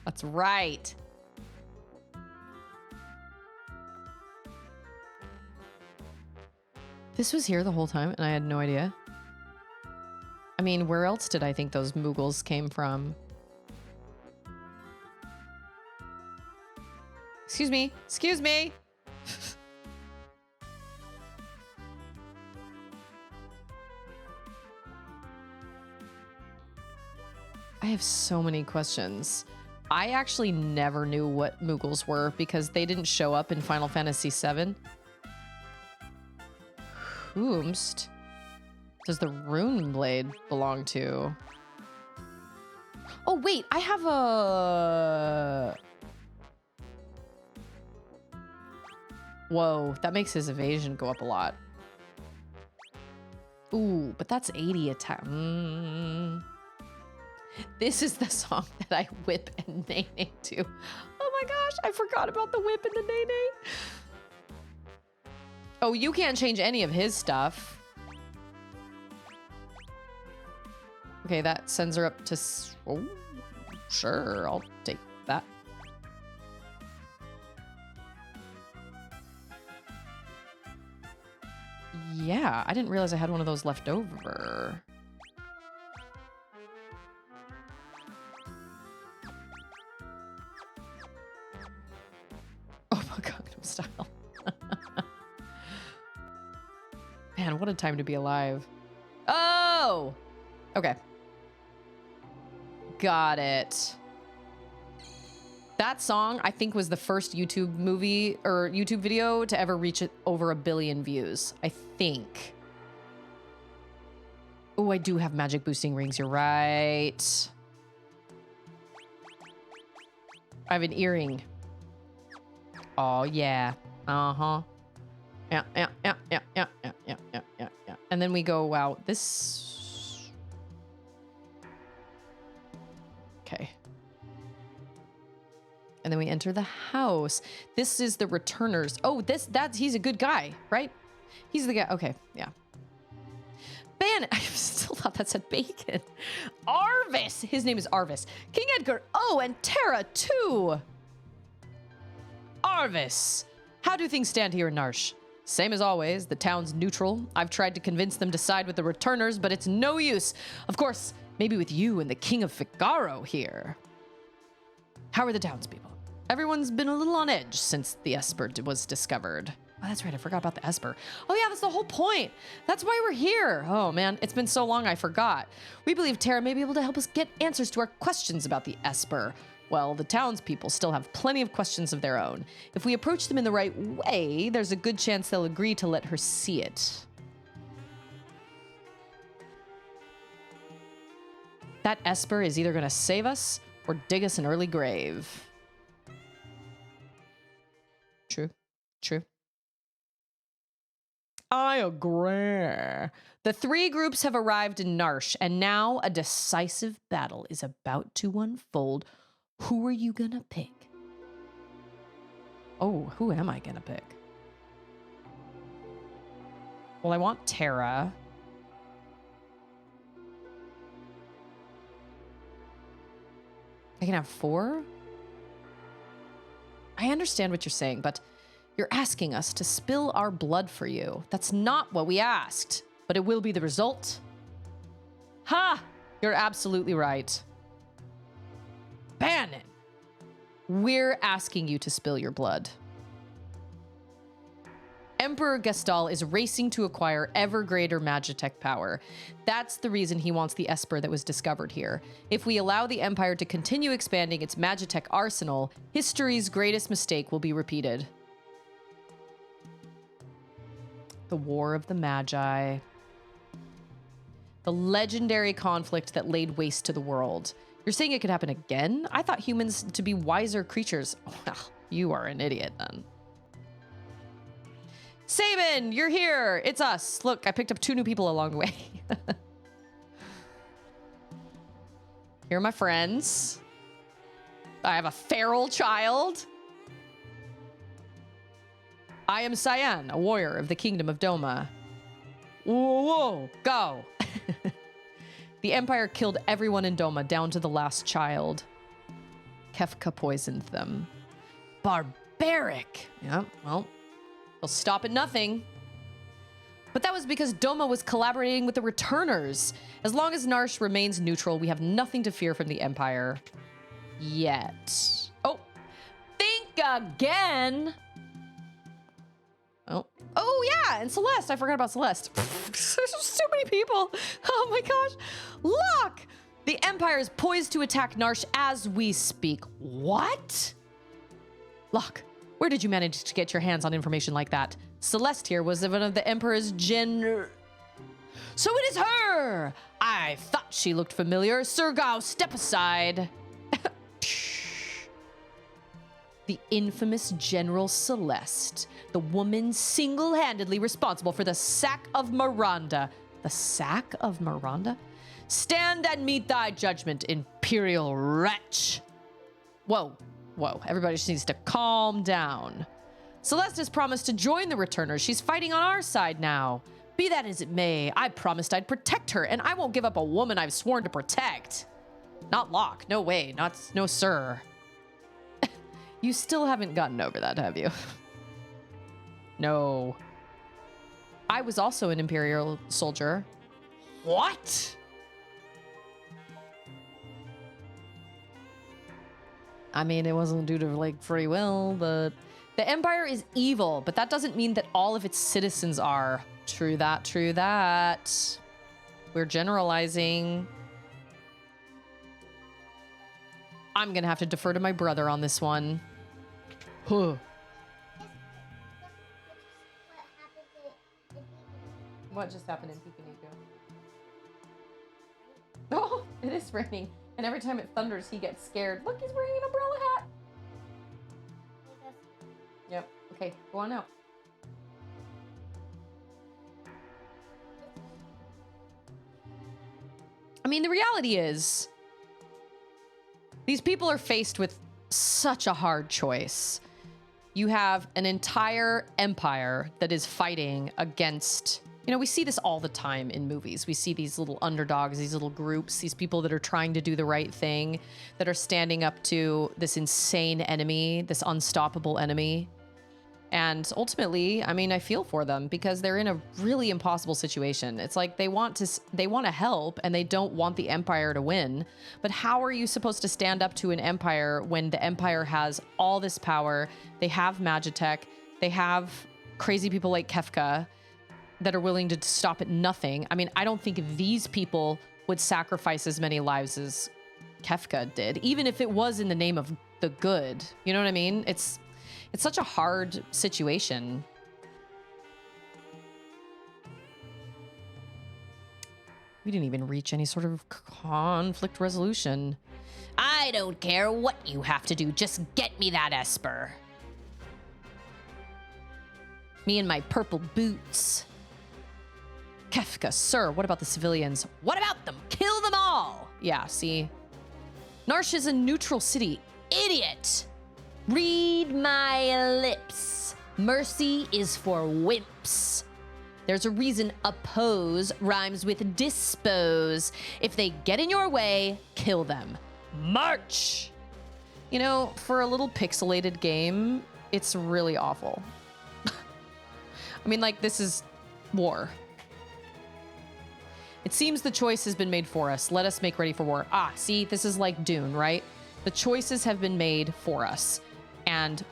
That's right. This was here the whole time, and I had no idea. I mean, where else did I think those Moogles came from? Excuse me. Excuse me. I have so many questions. I actually never knew what Moogles were because they didn't show up in Final Fantasy VII. Whomst does the rune blade belong to? Oh, wait, I have a... Whoa, that makes his evasion go up a lot. Ooh, but that's 80 attack. This is the song that I whip and nay-nay to. Oh my gosh, I forgot about the whip and the nay-nay. Oh, you can't change any of his stuff. Okay, that sends her up to... Oh, sure, I'll take that. Yeah, I didn't realize I had one of those left over. Oh my Gangnam Style. Man, what a time to be alive. Oh! Okay. Got it. That song, I think, was the first YouTube movie or YouTube video to ever reach over 1 billion views. I think. Oh, I do have magic boosting rings. You're right. I have an earring. Oh, yeah. Uh-huh. Yeah. And then we go out this... Okay. And then we enter the house. This is the returners. Oh, he's a good guy, right? He's the guy. Okay, yeah. Ban, I still thought that said bacon. Arvis. His name is Arvis. King Edgar. Oh, and Terra too. Arvis. How do things stand here in Narsh? Same as always. The town's neutral. I've tried to convince them to side with the returners, but it's no use. Of course, maybe with you and the King of Figaro here. How are the townspeople? Everyone's been a little on edge since the Esper was discovered. Oh, that's right. I forgot about the Esper. Oh, yeah, that's the whole point. That's why we're here. Oh, man, it's been so long I forgot. We believe Terra may be able to help us get answers to our questions about the Esper. Well, the townspeople still have plenty of questions of their own. If we approach them in the right way, there's a good chance they'll agree to let her see it. That Esper is either going to save us or dig us an early grave. True. I agree. The 3 groups have arrived in Narsh, and now a decisive battle is about to unfold. Who are you gonna pick? Oh, who am I gonna pick? Well, I want Terra. I can have 4? I understand what you're saying, but you're asking us to spill our blood for you. That's not what we asked, but it will be the result. Ha! You're absolutely right. Bannon! We're asking you to spill your blood. Emperor Gestal is racing to acquire ever greater Magitech power. That's the reason he wants the Esper that was discovered here. If we allow the Empire to continue expanding its Magitech arsenal, history's greatest mistake will be repeated. The War of the Magi. The legendary conflict that laid waste to the world. You're saying it could happen again? I thought humans to be wiser creatures. Well, you are an idiot then. Sabin, you're here. It's us. Look, I picked up 2 new people along the way. Here are my friends. I have a feral child. I am Cyan, a warrior of the kingdom of Doma. Whoa, whoa, go. The Empire killed everyone in Doma down to the last child. Kefka poisoned them. Barbaric. Yeah, well, they'll stop at nothing. But that was because Doma was collaborating with the Returners. As long as Narsh remains neutral, we have nothing to fear from the Empire. Yet. Oh, think again. Oh yeah, and Celeste. I forgot about Celeste. There's just too many people. Oh my gosh. Look! The Empire is poised to attack Narsh as we speak. What? Look, where did you manage to get your hands on information like that? Celeste here was one of the Emperor's So it is her! I thought she looked familiar. Sergao, step aside. The infamous General Celeste, the woman single-handedly responsible for the sack of Miranda. The sack of Miranda? Stand and meet thy judgment, imperial wretch. Whoa, whoa, everybody just needs to calm down. Celeste has promised to join the Returners. She's fighting on our side now. Be that as it may, I promised I'd protect her, and I won't give up a woman I've sworn to protect. Not Locke, no way, no sir. You still haven't gotten over that, have you? No. I was also an Imperial soldier. What? I mean, it wasn't due to, like, free will, but... The Empire is evil, but that doesn't mean that all of its citizens are. True that, true that. We're generalizing. I'm gonna have to defer to my brother on this one. Huh. What just happened in Pikachu? Oh, it is raining. And every time it thunders, he gets scared. Look, he's wearing an umbrella hat. Yep. Okay, go on out. I mean, the reality is, these people are faced with such a hard choice. You have an entire empire that is fighting against, you know, we see this all the time in movies. We see these little underdogs, these little groups, these people that are trying to do the right thing, that are standing up to this insane enemy, this unstoppable enemy. And ultimately, I mean, I feel for them because they're in a really impossible situation. It's like they want to help and they don't want the Empire to win. But how are you supposed to stand up to an Empire when the Empire has all this power? They have Magitech. They have crazy people like Kefka that are willing to stop at nothing. I mean, I don't think these people would sacrifice as many lives as Kefka did, even if it was in the name of the good. You know what I mean? It's such a hard situation. We didn't even reach any sort of conflict resolution. I don't care what you have to do. Just get me that Esper. Me and my purple boots. Kefka, sir, what about the civilians? What about them? Kill them all. Yeah, see? Narsh is a neutral city. Idiot. Read my lips. Mercy is for wimps. There's a reason oppose rhymes with dispose. If they get in your way, kill them. March! You know, for a little pixelated game, it's really awful. I mean, like, this is war. It seems the choice has been made for us. Let us make ready for war. Ah, see, this is like Dune, right? The choices have been made for us. And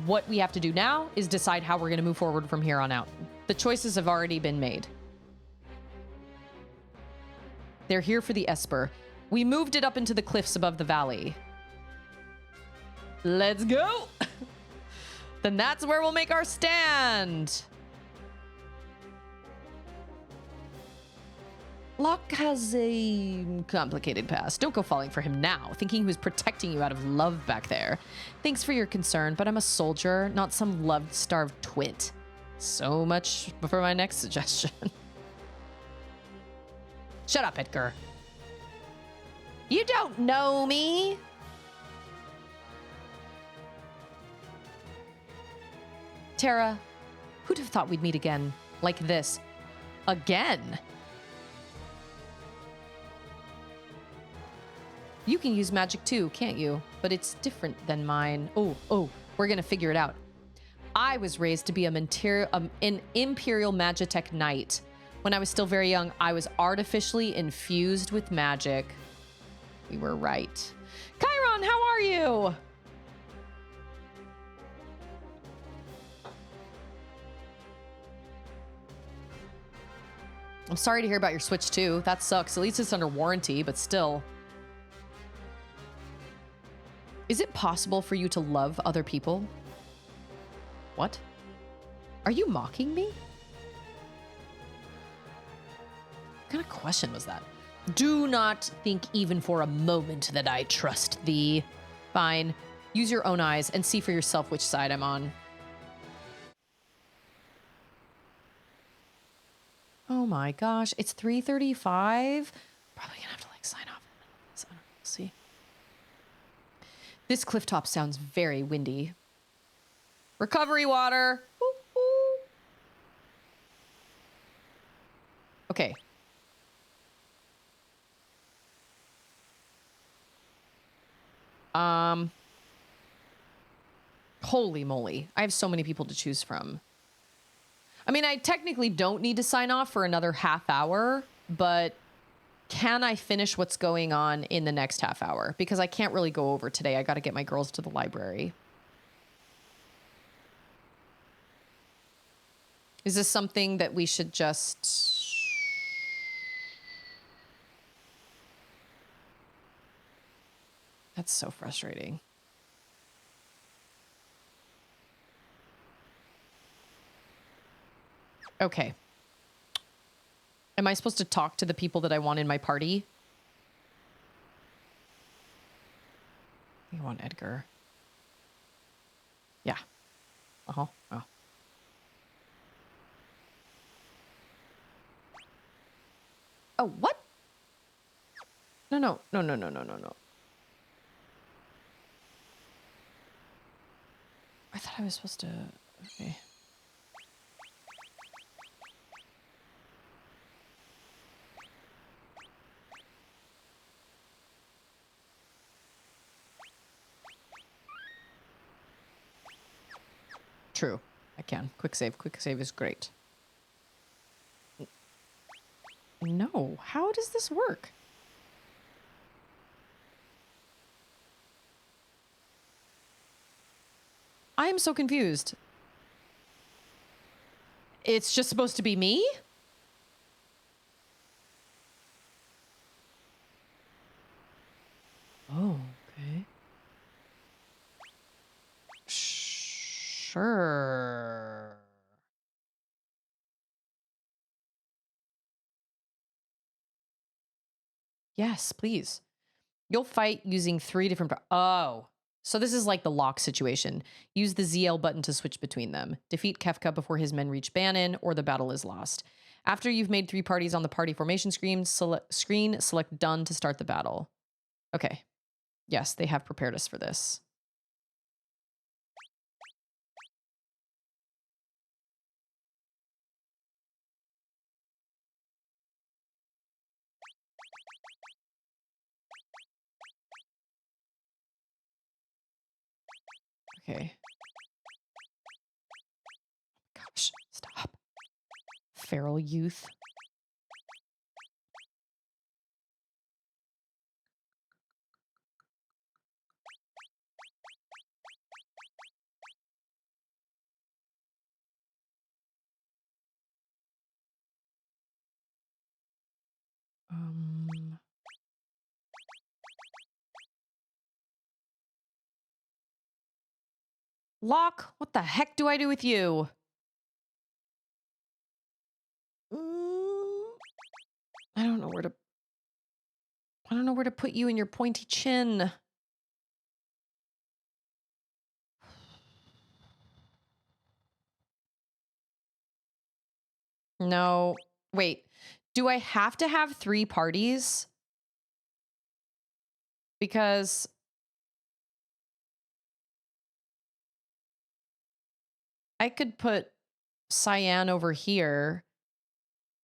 what we have to do now is decide how we're going to move forward from here on out. The choices have already been made. They're here for the Esper. We moved it up into the cliffs above the valley. Let's go. Then that's where we'll make our stand. Locke has a complicated past. Don't go falling for him now, thinking he was protecting you out of love back there. Thanks for your concern, but I'm a soldier, not some love-starved twit. So much for my next suggestion. Shut up, Edgar. You don't know me. Tara, who'd have thought we'd meet again? Like this. Again? You can use magic too, can't you? But it's different than mine. Oh, we're gonna figure it out. I was raised to be an Imperial Magitech Knight. When I was still very young, I was artificially infused with magic. We were right. Chiron, how are you? I'm sorry to hear about your Switch too. That sucks. At least it's under warranty, but still. Is it possible for you to love other people? What? Are you mocking me? What kind of question was that? Do not think even for a moment that I trust thee. Fine. Use your own eyes and see for yourself which side I'm on. Oh my gosh, it's 3:35. Probably gonna have to like sign off. So, we'll see. This clifftop sounds very windy. Recovery water. Ooh, ooh. Okay. Holy moly. I have so many people to choose from. I mean, I technically don't need to sign off for another half hour, but can I finish what's going on in the next half hour? Because I can't really go over today. I got to get my girls to the library. Is this something that we should just... That's so frustrating. Okay. Am I supposed to talk to the people that I want in my party? I want Edgar. Yeah. Uh-huh. Oh. Oh, what? No. I thought I was supposed to... Okay. True. I can. Quick save. Quick save is great. No. How does this work? I am so confused. It's just supposed to be me? Oh, okay. Sure. Yes, please. You'll fight using 3 different... Oh. So this is like the lock situation. Use the ZL button to switch between them. Defeat Kefka before his men reach Bannon, or the battle is lost. After you've made 3 parties on the party formation screen, select Done to start the battle. Okay. Yes, they have prepared us for this. Okay. Gosh, stop. Feral youth. Locke, what the heck do I do with you? I don't know where to put you in your pointy chin. No. Wait. Do I have to have 3 parties? Because I could put Cyan over here,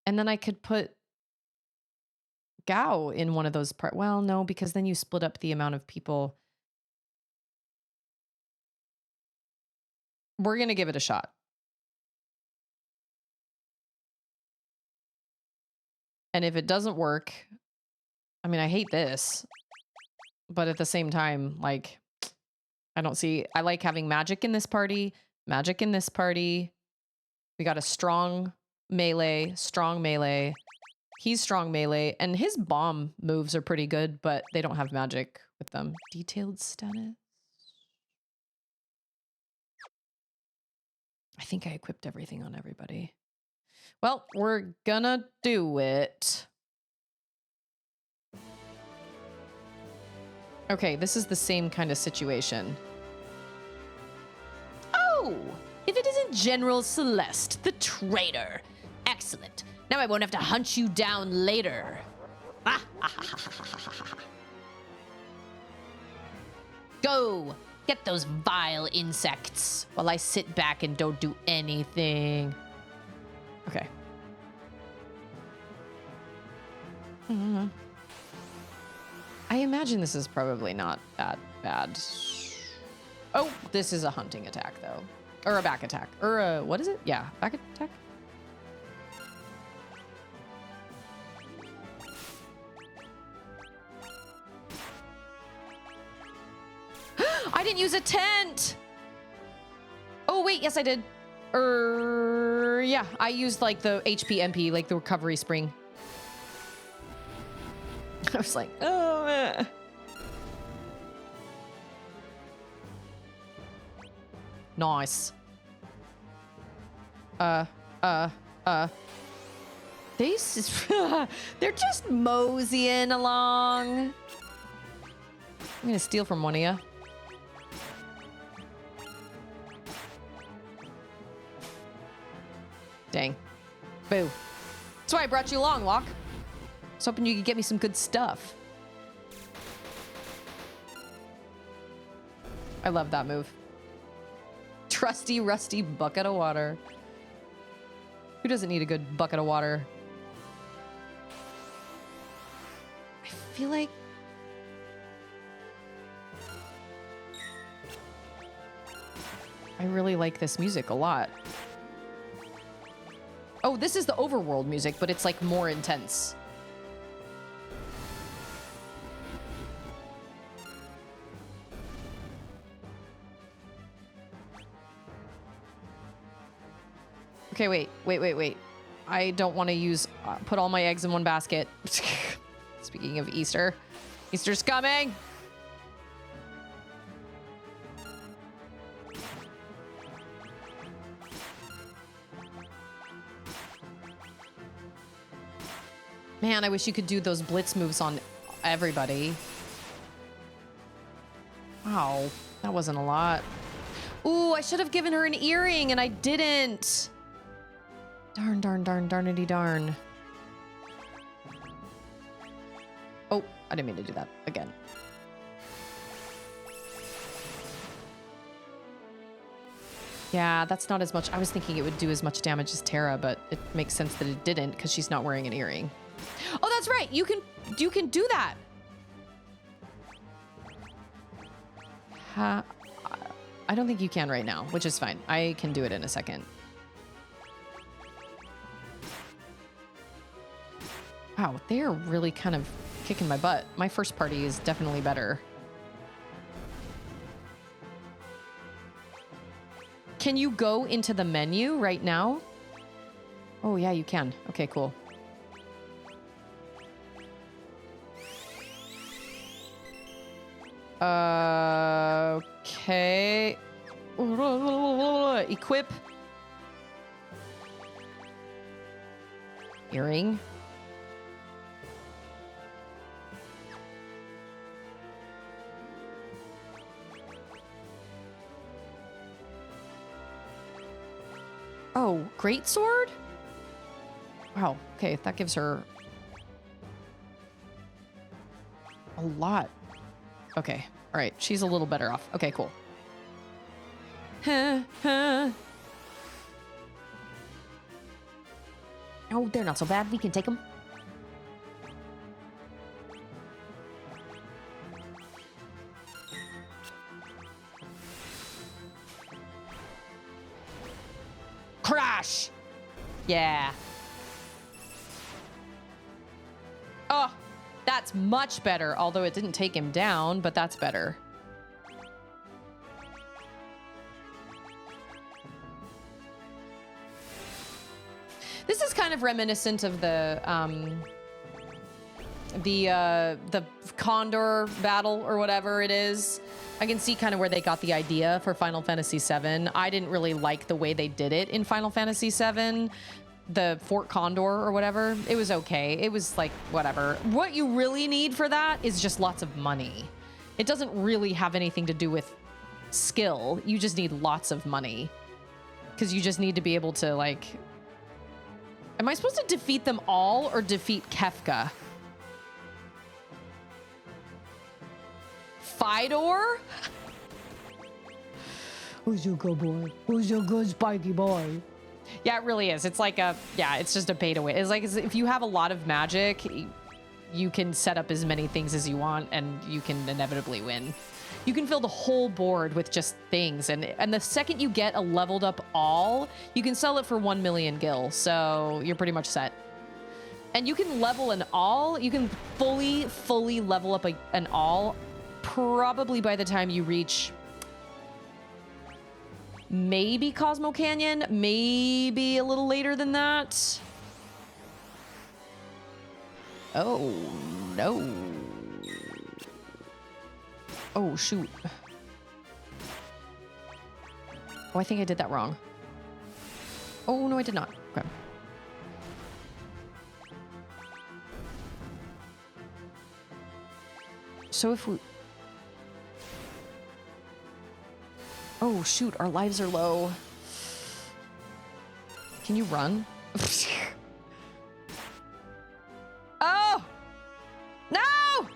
and then I could put Gao in one of those parts. Well, no, because then you split up the amount of people. We're going to give it a shot. And if it doesn't work, I mean, I hate this, but at the same time, like, I don't see, I like having magic in this party, magic in this party. We got a strong melee. He's strong melee, and his bomb moves are pretty good, but they don't have magic with them. Detailed status. I think I equipped everything on everybody. Well, we're gonna do it. Okay, this is the same kind of situation. Oh, if it isn't General Celeste, the traitor. Excellent. Now I won't have to hunt you down later. Go, get those vile insects while I sit back and don't do anything. Okay. I imagine this is probably not that bad. Oh, this is a hunting attack though. Or a back attack. Or a, what is it? Yeah, back attack. I didn't use a tent. Oh wait, yes I did. Yeah, I used like the HP MP, like the recovery spring. I was like, oh man. Nice. They're just moseying along. I'm gonna steal from one of you. Dang. Boo. That's why I brought you along, Locke. I was hoping you could get me some good stuff. I love that move. Trusty, rusty bucket of water. Who doesn't need a good bucket of water? I feel like... I really like this music a lot. Oh, this is the overworld music, but it's like more intense. Okay, wait. I don't want to use, put all my eggs in one basket. Speaking of Easter, Easter's coming. Man, I wish you could do those blitz moves on everybody. Wow, that wasn't a lot. Ooh, I should have given her an earring and I didn't. Darnity darn. Oh, I didn't mean to do that again. Yeah, that's not as much. I was thinking it would do as much damage as Terra, but it makes sense that it didn't because she's not wearing an earring. Oh, that's right. You can do that. I don't think you can right now, which is fine. I can do it in a second. Wow, they're really kind of kicking my butt. My first party is definitely better. Can you go into the menu right now? Oh, yeah, you can. Okay, cool. Okay. Equip. Earring. Oh, greatsword? Wow, okay, that gives her a lot. Okay. All right. She's a little better off. Okay, cool. Oh, they're not so bad. We can take them. Crash! Yeah. Oh, that's much better. Although it didn't take him down, but that's better. This is kind of reminiscent of the Condor battle or whatever it is. I can see kind of where they got the idea for Final Fantasy VII. I didn't really like the way they did it in Final Fantasy VII. The Fort Condor or whatever. It was okay. It was like, whatever. What you really need for that is just lots of money. It doesn't really have anything to do with skill. You just need lots of money. Because you just need to be able to, like... Am I supposed to defeat them all or defeat Kefka? Fidor? Who's your good boy? Who's your good spiky boy? Yeah, it really is. It's like it's just a beta way. It's like if you have a lot of magic, you can set up as many things as you want and you can inevitably win. You can fill the whole board with just things. And the second you get a leveled up all, you can sell it for 1 million gil. So you're pretty much set. And you can level an all. You can fully level up an all probably by the time you reach maybe Cosmo Canyon, maybe a little later than that. Oh, no. Oh, shoot. Oh, I think I did that wrong. Oh, no, I did not. Okay. So if we... Oh, shoot, our lives are low. Can you run? Oh! No!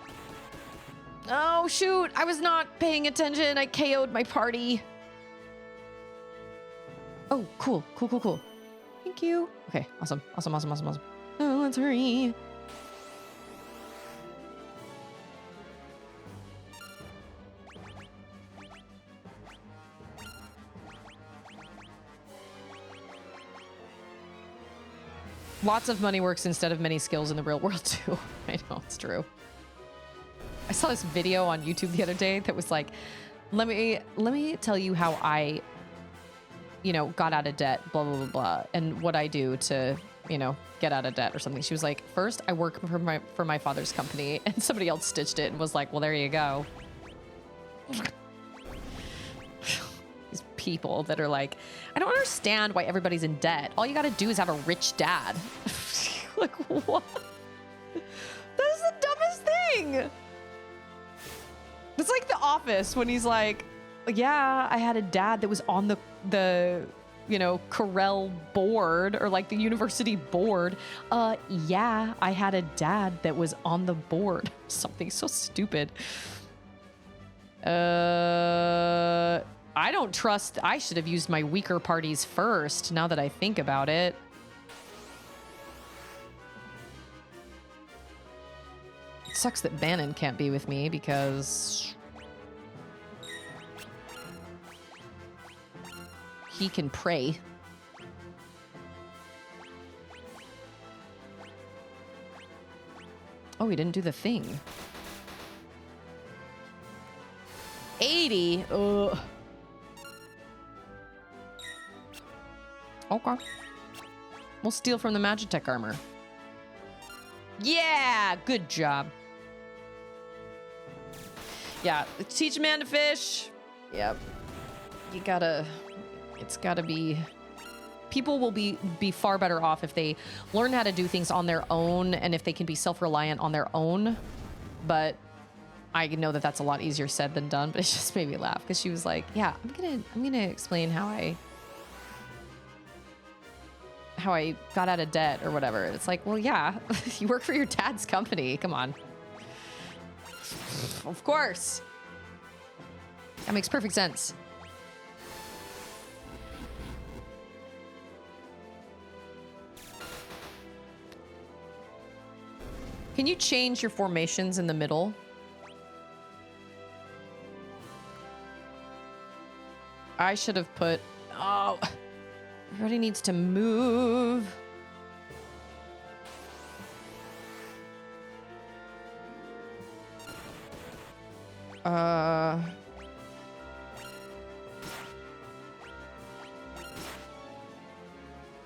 Oh, shoot, I was not paying attention. I KO'd my party. Oh, cool. Thank you. Okay, awesome. Oh, let's hurry. Lots of money works instead of many skills in the real world too. I know, it's true. I saw this video on YouTube the other day that was like, let me tell you how I, got out of debt, blah, blah, blah, blah, and what I do to, get out of debt or something. She was like, first I work for my father's company, and somebody else stitched it and was like, well, there you go. These people that are like, I don't understand why everybody's in debt. All you got to do is have a rich dad. Like, what? That is the dumbest thing. It's like The Office when he's like, yeah, I had a dad that was on the Corel board or like the university board. Yeah, I had a dad that was on the board. Something so stupid. I don't trust. I should have used my weaker parties first, now that I think about it. It sucks that Bannon can't be with me because he can pray. Oh, he didn't do the thing. 80? Ugh. Okay. We'll steal from the Magitech armor. Yeah, good job. Yeah, teach a man to fish. Yep. It's gotta be... People will be far better off if they learn how to do things on their own and if they can be self-reliant on their own. But I know that that's a lot easier said than done, but it just made me laugh because she was like, yeah, I'm gonna explain how I got out of debt or whatever. It's like, well, yeah, you work for your dad's company. Come on. Of course. That makes perfect sense. Can you change your formations in the middle? I should have put... Oh, everybody needs to move.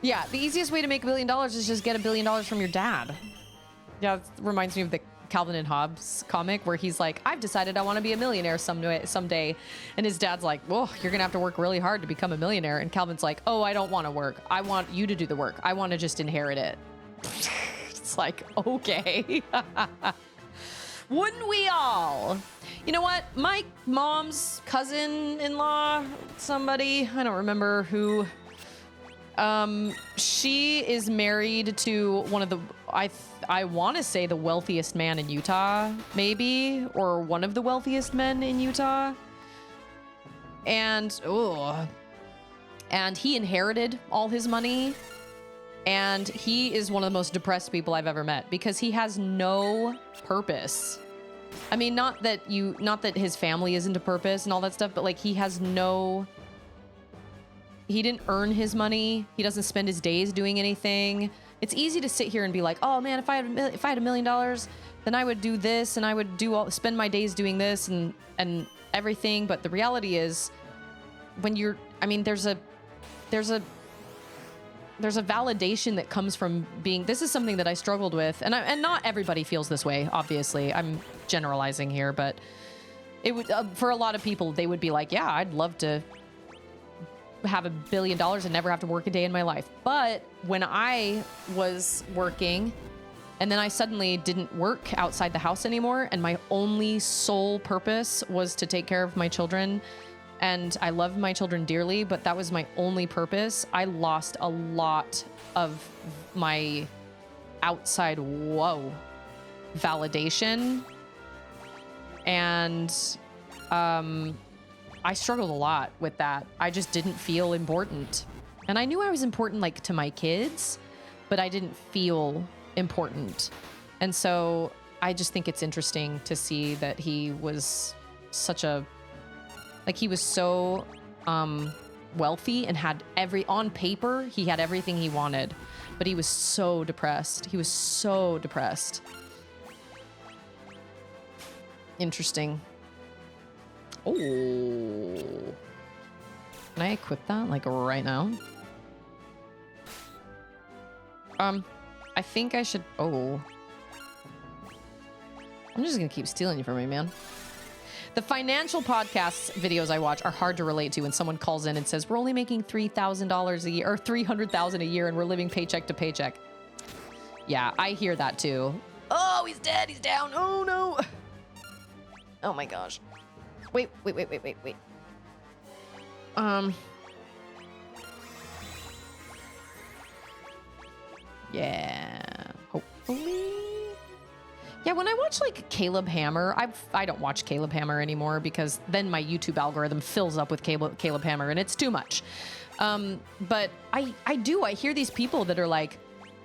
Yeah, the easiest way to make $1 billion is just get $1 billion from your dad. Yeah, it reminds me of the Calvin and Hobbes comic where he's like, I've decided I want to be a millionaire someday. And his dad's like, well, you're going to have to work really hard to become a millionaire. And Calvin's like, oh, I don't want to work. I want you to do the work. I want to just inherit it. It's like, okay. Wouldn't we all? You know what? My mom's cousin-in-law, somebody, I don't remember who, she is married to one of the, I want to say the wealthiest man in Utah, maybe, or one of the wealthiest men in Utah. And he inherited all his money. And he is one of the most depressed people I've ever met because he has no purpose. I mean, not that his family isn't a purpose and all that stuff, but like he didn't earn his money. He doesn't spend his days doing anything. It's easy to sit here and be like, oh man, if I had $1 million, then I would do this and I would spend my days doing this and everything. But the reality is when you're, I mean, there's a validation that comes from being, this is something that I struggled with, and not everybody feels this way, obviously. I'm generalizing here, but it would, for a lot of people, they would be like, yeah, I'd love to have $1 billion and never have to work a day in my life. But when I was working and then I suddenly didn't work outside the house anymore, and my only sole purpose was to take care of my children, and I love my children dearly, but that was my only purpose, I lost a lot of my outside validation. And I struggled a lot with that. I just didn't feel important. And I knew I was important, like, to my kids, but I didn't feel important. And so I just think it's interesting to see that he was he was so wealthy and had on paper, he had everything he wanted, but he was so depressed. He was so depressed. Interesting. Oh. Can I equip that, like, right now? I think I should... Oh. I'm just gonna keep stealing you from me, man. The financial podcasts videos I watch are hard to relate to when someone calls in and says, we're only making $3,000 a year, or $300,000 a year, and we're living paycheck to paycheck. Yeah, I hear that too. Oh, he's dead. He's down. Oh, no. Oh, my gosh. Wait. Yeah. Hopefully. Yeah, when I watch, like, Caleb Hammer, I don't watch Caleb Hammer anymore because then my YouTube algorithm fills up with Caleb Hammer and it's too much. But I hear these people that are like,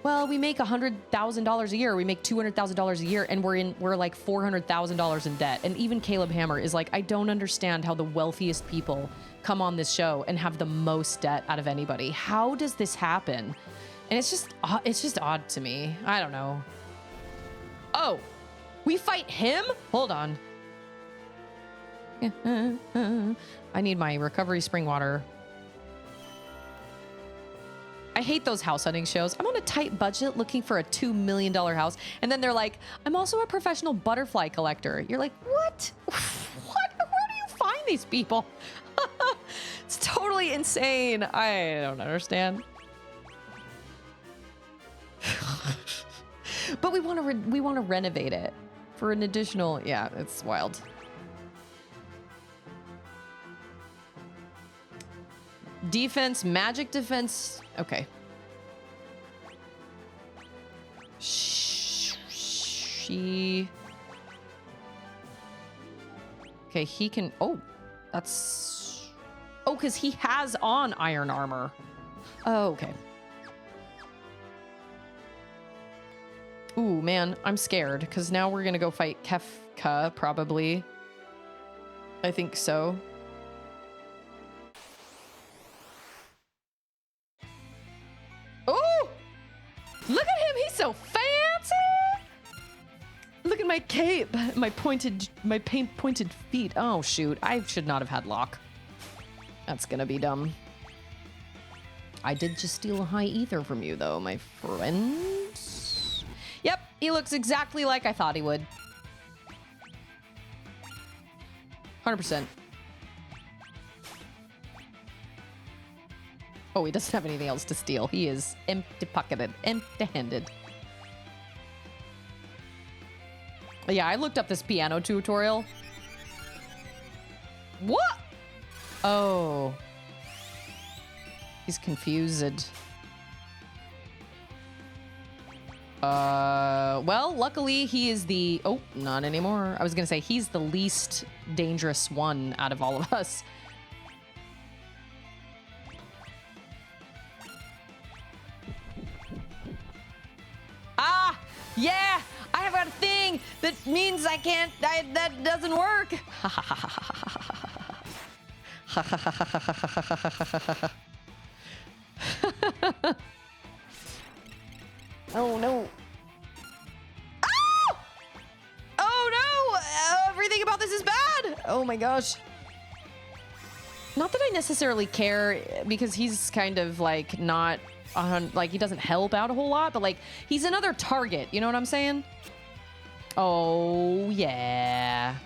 well, we make $100,000 a year, we make $200,000 a year, and we're like $400,000 in debt. And even Caleb Hammer is like, I don't understand how the wealthiest people come on this show and have the most debt out of anybody. How does this happen? And it's just odd to me. I don't know. Oh, we fight him? Hold on. I need my recovery spring water. I hate those house hunting shows. I'm on a tight budget looking for a $2 million house. And then they're like, I'm also a professional butterfly collector. You're like, what? What? Where do you find these people? It's totally insane. I don't understand. But we want to renovate it for an additional, yeah, it's wild. Defense, magic defense. Okay. Okay, he can, oh, That's... Oh, because he has on iron armor. Oh, okay. Ooh, man, I'm scared because now we're gonna go fight Kefka, probably. I think so. Oh! Look at him, he's so fancy! Look at my cape, my pointed feet. Oh, shoot, I should not have had Locke. That's gonna be dumb. I did just steal a high ether from you, though, my friend. Yep, he looks exactly like I thought he would. 100%. Oh, he doesn't have anything else to steal. He is empty-pocketed, empty-handed. Yeah, I looked up this piano tutorial. What? Oh. He's confused. Well, luckily he is the... Oh, not anymore. I was gonna say, he's the least dangerous one out of all of us. Ah! Yeah! I have got a thing that means I can't... that doesn't work! Oh, no. Oh! Oh, no! Everything about this is bad! Oh, my gosh. Not that I necessarily care, because he's kind of, like, not... like, he doesn't help out a whole lot, but, like, he's another target. You know what I'm saying? Oh, yeah.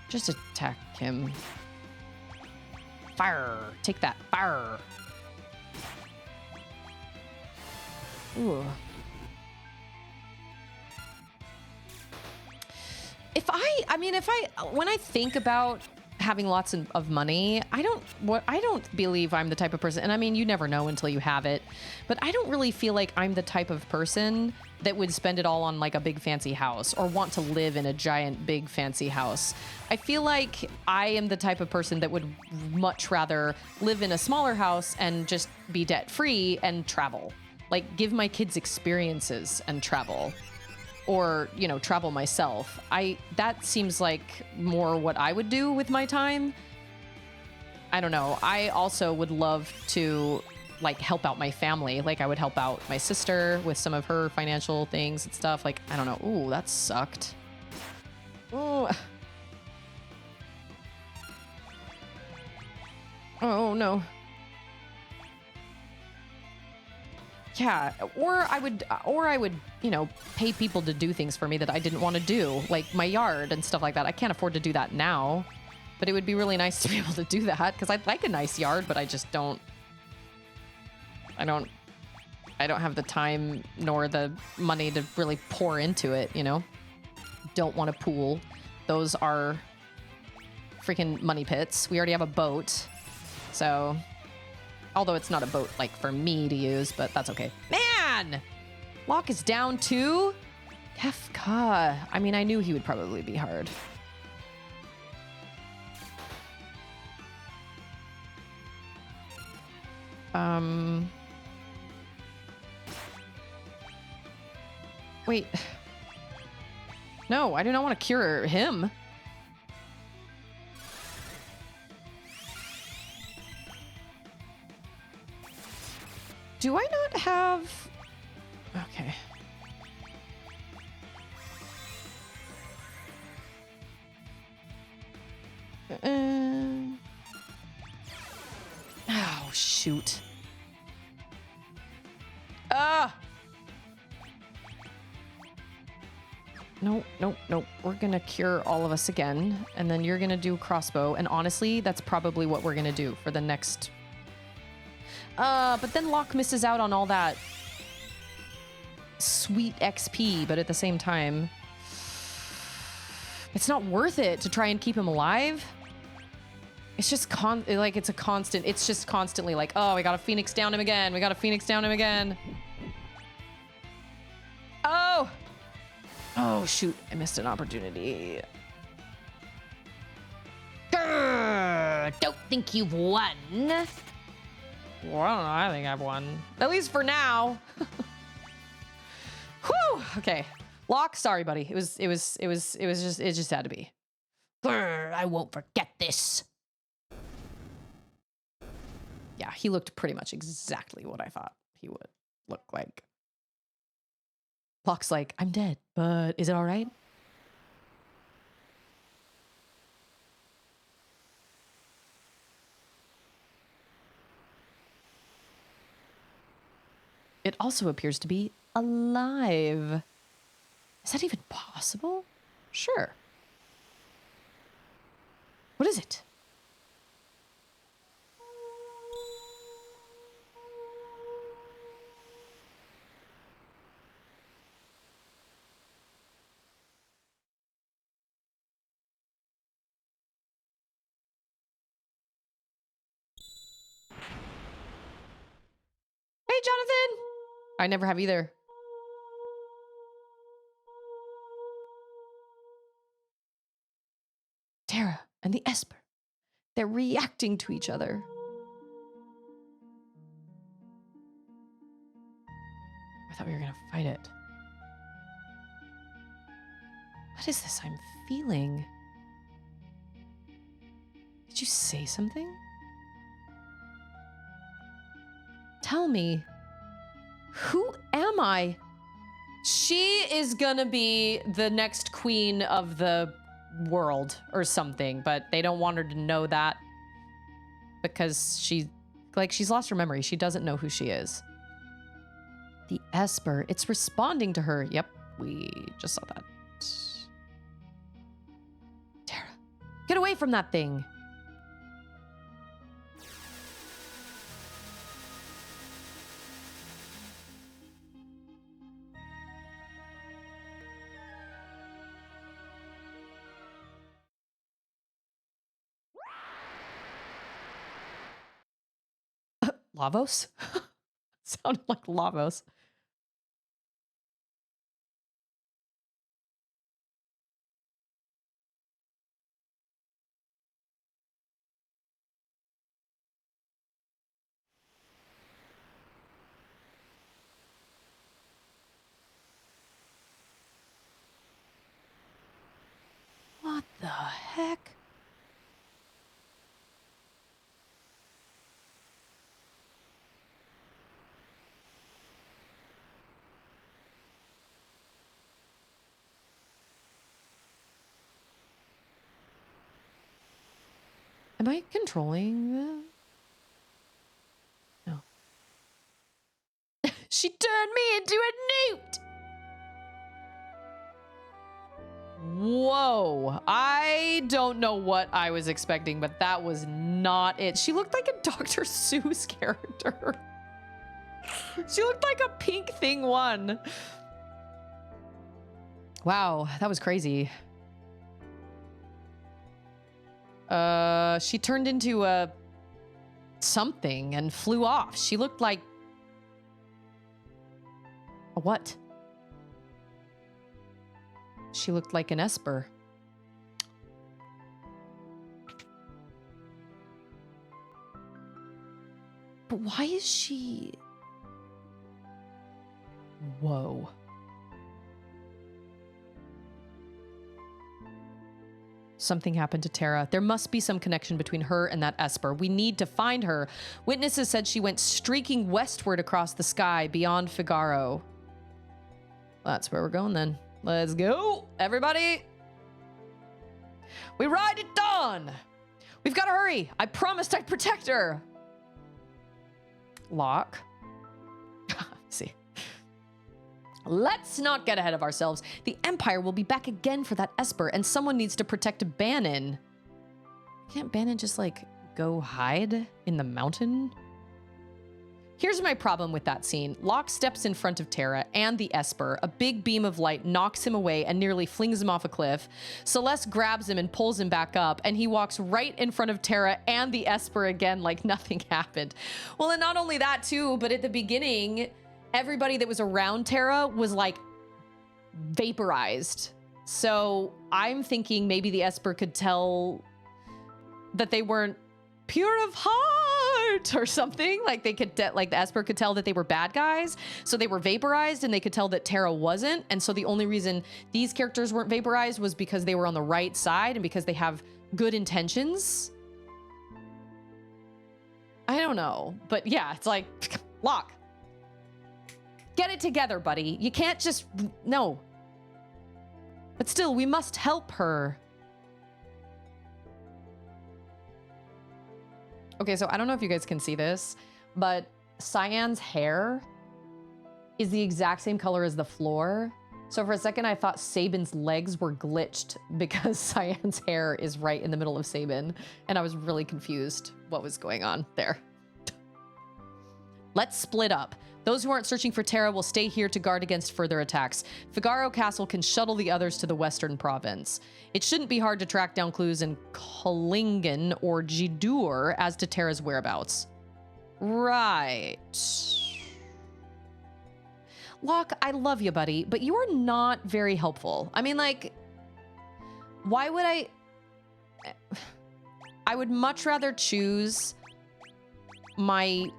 Just attack him. Fire. Take that. Fire. Ooh. When I think about having lots of money, I don't believe I'm the type of person, and I mean, you never know until you have it, but I don't really feel like I'm the type of person that would spend it all on like a big fancy house or want to live in a giant big fancy house. I feel like I am the type of person that would much rather live in a smaller house and just be debt free and travel. Like, give my kids experiences and travel. Or, you know, travel myself. That seems like more what I would do with my time. I don't know. I also would love to, like, help out my family. Like, I would help out my sister with some of her financial things and stuff. Like, I don't know. Ooh, that sucked. Ooh. Oh, no. Yeah, or I would, you know, pay people to do things for me that I didn't want to do, like my yard and stuff like that. I can't afford to do that now, but it would be really nice to be able to do that because I'd like a nice yard, but I just don't. I don't have the time nor the money to really pour into it, you know? Don't want a pool. Those are freaking money pits. We already have a boat, so... Although it's not a boat, like, for me to use, but that's okay. Man! Locke is down too? Kefka. I mean, I knew he would probably be hard. Wait. No, I do not want to cure him. Do I not have... Okay. Oh, shoot. Ah! No. We're gonna cure all of us again, and then you're gonna do crossbow, and honestly, that's probably what we're gonna do for the next... but then Locke misses out on all that sweet XP, but at the same time, it's not worth it to try and keep him alive. It's just it's just constantly like, oh, we gotta Phoenix down him again. We gotta Phoenix down him again. Oh, shoot. I missed an opportunity. Don't think you've won. Well, I don't know. I think I've won. At least for now. Whew. Okay. Locke, sorry, buddy. It just had to be. I won't forget this. Yeah, he looked pretty much exactly what I thought he would look like. Locke's like, I'm dead, but is it all right? It also appears to be alive. Is that even possible? Sure. What is it? Hey, Jonathan! I never have either. Tara and the Esper. They're reacting to each other. I thought we were gonna fight it. What is this I'm feeling? Did you say something? Tell me. Who am I? She is gonna be the next queen of the world or something, but they don't want her to know that because she's lost her memory. She doesn't know who she is. The Esper, it's responding to her. Yep, we just saw that. Tara, get away from that thing. Lavos? Sounded like Lavos. What the heck? Am I controlling them? No. She turned me into a newt! Whoa. I don't know what I was expecting, but that was not it. She looked like a Dr. Seuss character. She looked like a pink thing one. Wow, that was crazy. She turned into a something and flew off. She looked like a what? She looked like an Esper. But why is she... Whoa. Something happened to Tara. There must be some connection between her and that Esper. We need to find her. Witnesses said she went streaking westward across the sky beyond Figaro. That's where we're going then. Let's go, everybody. We ride at dawn. We've got to hurry. I promised I'd protect her. Locke. See. Let's not get ahead of ourselves. The Empire will be back again for that Esper, and someone needs to protect Bannon. Can't Bannon just, like, go hide in the mountain? Here's my problem with that scene. Locke steps in front of Tara and the Esper. A big beam of light knocks him away and nearly flings him off a cliff. Celeste grabs him and pulls him back up, and he walks right in front of Tara and the Esper again like nothing happened. Well, and not only that, too, but at the beginning... everybody that was around Tara was like vaporized. So I'm thinking maybe the Esper could tell that they weren't pure of heart or something. Like they could, like the Esper could tell that they were bad guys. So they were vaporized, and they could tell that Terra wasn't. And so the only reason these characters weren't vaporized was because they were on the right side and because they have good intentions. I don't know. But yeah, it's like, Locke, get it together, buddy. You can't just, no. But still, we must help her. Okay, so I don't know if you guys can see this, but Cyan's hair is the exact same color as the floor. So for a second, I thought Sabin's legs were glitched because Cyan's hair is right in the middle of Sabin, and I was really confused what was going on there. Let's split up. Those who aren't searching for Terra will stay here to guard against further attacks. Figaro Castle can shuttle the others to the western province. It shouldn't be hard to track down clues in Klingen or Jidur as to Terra's whereabouts. Right. Locke, I love you, buddy, but you are not very helpful. I mean, like, why would I would much rather choose my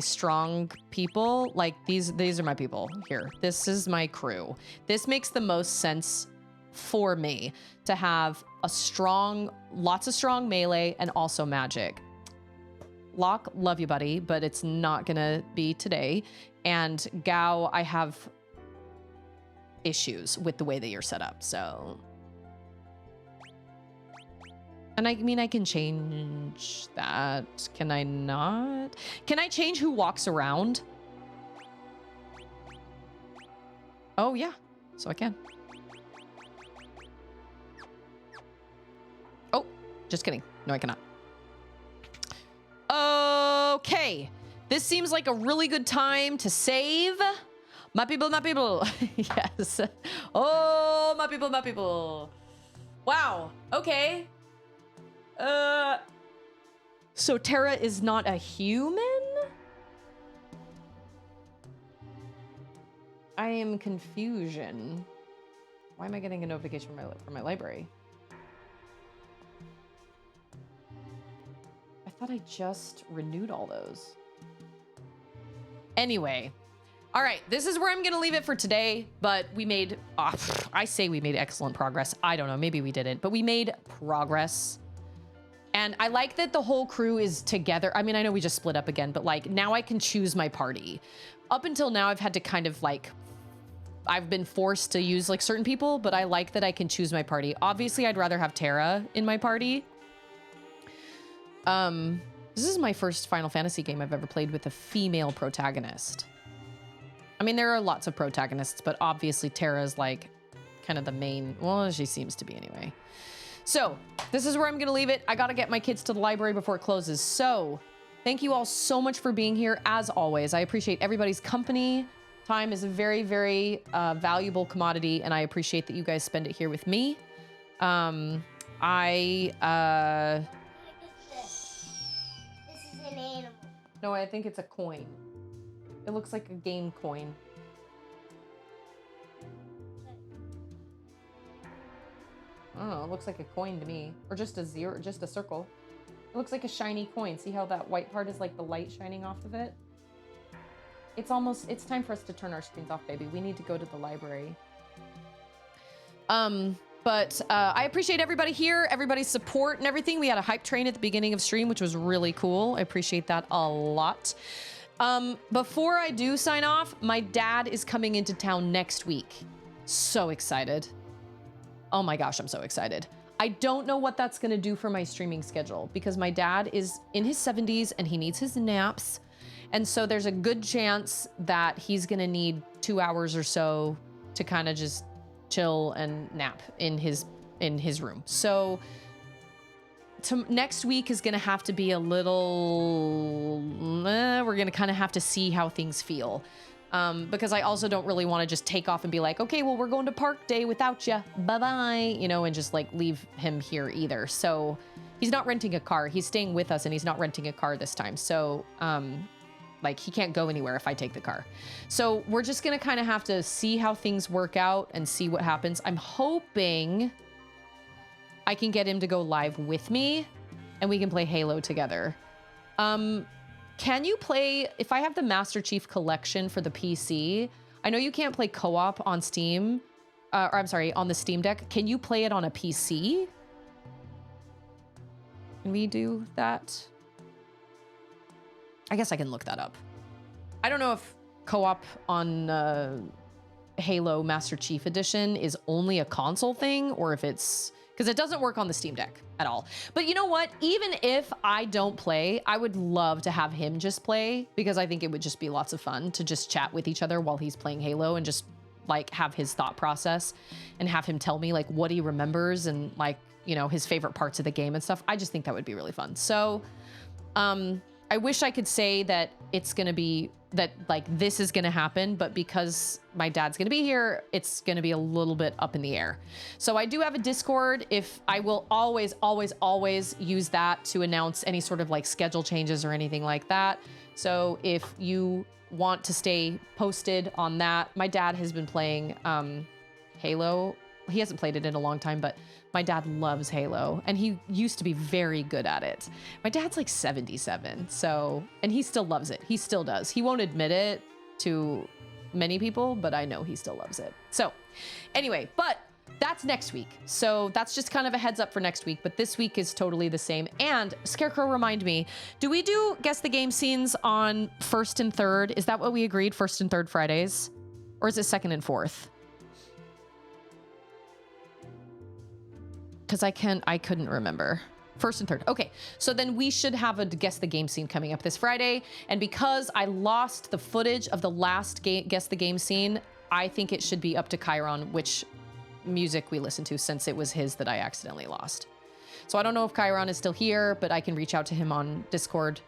strong people. Like these are my people here. This is my crew. This makes the most sense for me to have lots of strong melee and also magic. Locke, love you, buddy, but it's not gonna be today. And Gao, I have issues with the way that you're set up, so. And I mean, I can change that. Can I not? Can I change who walks around? Oh, yeah. So I can. Oh, just kidding. No, I cannot. Okay. This seems like a really good time to save. My people, my people. Yes. Oh, my people, my people. Wow. Okay. So Terra is not a human? I am confusion. Why am I getting a notification from my library? I thought I just renewed all those. Anyway. All right, this is where I'm gonna leave it for today, but we made, I say we made excellent progress. I don't know, maybe we didn't, but we made progress. And I like that the whole crew is together. I mean, I know we just split up again, but like now I can choose my party. Up until now, I've had to kind of like, I've been forced to use like certain people, but I like that I can choose my party. Obviously, I'd rather have Terra in my party. This is my first Final Fantasy game I've ever played with a female protagonist. I mean, there are lots of protagonists, but obviously Terra's like kind of the main, well, she seems to be anyway. So this is where I'm going to leave it. I got to get my kids to the library before it closes. So thank you all so much for being here. As always, I appreciate everybody's company. Time is a very, very valuable commodity, and I appreciate that you guys spend it here with me. This is an animal. No, I think it's a coin. It looks like a game coin. I don't know, it looks like a coin to me. Or just a zero, just a circle. It looks like a shiny coin. See how that white part is like the light shining off of it? It's time for us to turn our screens off, baby. We need to go to the library. But I appreciate everybody here, everybody's support and everything. We had a hype train at the beginning of stream, which was really cool. I appreciate that a lot. Before I do sign off, my dad is coming into town next week. So excited. Oh my gosh, I'm so excited. I don't know what that's gonna do for my streaming schedule because my dad is in his 70s and he needs his naps. And so there's a good chance that he's gonna need 2 hours or so to kind of just chill and nap in his room. So next week is gonna have to be a little, we're gonna kind of have to see how things feel. Because I also don't really want to just take off and be like, okay, well, we're going to park day without you. Bye-bye, you know, and just like leave him here either. So he's not renting a car. He's staying with us and he's not renting a car this time. So, like he can't go anywhere if I take the car. So we're just going to kind of have to see how things work out and see what happens. I'm hoping I can get him to go live with me and we can play Halo together. Can you play, if I have the Master Chief Collection for the PC, I know you can't play co-op on Steam, or I'm sorry, on the Steam Deck. Can you play it on a PC? Can we do that? I guess I can look that up. I don't know if co-op on Halo Master Chief Edition is only a console thing, or if it's, because it doesn't work on the Steam Deck at all. But you know what? Even if I don't play, I would love to have him just play, because I think it would just be lots of fun to just chat with each other while he's playing Halo and just like have his thought process and have him tell me like what he remembers and like, you know, his favorite parts of the game and stuff. I just think that would be really fun. So, I wish I could say that it's going to be that like this is going to happen, but because my dad's going to be here, it's going to be a little bit up in the air. So I do have a Discord. If I will always use that to announce any sort of like schedule changes or anything like that. So if you want to stay posted on that, my dad has been playing Halo. He hasn't played it in a long time, but my dad loves Halo, and he used to be very good at it. My dad's like 77, so, and he still loves it. He still does. He won't admit it to many people, but I know he still loves it. So anyway, but that's next week. So that's just kind of a heads up for next week, but this week is totally the same. And Scarecrow, remind me, do we do Guess the Game scenes on 1st and 3rd? Is that what we agreed, 1st and 3rd Fridays? Or is it 2nd and 4th? Because I couldn't remember. 1st and 3rd. Okay, so then we should have a Guess the Game scene coming up this Friday. And because I lost the footage of the last Guess the Game scene, I think it should be up to Chiron which music we listen to, since it was his that I accidentally lost. So I don't know if Chiron is still here, but I can reach out to him on Discord.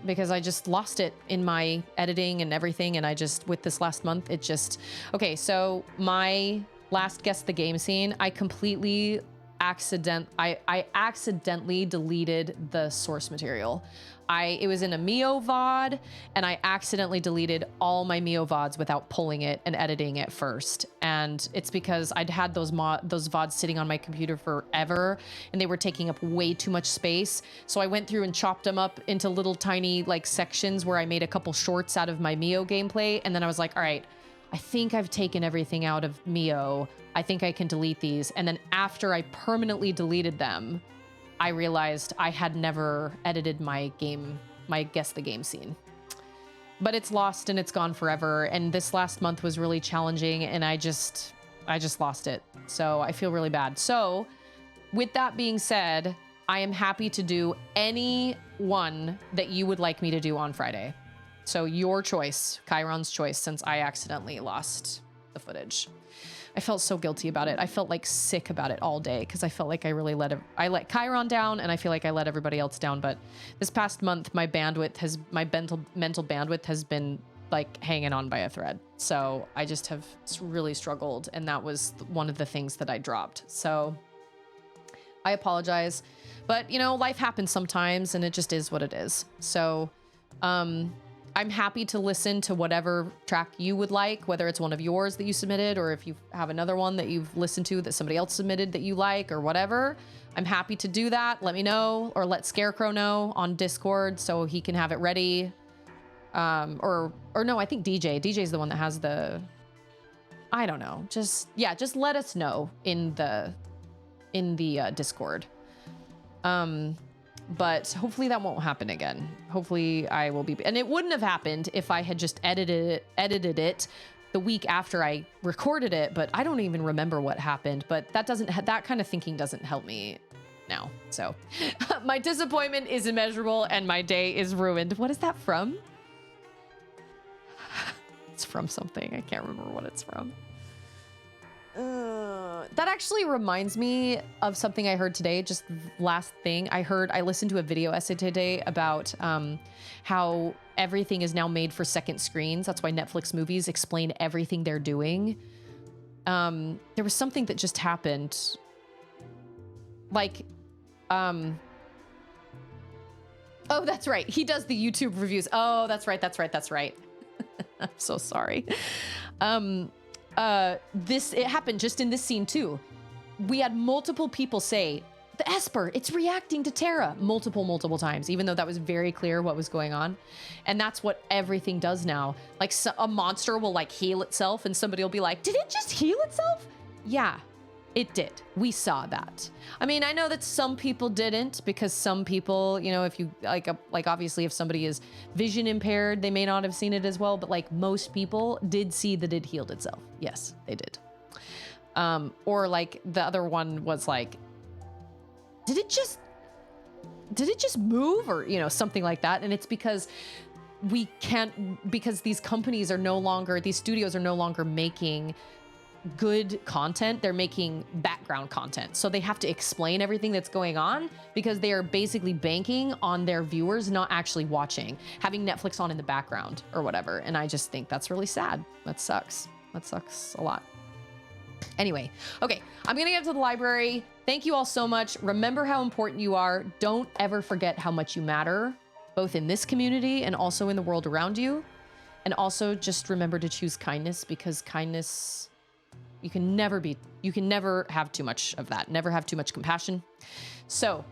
Because I just lost it in my editing and everything. And I just, with this last month, it just... Okay, so my last Guess the Game scene, I accidentally deleted the source material. It was in a Mio VOD, and I accidentally deleted all my Mio VODs without pulling it and editing it first. And it's because I'd had those VODs sitting on my computer forever, and they were taking up way too much space. So I went through and chopped them up into little tiny like sections where I made a couple shorts out of my Mio gameplay. And then I was like, all right, I think I've taken everything out of Mio. I think I can delete these. And then after I permanently deleted them, I realized I had never edited my Guess the Game scene. But it's lost and it's gone forever. And this last month was really challenging, and I just lost it. So I feel really bad. So with that being said, I am happy to do any one that you would like me to do on Friday. So your choice, Chiron's choice, since I accidentally lost the footage. I felt so guilty about it. I felt like sick about it all day, because I felt like I really let Chiron down, and I feel like I let everybody else down. But this past month, my mental bandwidth has been like hanging on by a thread. So I just have really struggled, and that was one of the things that I dropped. So I apologize, but you know, life happens sometimes, and it just is what it is. So, I'm happy to listen to whatever track you would like, whether it's one of yours that you submitted, or if you have another one that you've listened to that somebody else submitted that you like, or whatever. I'm happy to do that. Let me know, or let Scarecrow know on Discord so he can have it ready. Or no, I think DJ's the one that has the, I don't know. Just let us know in the Discord. But hopefully that won't happen again. Hopefully I will be, and it wouldn't have happened if I had just edited it the week after I recorded it, but I don't even remember what happened. But that kind of thinking doesn't help me now. So my disappointment is immeasurable and my day is ruined. What is that from? It's from something. I can't remember what it's from. That actually reminds me of something I heard today. Just last thing I listened to a video essay today about how everything is now made for second screens. That's why Netflix movies explain everything they're doing. There was something that just happened. Like, oh, that's right. He does the YouTube reviews. Oh, that's right. I'm so sorry. It happened just in this scene too. We had multiple people say, the Esper, it's reacting to Terra multiple times, even though that was very clear what was going on. And that's what everything does now. Like a monster will like heal itself and somebody will be like, did it just heal itself? Yeah, it did. We saw that. I mean, I know that some people didn't, because some people, you know, if you like obviously if somebody is vision impaired, they may not have seen it as well, but like most people did see that it healed itself. Yes, they did. Or like the other one was like, did it just move, or, you know, something like that. And it's because we can't, because these companies are no longer, these studios are no longer making good content. They're making background content. So they have to explain everything that's going on, because they are basically banking on their viewers not actually watching, having Netflix on in the background or whatever. And I just think that's really sad. That sucks. That sucks a lot. Anyway, okay, I'm gonna get to the library. Thank you all so much. Remember how important you are. Don't ever forget how much you matter, both in this community and also in the world around you. And also just remember to choose kindness, because kindness, you can never have too much of that. Never have too much compassion. So,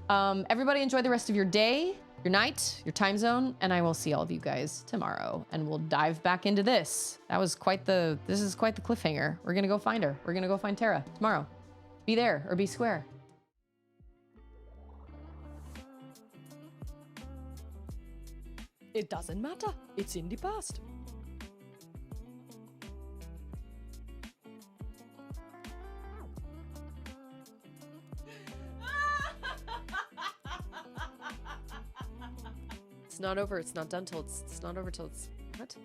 everybody enjoy the rest of your day, your night, your time zone, and I will see all of you guys tomorrow, and we'll dive back into this. This is quite the cliffhanger. We're gonna go find her. We're gonna go find Terra tomorrow. Be there or be square. It doesn't matter. It's in the past. It's not over. It's not done till it's not over till it's what?